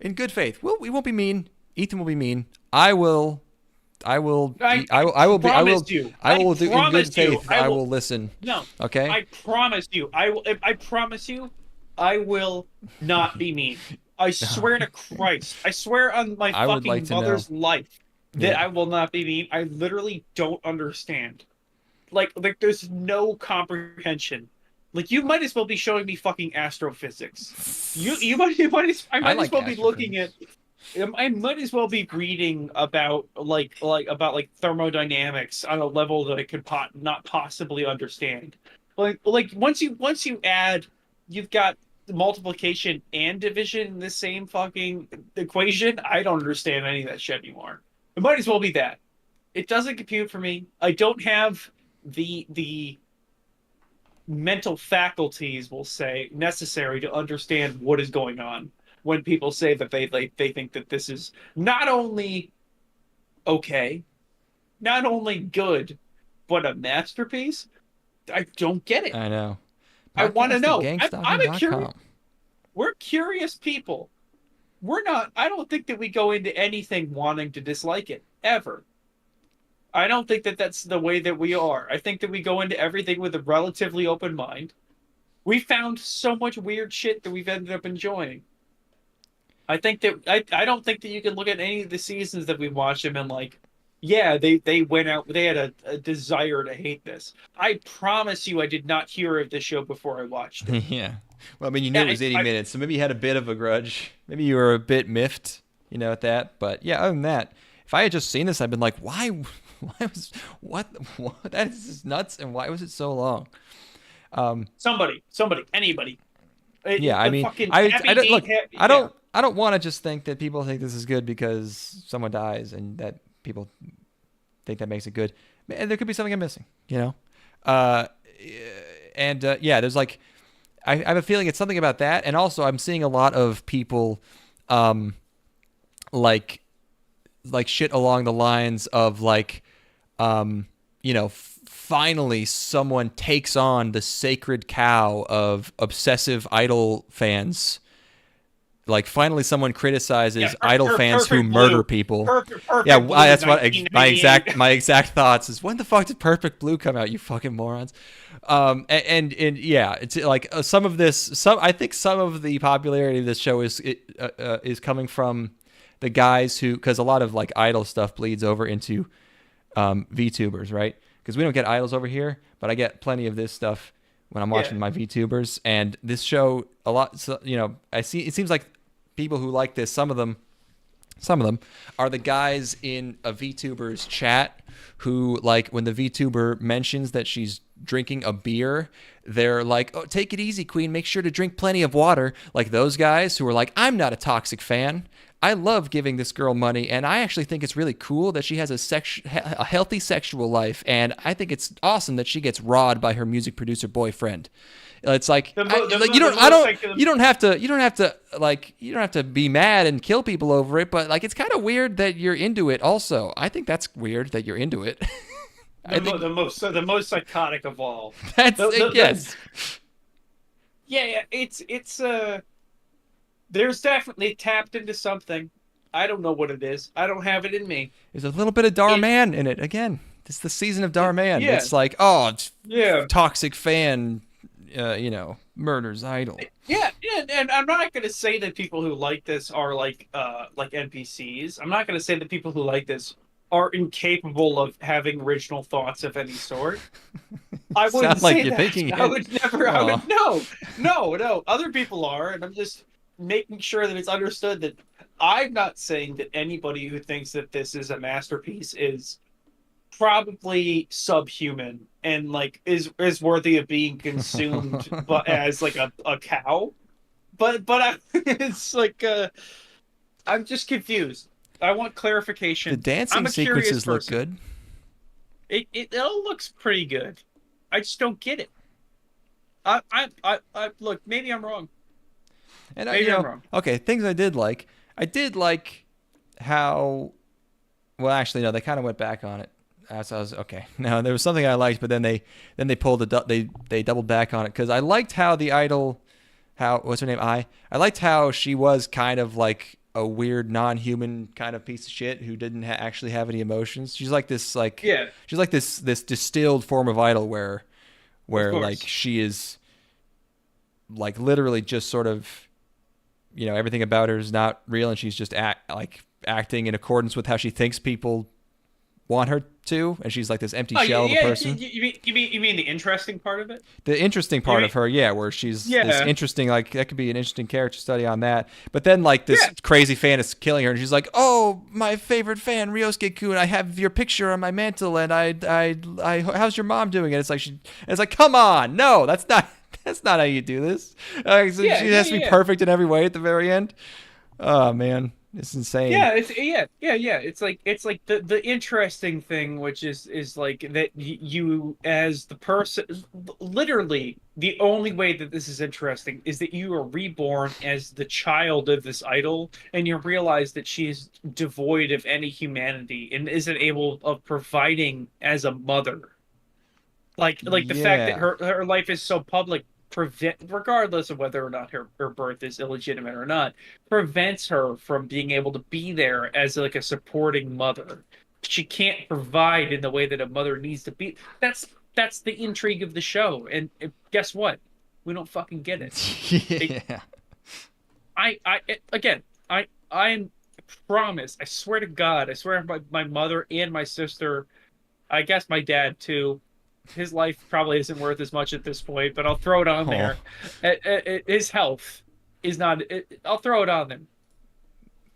in good faith. We won't be mean. Ethan will be mean. I will do in good faith. I will listen. No. Okay. I promise you. I promise you. I will not be mean. I swear to Christ. I swear on my fucking mother's life that I will not be mean. I literally don't understand. Like there's no comprehension. Like you might as well be showing me fucking astrophysics. I might as well be looking at. I might as well be reading about like thermodynamics on a level that I could not possibly understand. Like once you add, you've got multiplication and division in the same fucking equation. I don't understand any of that shit anymore. It might as well be that. It doesn't compute for me. I don't have the mental faculties, we'll say, necessary to understand what is going on when people say that they think that this is not only okay, not only good, but a masterpiece. I don't get it. I know. I want to know. We're curious people. We're not. I don't think that we go into anything wanting to dislike it ever. I don't think that that's the way that we are. I think that we go into everything with a relatively open mind. We found so much weird shit that we've ended up enjoying. I think that I don't think that you can look at any of the seasons that we've watched them and like, yeah, they went out. They had a desire to hate this. I promise you, I did not hear of this show before I watched it. Yeah. Well, I mean, you knew it was 80 minutes, so maybe you had a bit of a grudge. Maybe you were a bit miffed, at that. But yeah, other than that, if I had just seen this, I'd been like, why what? That is just nuts, and why was it so long? Somebody, anybody. Yeah, I mean, I don't want to just think that people think this is good because someone dies and that people think that makes it good. There could be something I'm missing, there's like, I have a feeling it's something about that. And also I'm seeing a lot of people, like shit along the lines of like, finally someone takes on the sacred cow of obsessive idol fans. Like finally someone criticizes idol fans who murder people. Perfect that's what my exact thoughts is. When the fuck did Perfect Blue come out, you fucking morons? And yeah, it's like some of this. I think some of the popularity of this show is coming from the guys who, because a lot of like idol stuff bleeds over into VTubers, right? Because we don't get idols over here, but I get plenty of this stuff when I'm watching my VTubers, and this show a lot. So, I see. It seems like people who like this, some of them are the guys in a VTuber's chat who, like, when the VTuber mentions that she's drinking a beer, they're like, "Oh, take it easy, Queen. Make sure to drink plenty of water." Like those guys who are like, "I'm not a toxic fan. I love giving this girl money, and I actually think it's really cool that she has a healthy sexual life, and I think it's awesome that she gets rawed by her music producer boyfriend." It's like, you don't have to be mad and kill people over it, but like it's kind of weird that you're into it. Also, I think that's weird that you're into it. The most psychotic of all. Yes. Yeah, it's there's definitely tapped into something. I don't know what it is. I don't have it in me. There's a little bit of Darman in it. Again, it's the season of Darman. Yeah. It's like, toxic fan, murders idol. Yeah, and I'm not going to say that people who like this are like NPCs. I'm not going to say that people who like this are incapable of having original thoughts of any sort. I wouldn't Sound like say you're that. thinking I it. would never. I would no. Other people are, and I'm just making sure that it's understood that I'm not saying that anybody who thinks that this is a masterpiece is probably subhuman and like is worthy of being consumed, but as like a cow. It's like I'm just confused. I want clarification. The dancing I'm a curious sequences look person. good. It all looks pretty good. I just don't get it. I look. Maybe I'm wrong. And Maybe I'm wrong. okay, things I did like. I did like how. Well, actually, no. They kind of went back on it. So I was okay. No, there was something I liked, but then they pulled they doubled back on it because I liked how the idol, what's her name? I liked how she was kind of like a weird non-human kind of piece of shit who didn't actually have any emotions. She's like this she's like this distilled form of idol where like she is like literally just sort of everything about her is not real and she's just acting in accordance with how she thinks people want her to, and she's like this empty shell of a person. You mean the interesting part of it? The interesting part of her, where she's this interesting, like that could be an interesting character study on that. But then like this crazy fan is killing her, and she's like, "Oh, my favorite fan, Ryosuke-kun, I have your picture on my mantle, and I how's your mom doing?" And it's like, come on, no, that's not how you do this. She has to be perfect in every way at the very end. Oh man. It's insane. Yeah, It's like the interesting thing, which is like that you as the person, literally the only way that this is interesting is that you are reborn as the child of this idol, and you realize that she's devoid of any humanity and isn't able of providing as a mother. Like the fact that her life is so public. Regardless of whether or not her birth is illegitimate or not, prevents her from being able to be there as like a supporting mother. She can't provide in the way that a mother needs to be. That's the intrigue of the show. And guess what? We don't fucking get it. I promise. I swear to God. I swear by my mother and my sister. I guess my dad too. His life probably isn't worth as much at this point, but I'll throw it on there. His health is not. I'll throw it on them.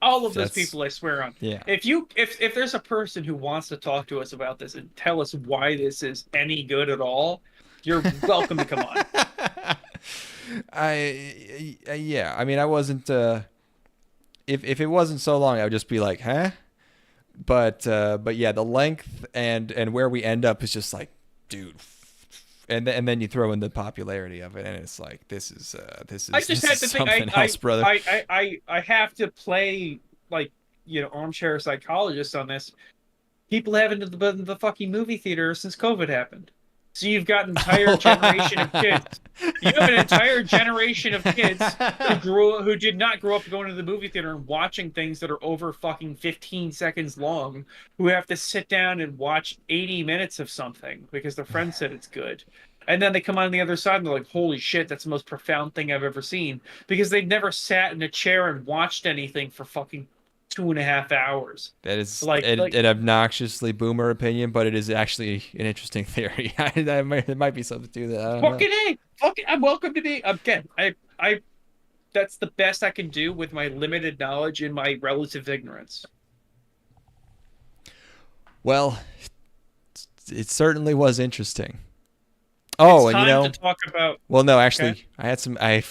All of those people, I swear on. Yeah. If there's a person who wants to talk to us about this and tell us why this is any good at all, you're welcome to come on. I mean, I wasn't. If it wasn't so long, I would just be like, huh? But yeah, the length and where we end up is just like. Dude, and then you throw in the popularity of it, and it's like this is I just had to something else, brother. I have to play like armchair psychologist on this. People haven't been to the fucking movie theater since COVID happened, so you've got an entire generation of kids. You have an entire generation of kids who did not grow up going to the movie theater and watching things that are over fucking 15 seconds long, who have to sit down and watch 80 minutes of something because their friend said it's good. And then they come on the other side and they're like, holy shit, that's the most profound thing I've ever seen. Because they've never sat in a chair and watched anything for fucking 2.5 hours. That is an obnoxiously boomer opinion, but it is actually an interesting theory. There might be something to that. Fucking I'm welcome to be. Again, I that's the best I can do with my limited knowledge and my relative ignorance. Well, it certainly was interesting. Oh, it's time to talk about. Well, no, actually, okay. I had some. I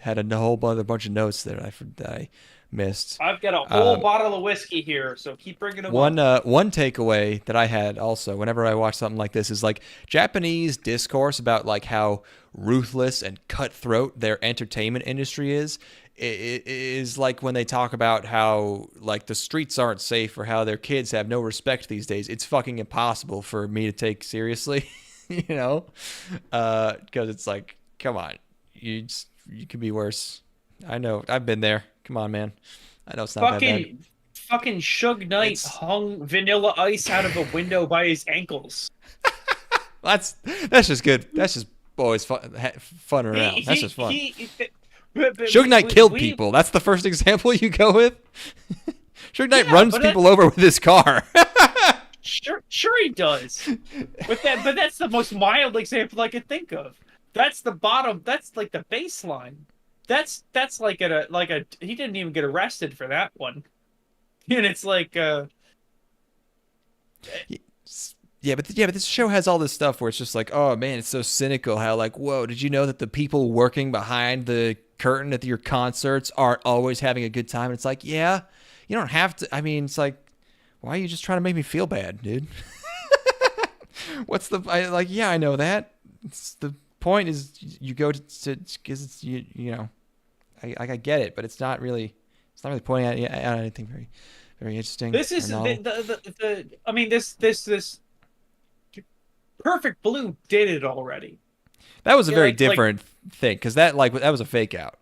had a whole other bunch of notes that I missed. I've got a whole bottle of whiskey here, so keep bringing them one takeaway that I had also whenever I watch something like this is like Japanese discourse about like how ruthless and cutthroat their entertainment industry is. It is like when they talk about how like the streets aren't safe or how their kids have no respect these days. It's fucking impossible for me to take seriously, because it's like, come on, you could be worse. I know, I've been there. Come on, man. I know it's not that bad. Fucking Suge Knight hung Vanilla Ice out of a window by his ankles. That's just good. That's just always fun around. That's just fun. Suge Knight killed people. That's the first example you go with. Suge Knight runs people over with his car. Sure he does. But that's the most mild example I could think of. That's the bottom. That's like the baseline. That's like a he didn't even get arrested for that one. And it's like Yeah, but this show has all this stuff where it's just like, oh man, it's so cynical. How like, whoa, did you know that the people working behind the curtain at your concerts aren't always having a good time? And it's like, yeah, you don't have to. I mean, it's like, why are you just trying to make me feel bad, dude? What's the yeah, I know that. The point is you go to because it's you know, I get it, but it's not really pointing at anything very interesting. this is I mean this Perfect Blue did it already. That was a very different thing because that was a fake out,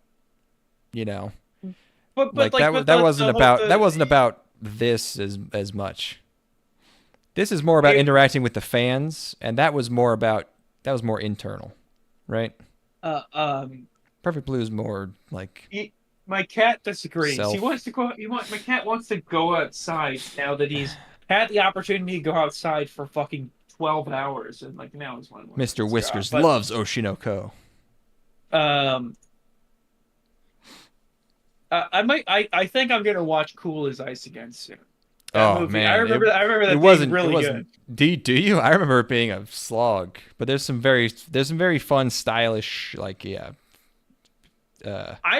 you know. But that wasn't about this as much. This is more about interacting with the fans, and that was more internal, right? Perfect Blue is more like my cat disagrees. Self. My cat wants to go outside now that he's had the opportunity to go outside for fucking 12 hours, and like now he's one. Mr. Whiskers loves Oshinoko. I think I'm gonna watch Cool as Ice again soon. Oh movie. man, I remember that being really good. Do you? I remember it being a slog, but there's some very fun, stylish, like I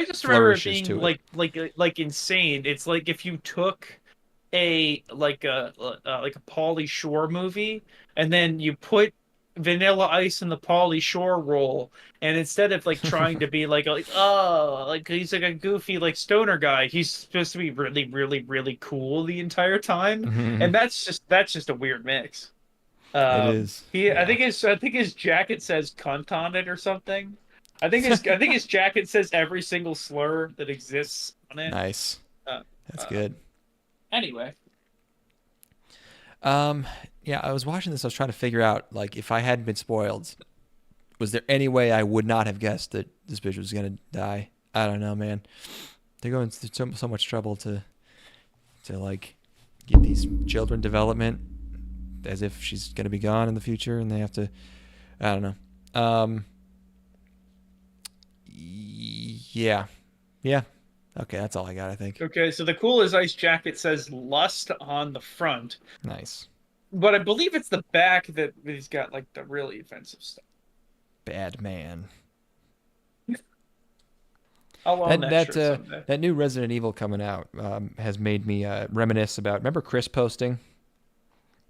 just remember it flourishes being like insane. It's like if you took a Pauly Shore movie and then you put Vanilla Ice in the Pauly Shore role, and instead of like trying to be like he's like a goofy like stoner guy, he's supposed to be really really really cool the entire time, and that's just a weird mix. It is. I think his jacket says cunt on it or something. I think his jacket says every single slur that exists on it. Nice. That's good. Anyway. Yeah, I was watching this. I was trying to figure out, like, if I hadn't been spoiled, was there any way I would not have guessed that this bitch was gonna die? I don't know, man. They're going through so much trouble to like give these children development as if she's gonna be gone in the future, and they have to. I don't know. Yeah. Okay, that's all I got, I think. Okay, so the Cool as Ice jacket says lust on the front. Nice. But I believe it's the back that he's got like the really offensive stuff. Bad man. I'll own that shirt someday. That new Resident Evil coming out has made me reminisce about. Remember Chris posting?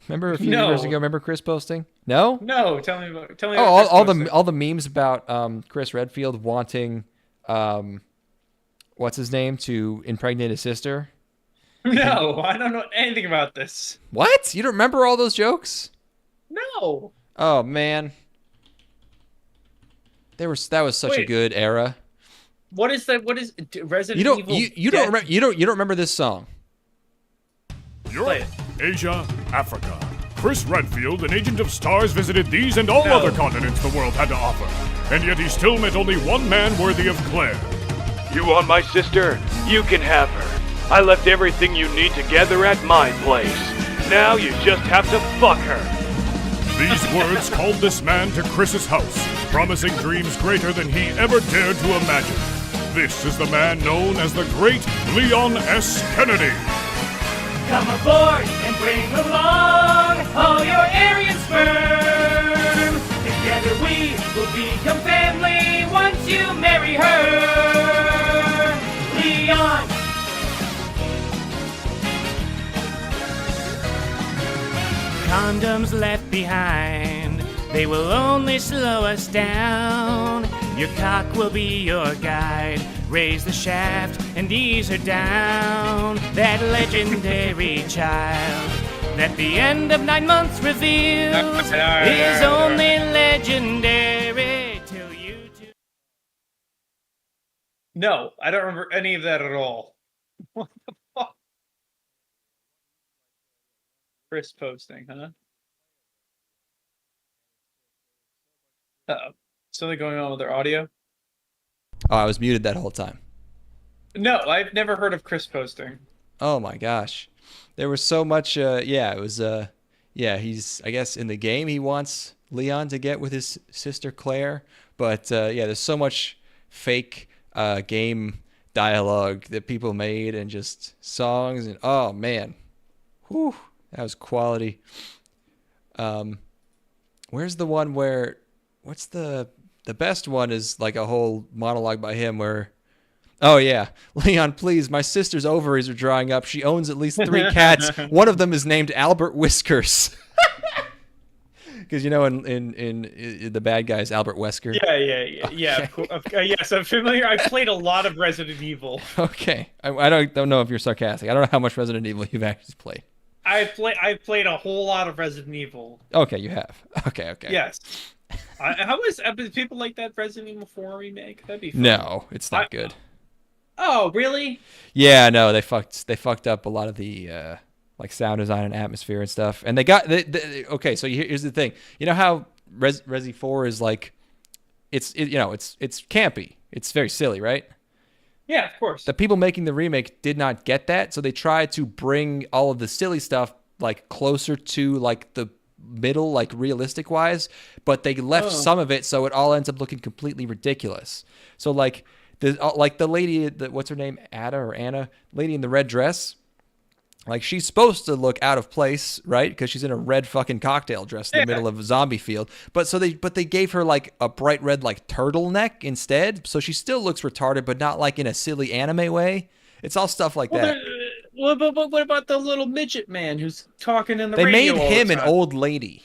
Remember a few years ago? Remember Chris posting? No. No. Tell me about. All the memes about Chris Redfield wanting what's his name to impregnate his sister. No, I don't know anything about this. What? You don't remember all those jokes? No. Oh man. That was such a good era. What is that? What is Resident Evil? You don't remember this song. Europe, Asia, Africa. Chris Redfield, an agent of STARS, visited these and all other continents the world had to offer. And yet he still met only one man worthy of Claire. You want my sister? You can have her. I left everything you need together at my place. Now you just have to fuck her. These words called this man to Chris's house, promising dreams greater than he ever dared to imagine. This is the man known as the Great Leon S. Kennedy. Come aboard and bring along all your Aryan sperm. Together we will become family once you marry her. Leon. Condoms left behind, they will only slow us down. Your cock will be your guide. Raise the shaft and ease her down. That legendary child that the end of 9 months reveals is only legendary till you two. No, I don't remember any of that at all. What the fuck? Chris posting, huh? Uh-oh. Something going on with their audio? Oh, I was muted that whole time. No, I've never heard of Chris posting. Oh my gosh. There was so much it yeah, he's, I guess in the game he wants Leon to get with his sister Claire, but yeah, there's so much fake game dialogue that people made and just songs, and oh man, whew, that was quality. Where's the one where, what's the best one is like a whole monologue by him where, oh yeah, Leon, please, my sister's ovaries are drying up. She owns at least 3 cats. One of them is named Albert Whiskers. Because you know, in the bad guys, Albert Wesker. Yeah. Yes, I'm familiar. I've played a lot of Resident Evil. Okay, I don't know if you're sarcastic. I don't know how much Resident Evil you've actually played. I've played a whole lot of Resident Evil. Okay, you have. Okay. Yes. How is people like that Resident Evil 4 remake? That'd be fun. No, it's not good. Oh, really? Yeah, no, they fucked up a lot of the like sound design and atmosphere and stuff. And they got okay. So here's the thing. You know how Resi 4 is like, it's campy. It's very silly, right? Yeah, of course. The people making the remake did not get that, so they tried to bring all of the silly stuff like closer to like the middle, like realistic wise, but they left some of it, so it all ends up looking completely ridiculous. So like the lady, what's her name, Anna, lady in the red dress, like she's supposed to look out of place, right? Because she's in a red fucking cocktail dress in the middle of a zombie field. But they gave her like a bright red like turtleneck instead, so she still looks retarded, but not like in a silly anime way. It's all stuff like that. But what about the little midget man who's talking in the They radio made all him the an time? old lady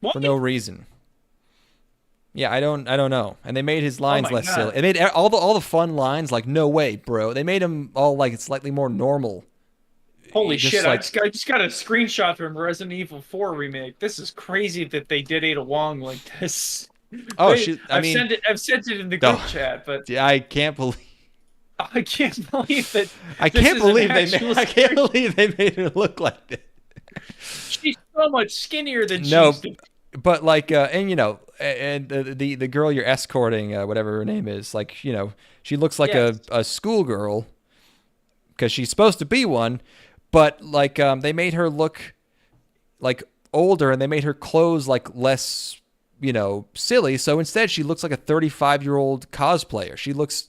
What? for no reason. Yeah, I don't know. And they made his lines my less God. silly. They made all the fun lines like, no way, bro. They made him all like slightly more normal. Holy Just shit! like- I just got a screenshot from Resident Evil 4 remake. This is crazy that they did Ada Wong like this. Oh, I've sent it in the group chat, but I can't believe. I can't believe that. I this can't is an believe actual I can't believe they made her look like that. She's so much skinnier than she No, used to. but like, and you know, and the girl you're escorting, whatever her name is, like, you know, she looks like a schoolgirl because she's supposed to be one, but like, they made her look like older and they made her clothes like less, you know, silly. So instead, she looks like a 35-year-old cosplayer. She looks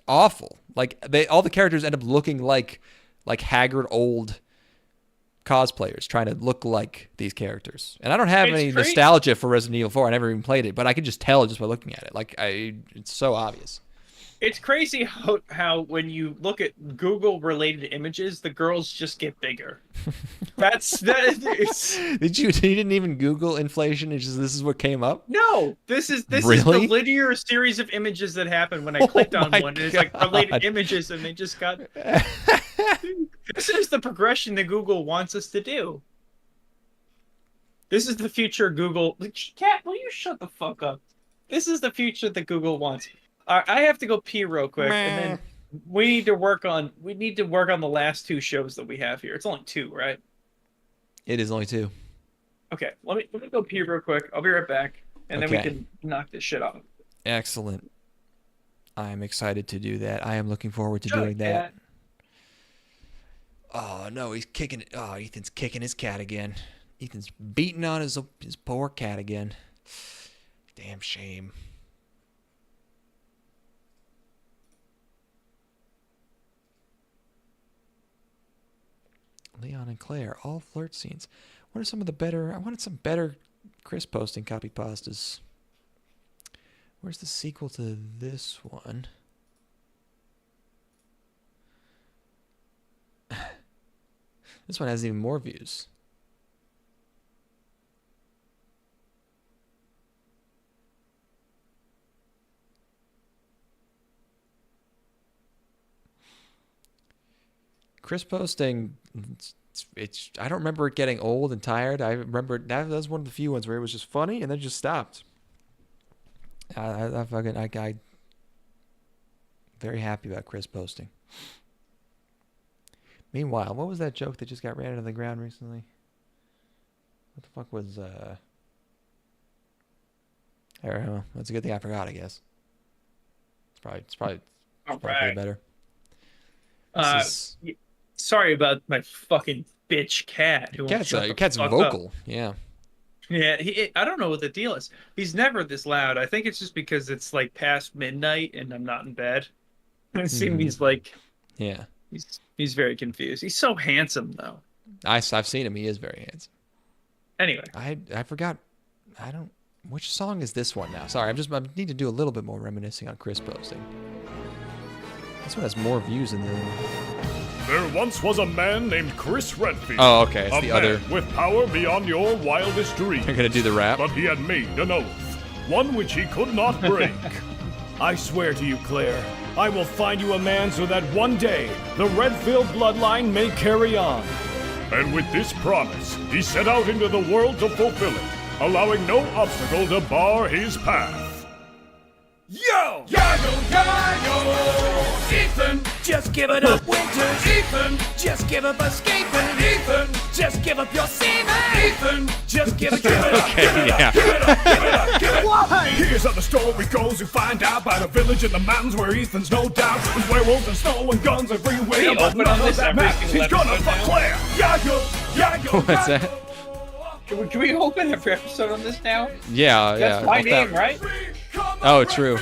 awful. Like all the characters end up looking like haggard old cosplayers trying to look like these characters. And I don't have any nostalgia for Resident Evil 4. I never even played it, but I could just tell just by looking at it. Like it's so obvious. It's crazy how when you look at Google related images, the girls just get bigger. You didn't even Google inflation? It's just this is what came up? No, this is the linear series of images that happened when I clicked on one, and it's like related images, and they just got. This is the progression that Google wants us to do. This is the future Google. Cat, will you shut the fuck up? This is the future that Google wants. I have to go pee real quick, and then we need to work on the last 2 shows that we have here. It's only 2, right? It is only 2. Okay, let me go pee real quick. I'll be right back, and then we can knock this shit off. Excellent. I'm excited to do that. I am looking forward to doing that. Oh no, he's kicking it. Oh, Ethan's kicking his cat again. Ethan's beating on his poor cat again. Damn shame. Leon and Claire, all flirt scenes. What are some of the better? I wanted some better Chris posting copy pastas. Where's the sequel to this one? This one has even more views. Chris posting, it's I don't remember it getting old and tired. I remember that was one of the few ones where it was just funny and then just stopped. I very happy about Chris posting. Meanwhile, what was that joke that just got ran into the ground recently? What the fuck was I don't know. That's a good thing I forgot, I guess. It's probably better. Sorry about my fucking bitch cat who won't shut the Cat's fuck vocal. up. Yeah. Yeah, I don't know what the deal is. He's never this loud. I think it's just because it's like past midnight and I'm not in bed. I assume he's like, Yeah. he's very confused. He's so handsome though. I've seen him. He is very handsome. Anyway, I forgot. Which song is this one now? Sorry, I need to do a little bit more reminiscing on Chris posting. This one has more views than the other one. There once was a man named Chris Redfield. Oh, okay. It's a the man other. with power beyond your wildest dreams. You're gonna do the rap. But he had made an oath, one which he could not break. I swear to you, Claire, I will find you a man so that one day the Redfield bloodline may carry on. And with this promise, he set out into the world to fulfill it, allowing no obstacle to bar his path. Yo! Yago! Ethan! Just give it up, Winters! Ethan! Just give up escaping! Ethan! Just give up your semen! Ethan! Just give it up! Okay, yeah. Give it up! Why? Here's how the story goes. You find out by the village in the mountains where Ethan's no doubt. There's werewolves and snow and guns everywhere. We But open none on of this that every matters. single He's gonna episode fuck now. Claire! Yago! What's that? Can we open every episode on this now? Yeah, That's my name, right? Oh, true.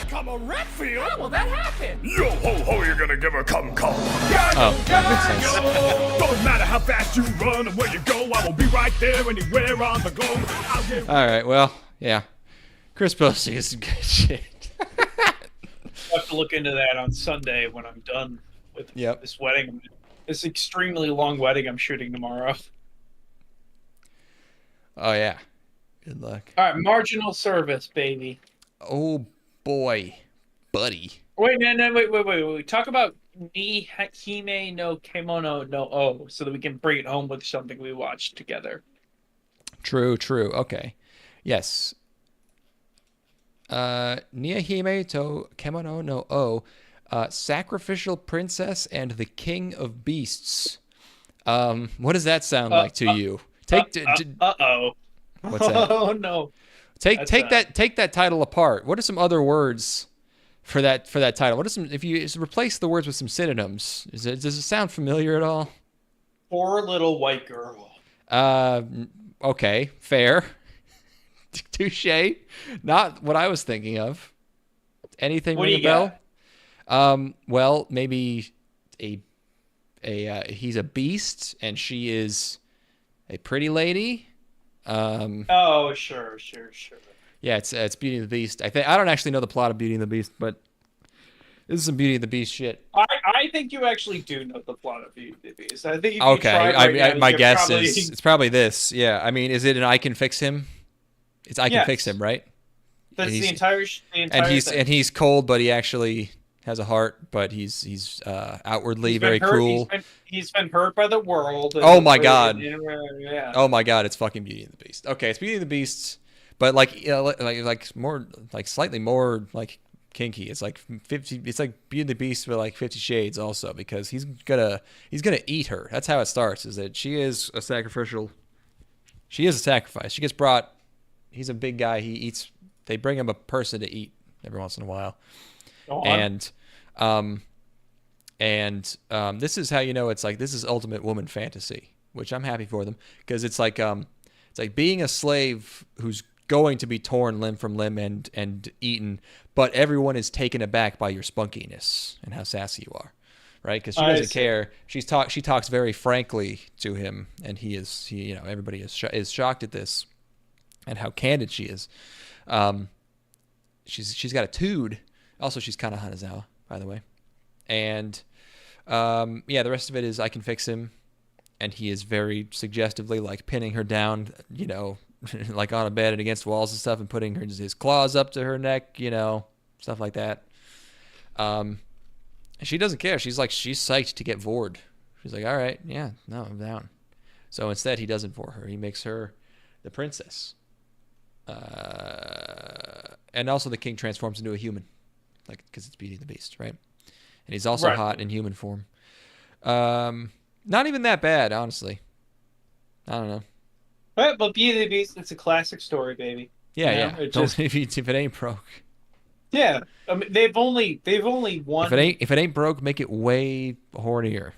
Come a Redfield? How will that happen? Yo ho ho, you're gonna give her come call. Oh, that makes sense. Don't matter how fast you run and where you go, I will be right there anywhere on the globe. I'll get All right. Well, yeah. Chris posting is some good shit. I'll have to look into that on Sunday when I'm done with this wedding. This extremely long wedding I'm shooting tomorrow. Oh yeah. Good luck. All right, marginal service, baby. Oh boy, buddy. Wait. Talk about Niehime no Kemono no O, so that we can bring it home with something we watched together. True. Okay. Yes. Niehime to Kemono no O, Sacrificial Princess and the King of Beasts. What does that sound like to you? Uh-oh. What's that? Oh no. Take that title apart. What are some other words for that title? What are some, if you replace the words with some synonyms? Does it sound familiar at all? Poor little white girl. Okay, fair. Touche. Not what I was thinking of. Anything ring a bell? Well, maybe he's a beast and she is a pretty lady. Oh, sure. Yeah, it's Beauty and the Beast. I don't actually know the plot of Beauty and the Beast, but this is some Beauty and the Beast shit. I think you actually do know the plot of Beauty and the Beast. I think if Okay, you tried right now, my you could guess probably... is it's probably this. Yeah, I mean, is it an I Can Fix Him? It's I Can Yes. Fix Him, right? That's the entire thing. And he's cold, but he actually has a heart, but he's outwardly very cruel. He's been hurt by the world. Oh my God. Yeah. Oh my God, it's fucking Beauty and the Beast. Okay, it's Beauty and the Beast, but like more, like slightly more like kinky. It's like 50. It's like Beauty and the Beast with like 50 Shades also, because he's gonna eat her. That's how it starts. Is that she is a sacrificial. She is a sacrifice. She gets brought. He's a big guy. He eats. They bring him a person to eat every once in a while. Go on. And this is how you know it's like this is ultimate woman fantasy, which I'm happy for them, because it's like being a slave who's going to be torn limb from limb and eaten, but everyone is taken aback by your spunkiness and how sassy you are, right? Because she doesn't care. She talks very frankly to him, and everybody is shocked at this and how candid she is. She's got a tude. Also, she's kind of Hanazawa, by the way. And the rest of it is I Can Fix Him, and he is very suggestively like pinning her down, like on a bed and against walls and stuff, and putting his claws up to her neck, stuff like that. She doesn't care. She's psyched to get vored. She's like, all right, yeah, no, I'm down. So instead, he doesn't vor her. He makes her the princess. And also the king transforms into a human, like because it's Beauty and the Beast, right? And he's also hot in human form. Not even that bad, honestly. I don't know. But Beauty and the Beast, it's a classic story, baby. Yeah. Just... if it ain't broke. Yeah, I mean, they've only won. If it ain't broke, make it way hornier.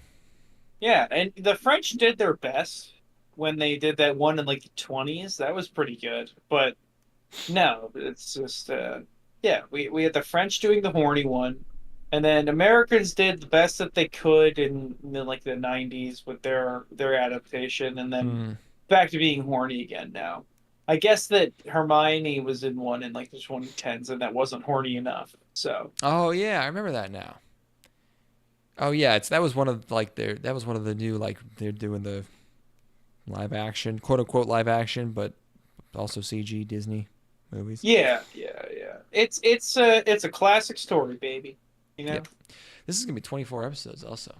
Yeah, and the French did their best when they did that one in like the 20s. That was pretty good. But no, it's just yeah, we had the French doing the horny one, and then Americans did the best that they could in like the 90s with their adaptation, and then Hmm. back to being horny again now. I guess that Hermione was in one in like the 2010s, and that wasn't horny enough. So Oh yeah, I remember that now. Oh yeah, that was one of like that was one of the new like they're doing the live action, quote unquote live action, but also CG Disney movies. yeah, yeah, yeah. It's a classic story, baby. You know. Yep. This is gonna be 24 episodes also.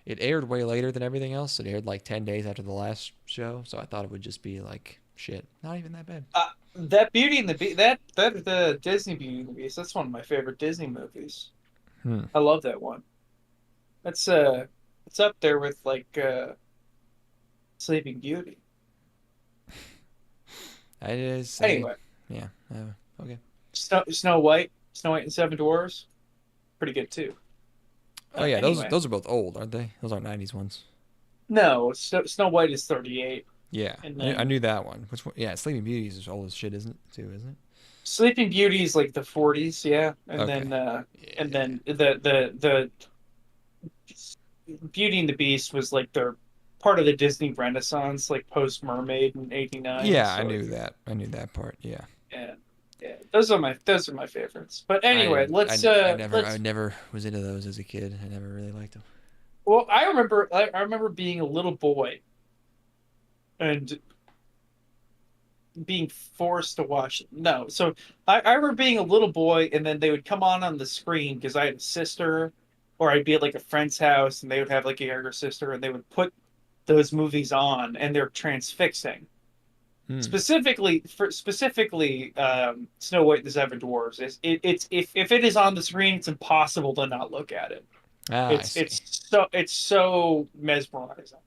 It aired way later than everything else. It aired like 10 days after the last show, so I thought it would just be like shit. Not even that bad. That Beauty and the Beast, that the Disney Beauty and the Beast, that's one of my favorite Disney movies. Hmm. I love that one. That's it's up there with like Sleeping Beauty. It is. Anyway, Yeah. Okay. Snow White and Seven Dwarfs, pretty good too. Oh yeah, Anyway, those are both old, aren't they? Those aren't 90s ones. no, Snow White is 38, Yeah, and I then knew that one. Which one? Yeah, Sleeping Beauty is as old as shit, isn't it? Too, isn't it? Sleeping Beauty is like the 40s, yeah, Okay. and Yeah. then the Beauty and the Beast was like their part of the Disney Renaissance, like post Mermaid in '89. Yeah, I So knew that. I knew that part. Yeah. yeah, yeah, those are my favorites. But anyway, I never was into those as a kid. I never really liked them. well, I remember being a little boy and being forced to watch. No, so I remember being a little boy, and then they would come on the screen because I had a sister, or I'd be at like a friend's house, and they would have like a younger sister, and they would put those movies on, and they're transfixing. Hmm. Specifically, Snow White and the Seven Dwarfs. It's if it is on the screen, it's impossible to not look at it. Ah, I see. It's so mesmerizing.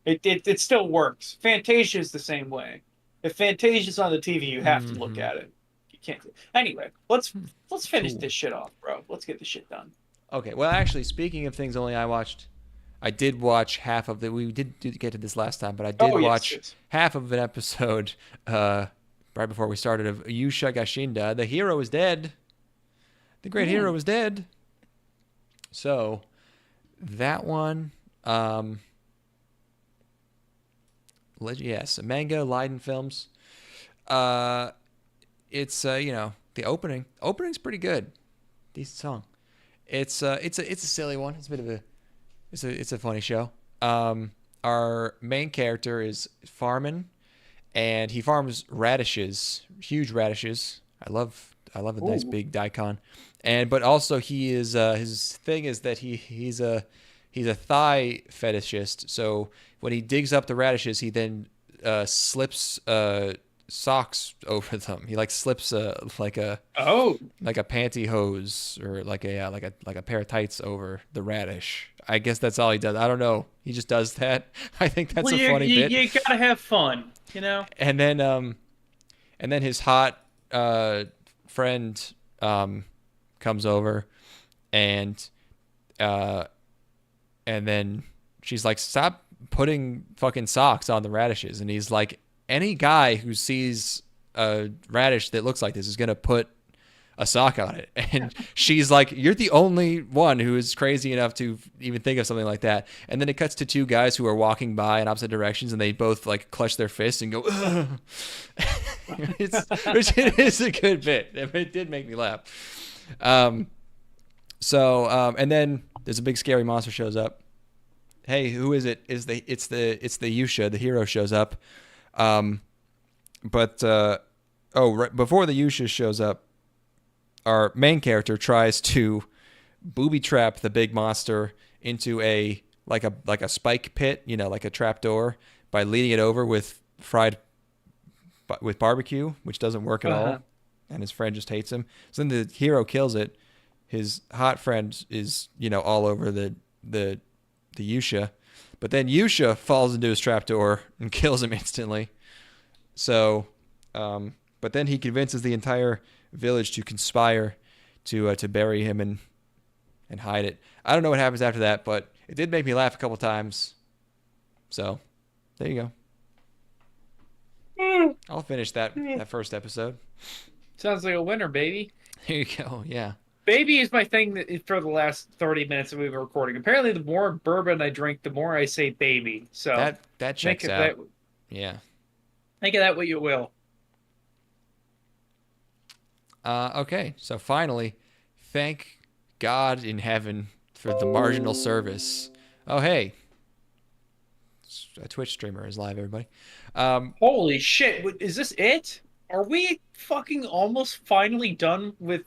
It still works. Fantasia is the same way. If Fantasia's on the TV, you have to look Hmm. at it. You can't. Anyway, let's finish Cool. this shit off, bro. Let's get this shit done. Okay. Well, actually, speaking of things only I watched, I did watch half of the. We did get to this last time, but I did Oh yes, watch yes. half of an episode right before we started of Yusha Gashinda. The hero is dead. The great hero is dead. So that one, yes, manga Leiden Films. Uh, it's the opening's pretty good, decent song. It's a silly one. It's a bit of a it's a funny show. Our main character is farming, and he farms radishes, huge radishes. I love a nice Ooh. big daikon, and but also he is his thing is that he's a thigh fetishist. So when he digs up the radishes, he then slips socks over them. He like slips Oh, like a pantyhose or like a pair of tights over the radish. I guess that's all he does. I don't know. He just does that. I think that's well, a funny bit. you gotta have fun, you know. And then his hot friend comes over and uh and then she's like, stop putting fucking socks on the radishes. And he's like, any guy who sees a radish that looks like this is gonna put a sock on it. And she's like, you're the only one who is crazy enough to even think of something like that. And then it cuts to two guys who are walking by in opposite directions, and they both like clutch their fists and go, ugh. Which it is a good bit. It did make me laugh. And then there's a big scary monster shows up. Hey, who is it? It's the Yusha, the hero shows up. Right before the Yusha shows up, our main character tries to booby trap the big monster into a spike pit, like a trap door, by leading it over with barbecue, which doesn't work at all, and his friend just hates him. So then the hero kills it. His hot friend is all over the Yusha, but then Yusha falls into his trapdoor and kills him instantly. So, but then he convinces the entire village to conspire to bury him and hide it. I don't know what happens after that, but It did make me laugh a couple times. So, there you go. I'll finish that first episode. Sounds like a winner, baby. There you go. Yeah. Baby is my thing for the last 30 minutes that we've been recording. Apparently, the more bourbon I drink, the more I say baby. So that checks out. Yeah. Think of that what you will. Okay, so finally, thank God in heaven for the marginal service. Oh, hey. A Twitch streamer is live, everybody. Holy shit. Is this it? Are we fucking almost finally done with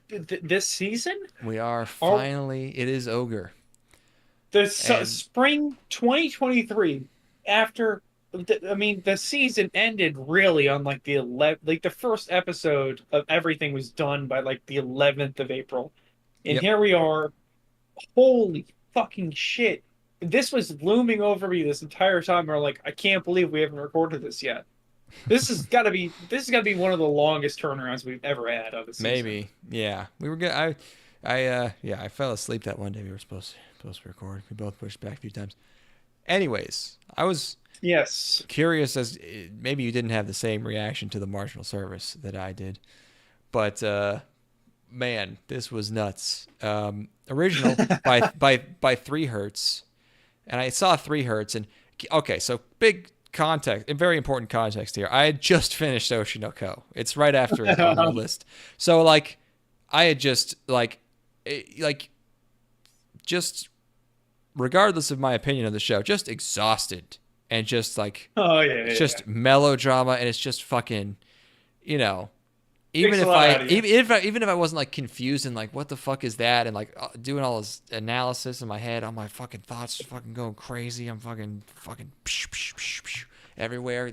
this season? We are finally. It is Ogre. Spring 2023, after... the season ended really on like the first episode of everything was done by like the 11th of April. And Here we are. Holy fucking shit. This was looming over me this entire time. We're like, I can't believe we haven't recorded this yet. This has got to be one of the longest turnarounds we've ever had of a season. Maybe. Yeah. We were good. I fell asleep that one day we were supposed to record. We both pushed back a few times. Anyways, I was curious as maybe you didn't have the same reaction to the marginal service that I did, but man, this was nuts. Original by 3 Hertz, and I saw 3 Hertz, and okay, so big context, and very important context here. I had just finished Oshi no Ko. It's right after it on the list, so like I had just just regardless of my opinion of the show, just exhausted. And just like, it's just melodrama, and it's just fucking, even if I wasn't like confused and like, what the fuck is that, and like doing all this analysis in my head, all my fucking thoughts fucking going crazy. I'm fucking everywhere.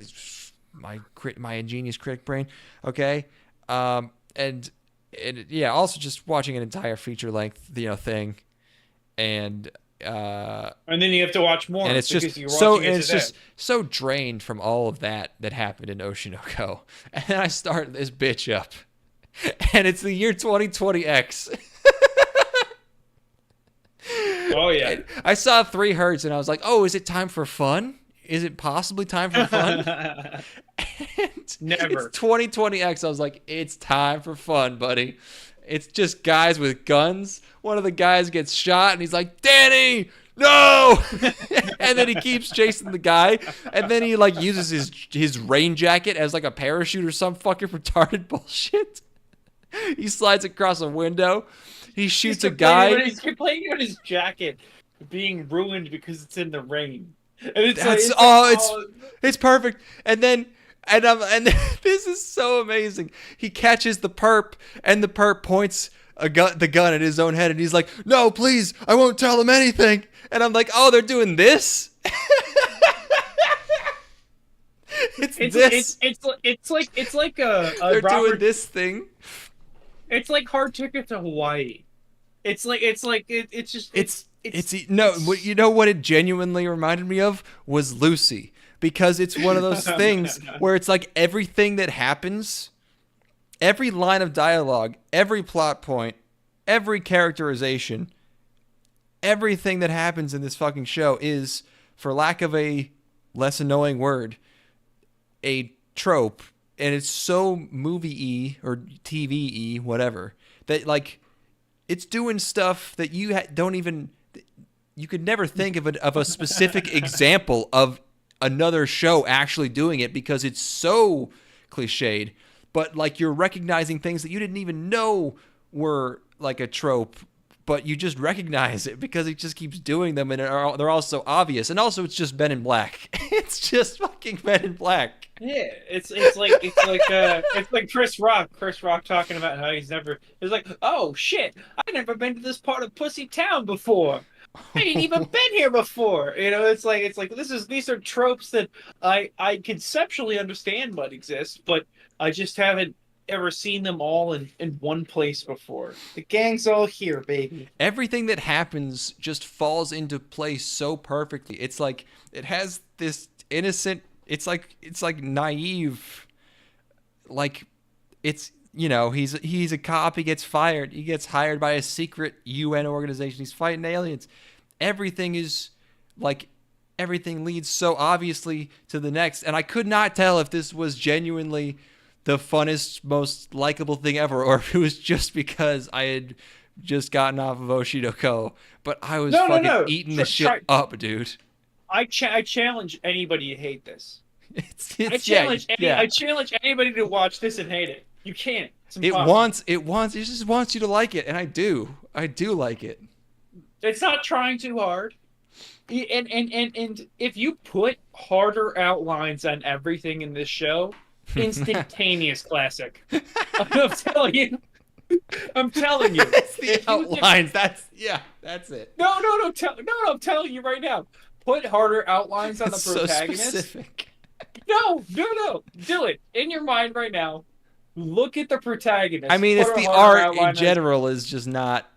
My ingenious critic brain. Okay, and also just watching an entire feature length thing, and then you have to watch more, and it's just so drained from all of that happened in Oshi no Ko. And then I start this bitch up, and it's the year 2020X. Oh yeah. And I saw 3 Hertz, and I was like, oh, is it time for fun? Is it possibly time for fun? Never. It's 2020X. I was like, it's time for fun, buddy. It's just guys with guns. One of the guys gets shot, and he's like, Danny, no! And then he keeps chasing the guy, and then he like uses his rain jacket as like a parachute or some fucking retarded bullshit. He slides across a window. He shoots a guy. He's complaining about his jacket being ruined because it's in the rain. And it's it's perfect. And then this is so amazing. He catches the perp, and the perp points the gun at his own head, and he's like, "No, please, I won't tell him anything." And I'm like, "Oh, they're doing this." It's like a they're doing this thing. It's like Hard Ticket to Hawaii. You know what it genuinely reminded me of was Lucy, because it's one of those things where it's like everything that happens, every line of dialogue, every plot point, every characterization, everything that happens in this fucking show is, for lack of a less annoying word, a trope, and it's so movie-y or TV-y, whatever, that like it's doing stuff that you you could never think of a specific example of another show actually doing it, because it's so cliched, but like you're recognizing things that you didn't even know were like a trope, but you just recognize it because it just keeps doing them, and they're all so obvious. And also, it's just Men in Black. It's just fucking Men in Black. Yeah, it's like Chris Rock. Chris Rock talking about how he's like, oh shit, I've never been to this part of Pussy Town before. I ain't even been here before. It's like these are tropes that I conceptually understand what exists, but I just haven't ever seen them all in one place before. The gang's all here, baby. Everything that happens just falls into place so perfectly. It's like it has this innocent, it's like naive, like it's, he's a cop, he gets fired, he gets hired by a secret UN organization, he's fighting aliens, everything is like everything leads so obviously to the next, and I could not tell if this was genuinely the funnest, most likable thing ever, or if it was just because I had just gotten off of Oshi no Ko. But I was eating the shit up, dude. I challenge anybody to hate this. I challenge anybody to watch this and hate it. You can't. It just wants you to like it, and I do like it. It's not trying too hard. And if you put harder outlines on everything in this show, instantaneous classic. I'm telling you. It's the outlines. That's it. No, I'm telling you right now. Put harder outlines on the protagonist. So specific. No. Do it in your mind right now. Look at the protagonist. I mean, it's the art in general is just not.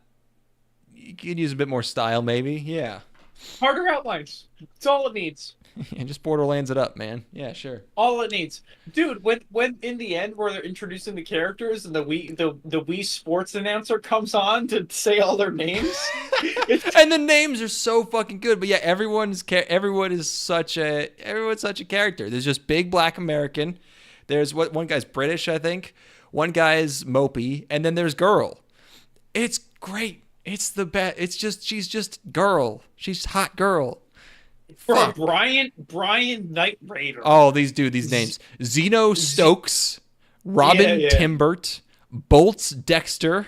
You could use a bit more style, maybe. Yeah. Harder outlines. That's all it needs. And just Borderlands it up, man. Yeah, sure. All it needs, dude. When in the end, where they're introducing the characters and the Wii Sports announcer comes on to say all their names, and the names are so fucking good. But yeah, everyone's such a character. There's just big black American. There's one guy's British, I think. One guy's mopey, and then there's girl. It's great. It's the best. She's just girl. She's hot girl. For Brian Knight Raider. Oh, these names. Zeno Stokes, Robin Timbert, Bolts Dexter,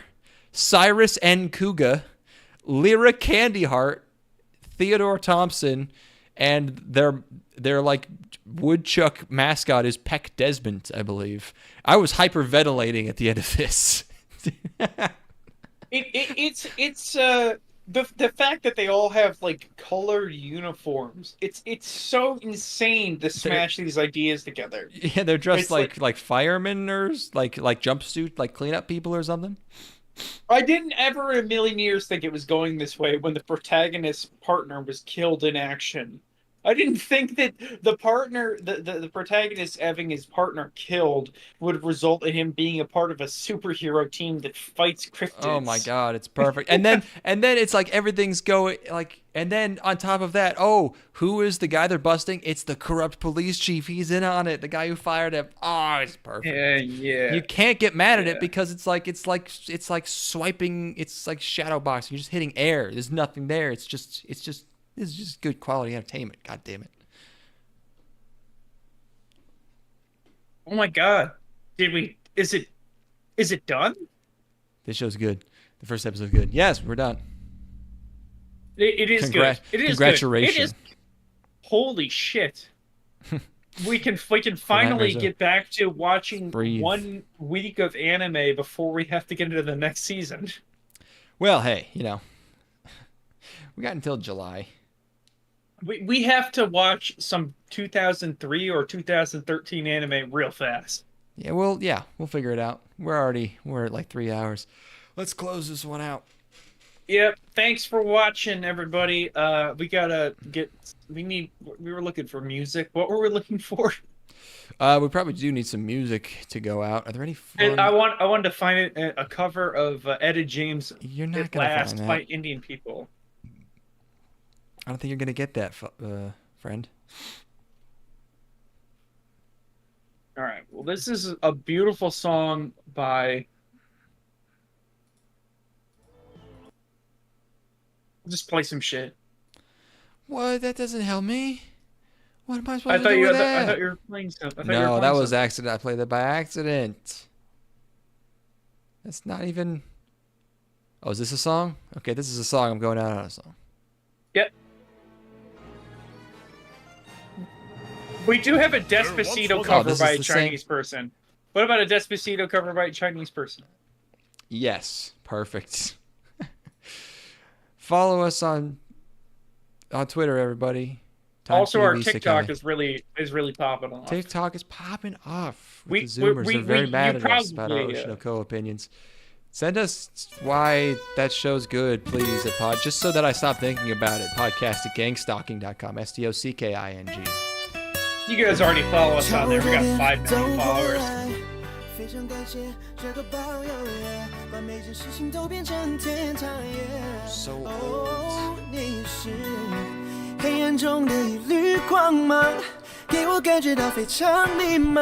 Cyrus N. Kuga, Lyra Candyheart, Theodore Thompson, and their like woodchuck mascot is Peck Desmond, I believe. I was hyperventilating at the end of this. It's the fact that they all have like colored uniforms. It's so insane to smash these ideas together. Yeah, they're dressed like firemen or like jumpsuit, like cleanup people or something. I didn't ever in a million years think it was going this way when the protagonist's partner was killed in action. I didn't think that the protagonist having his partner killed would result in him being a part of a superhero team that fights cryptids. Oh my god, it's perfect. And then it's like everything's going like, and then on top of that, who is the guy they're busting? It's the corrupt police chief. He's in on it. The guy who fired him. Oh, it's perfect. Yeah. You can't get mad at it because it's like swiping. It's like shadow boxing. You're just hitting air. There's nothing there. It's just. This is just good quality entertainment. God damn it. Oh my god. Is it done? This show's good. The first episode's good. Yes, we're done. It is good. It is congratulations. Good. It is. Holy shit. we can finally get back to watching 1 week of anime before we have to get into the next season. Well, hey, we got until July. We have to watch some 2003 or 2013 anime real fast. Yeah, we'll figure it out. We're at like 3 hours. Let's close this one out. Yep. Thanks for watching, everybody. We were looking for music. What were we looking for? We probably do need some music to go out. Are there any fun... And I wanted to find a cover of Etta James' You're not gonna Last find that. by Indian People. I don't think you're going to get that, friend. All right. Well, this is a beautiful song by... Just play some shit. What? That doesn't help me. What am I supposed to do with with that? I thought you were playing something. No, that was accident. I played that by accident. That's not even... Oh, is this a song? Okay, this is a song. I'm going out on a song. Yep. We do have a Despacito cover by a Chinese person. What about a Despacito cover by a Chinese person? Yes, perfect. Follow us on Twitter, everybody. Also, our TikTok is really popping off. TikTok is popping off. The Zoomers are very mad at us about our Oshi no Ko opinions. Send us why that show's good, please, at pod, just so that I stop thinking about it. Podcast at gangstalking.com. STOCKING. You guys already follow us on there. We got 5 million followers. 非常感谢这个保佑把每件事情都变成天堂 So old. 哦，你是眼中的一缕光芒，给我感觉到非常迷茫，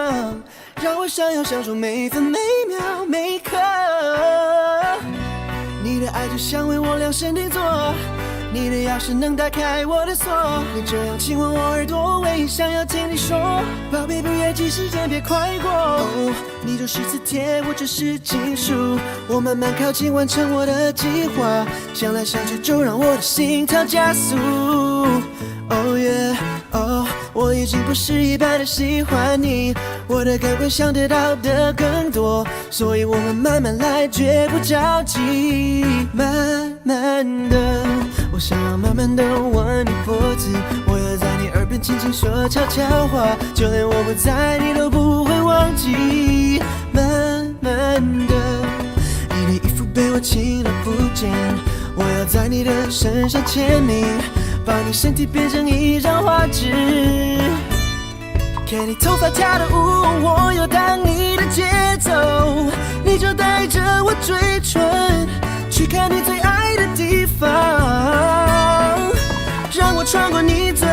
让我想要享受每分每秒每一刻。你的爱就像为我量身定做，你的钥匙能打开我的锁，你这样亲吻我耳朵，唯一想要听你说，宝贝不要急，时间别快过。哦，你就是磁铁，我就是金属，我慢慢靠近，完成我的计划，想来想去就让我的心跳加速。Oh yeah， 哦，我已经不是一般的喜欢你，我的感官想得到的更多，所以我们慢慢来，绝不着急。慢慢的，我想要慢慢的吻你脖子，我要在你耳边轻轻说悄悄话，就连我不在你都不会忘记。慢慢的，你的衣服被我轻了不见，我要在你的身上签名，把你身体变成一张画纸，看你头发跳的舞，我要当你的节奏，你就带着我嘴唇去看你最爱的地方，让我穿过你最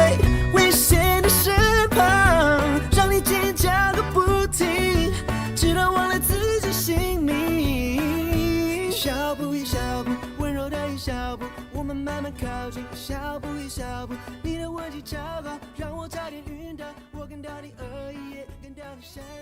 危险的身旁，让你尖叫个不停，直到忘了自己姓名。一小步一小步，温柔的一小步，我们慢慢靠近，一小步一小步，你的吻技超高，让我差点晕倒，我跟到你而已，也跟到你身